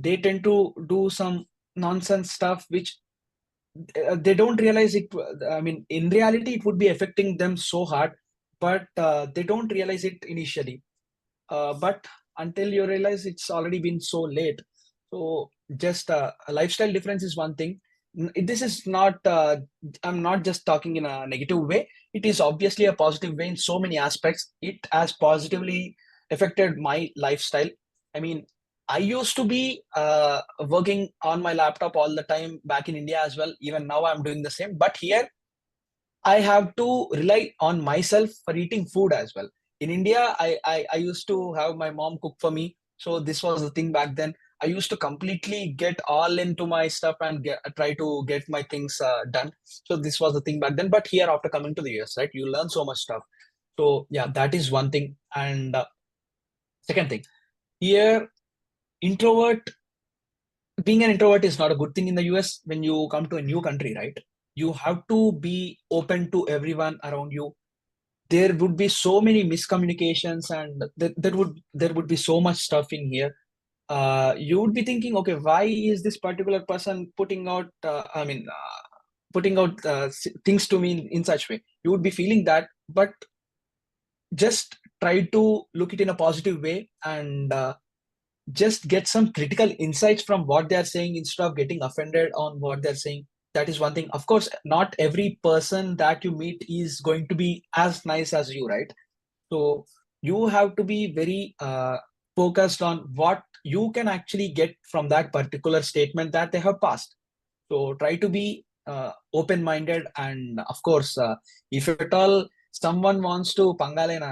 They tend to do some nonsense stuff which they don't realize it. I mean, in reality, it would be affecting them so hard, but they don't realize it initially. But until you realize it's already been so late. So just a lifestyle difference is one thing. This is not, I'm not just talking in a negative way. It is obviously a positive way in so many aspects. It has positively affected my lifestyle. I mean, I used to be working on my laptop all the time back in India as well. Even now, I'm doing the same. But here, I have to rely on myself for eating food as well. In India, I used to have my mom cook for me. So this was the thing back then. I used to completely get all into my stuff and try to get my things done. So this was the thing back then. But here, after coming to the US, right, you learn so much stuff. So yeah, that is one thing. And second thing, here, introvert being an introvert is not a good thing in the US when you come to a new country, right? You have to be open to everyone around you. There would be so many miscommunications, and there would be so much stuff in here. You would be thinking, okay, why is this particular person putting out? Putting out things to me in such way. You would be feeling that, but just try to look it in a positive way and just get some critical insights from what they're saying instead of getting offended on what they're saying. That is one thing. Of course, not every person that you meet is going to be as nice as you, right? So you have to be very focused on what you can actually get from that particular statement that they have passed. So try to be open minded, and of course, if at all someone wants to पंगा लेना,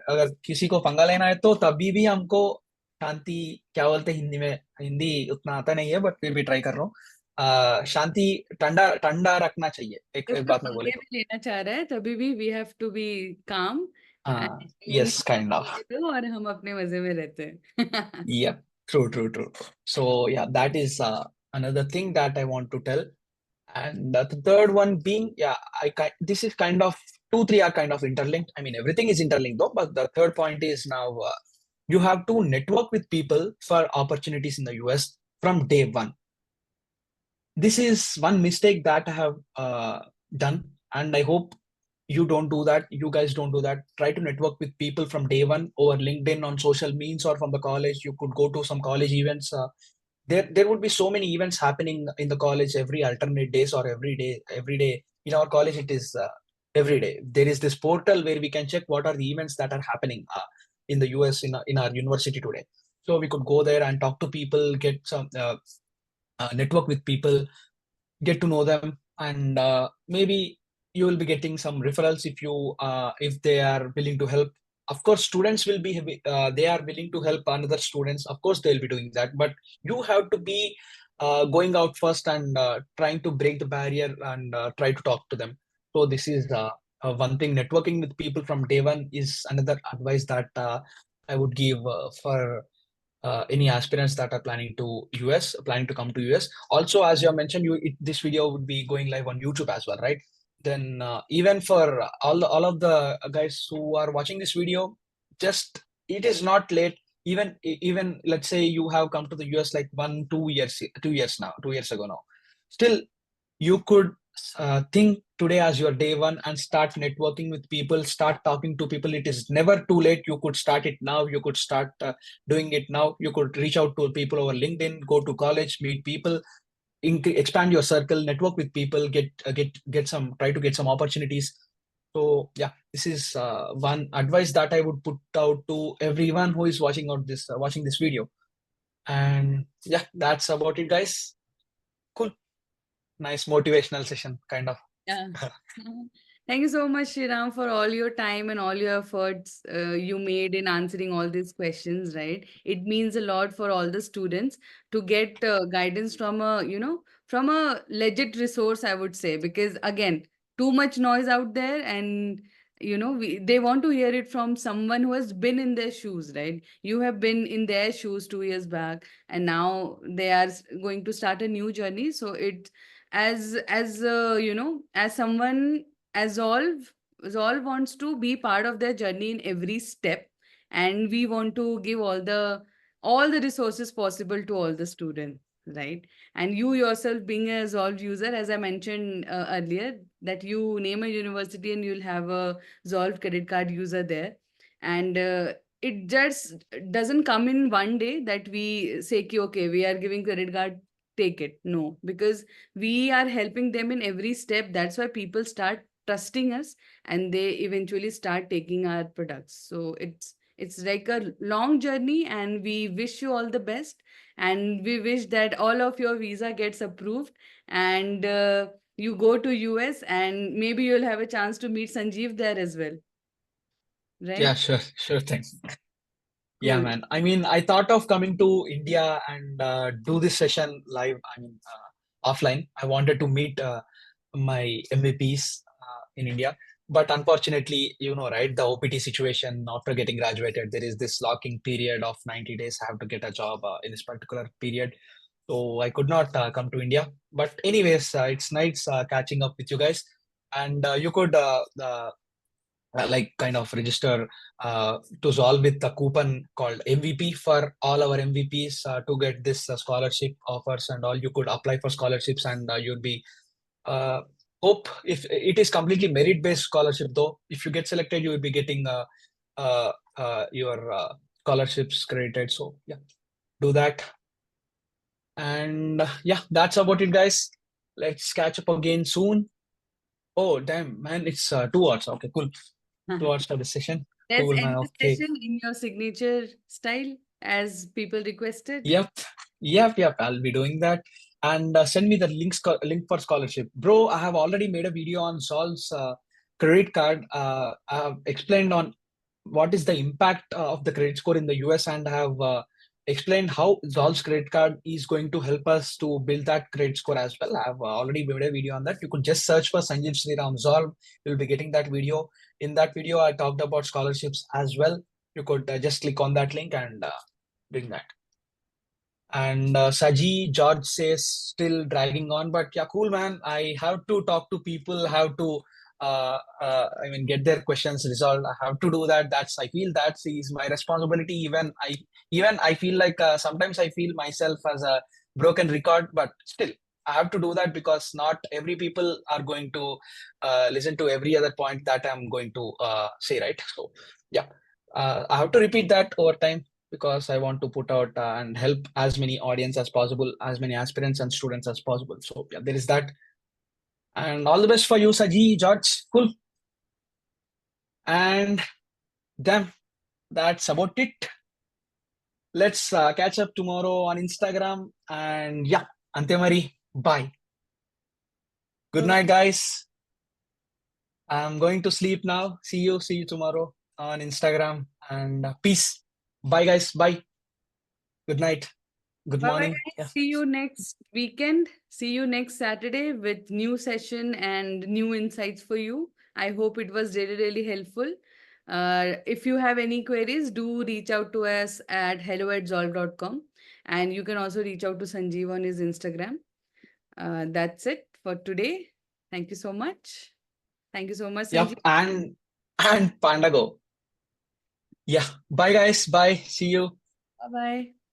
अगर किसी को पंगा लेना है तो तभी भी हमको शांति, क्या बोलते हैं हिंदी में, हिंदी उतना आता नहीं है बट फिर भी ट्राई कर रहा हूँ. शांति, ठंडा ठंडा रखना चाहिए, एक बात में बोले पंगे भी लेना चाह रहा है तभी भी we have to be calm. yes, kind of. और हम अपने मजे में रहते हैं. Yeah, true. So yeah, that is another thing that I want to tell. And the third one being, yeah, this is kind of two, three are kind of interlinked. I mean, everything is interlinked though, but the third point is now you have to network with people for opportunities in the US from day one. This is one mistake that I have done, and I hope you don't do that. You guys don't do that. Try to network with people from day one over LinkedIn, on social means, or from the college. You could go to some college events. There would be so many events happening in the college every alternate days or every day. In our college, it is every day. There is this portal where we can check what are the events that are happening in the US in our university today. So we could go there and talk to people, get some network with people, get to know them, and maybe you will be getting some referrals if they are willing to help. Of course, students will be they are willing to help another students. Of course, they'll be doing that, but you have to be going out first and trying to break the barrier and try to talk to them. So this is one thing. Networking with people from day one is another advice that I would give for any aspirants that are planning to come to US. Also, as you have mentioned, this video would be going live on YouTube as well, right? Then even for all of the guys who are watching this video, just it is not late. Even let's say you have come to the US like 2 years now, 2 years ago now. Still, you could think today as your day one and start networking with people, start talking to people. It is never too late. You could start it now. You could start doing it now. You could reach out to people over LinkedIn, go to college, meet people, expand your circle, network with people, get some, try to get some opportunities. So yeah, this is one advice that I would put out to everyone who is watching this video. And yeah, that's about it, guys. Cool. Nice motivational session, kind of. Yeah. Thank you so much, Shriram, for all your time and all your efforts you made in answering all these questions, right? It means a lot for all the students to get guidance from from a legit resource, I would say, because again, too much noise out there, and they want to hear it from someone who has been in their shoes, right? You have been in their shoes 2 years back, and now they are going to start a new journey. So as someone, as Zolve wants to be part of their journey in every step, and we want to give all the resources possible to all the students, right? And you yourself being a Zolve user, as I mentioned earlier, that you name a university and you'll have a Zolve credit card user there. And it just doesn't come in one day that we say, "Ki, okay, we are giving credit card, take it." No, because we are helping them in every step. That's why people start trusting us, and they eventually start taking our products. So it's like a long journey, and we wish you all the best, and we wish that all of your visa gets approved, and you go to US, and maybe you'll have a chance to meet Sanjeev there as well, Yeah, right? sure thing. Yeah, Cool. man. I mean, I thought of coming to India and do this session live. I mean, offline. I wanted to meet my MVPs in India, but unfortunately, right, the OPT situation. After getting graduated, there is this locking period of 90 days. I have to get a job in this particular period, so I could not come to India. But anyways, it's nice catching up with you guys, and you could like kind of register to Zolve with a coupon called MVP for all our MVPs to get this scholarship offers and all. You could apply for scholarships, and you'd be uh, hope if it is completely merit based scholarship though. If you get selected, you will be getting your scholarships credited. So yeah, do that. And yeah, that's about it, guys. Let's catch up again soon. Oh damn, man, it's 2 hours. Okay, cool. 2 hours for the session. Let's Cool, man. end the Okay. session in your signature style as people requested. Yep. Yep. I'll be doing that. And send me the link for scholarship. Bro, I have already made a video on Sol's credit card. I have explained on what is the impact of the credit score in the US, and have explained how Zol's credit card is going to help us to build that credit score as well. I have already made a video on that. You could just search for Sanjeev Sriram Zol. You'll be getting that video. In that video, I talked about scholarships as well. You could just click on that link and bring that. And Saji, George says still dragging on, but yeah, cool, man. I have to talk to people, have to, I mean, get their questions resolved. I have to do that. I feel that is my responsibility. Even I feel like sometimes I feel myself as a broken record, but still, I have to do that because not every people are going to listen to every other point that I'm going to say, right? So yeah, I have to repeat that over time because I want to put out and help as many audience as possible, as many aspirants and students as possible. So yeah, there is that. And all the best for you, Saji, George. Cool. And then that's about it. Let's catch up tomorrow on Instagram. And yeah, Ante Mari, bye. Good night, guys. I'm going to sleep now. See you tomorrow on Instagram. And peace. Bye, guys. Bye. Good night. Good Bye bye, morning. guys. Yeah. See you next weekend. See you next Saturday with new session and new insights for you. I hope it was really, really helpful. If you have any queries, do reach out to us at hello@zolve.com. And you can also reach out to Sanjeev on his Instagram. That's it for today. Thank you so much. Thank you so much, Yep. Sanjeev. And Pandago. Yeah. Bye, guys. Bye. See you. Bye bye.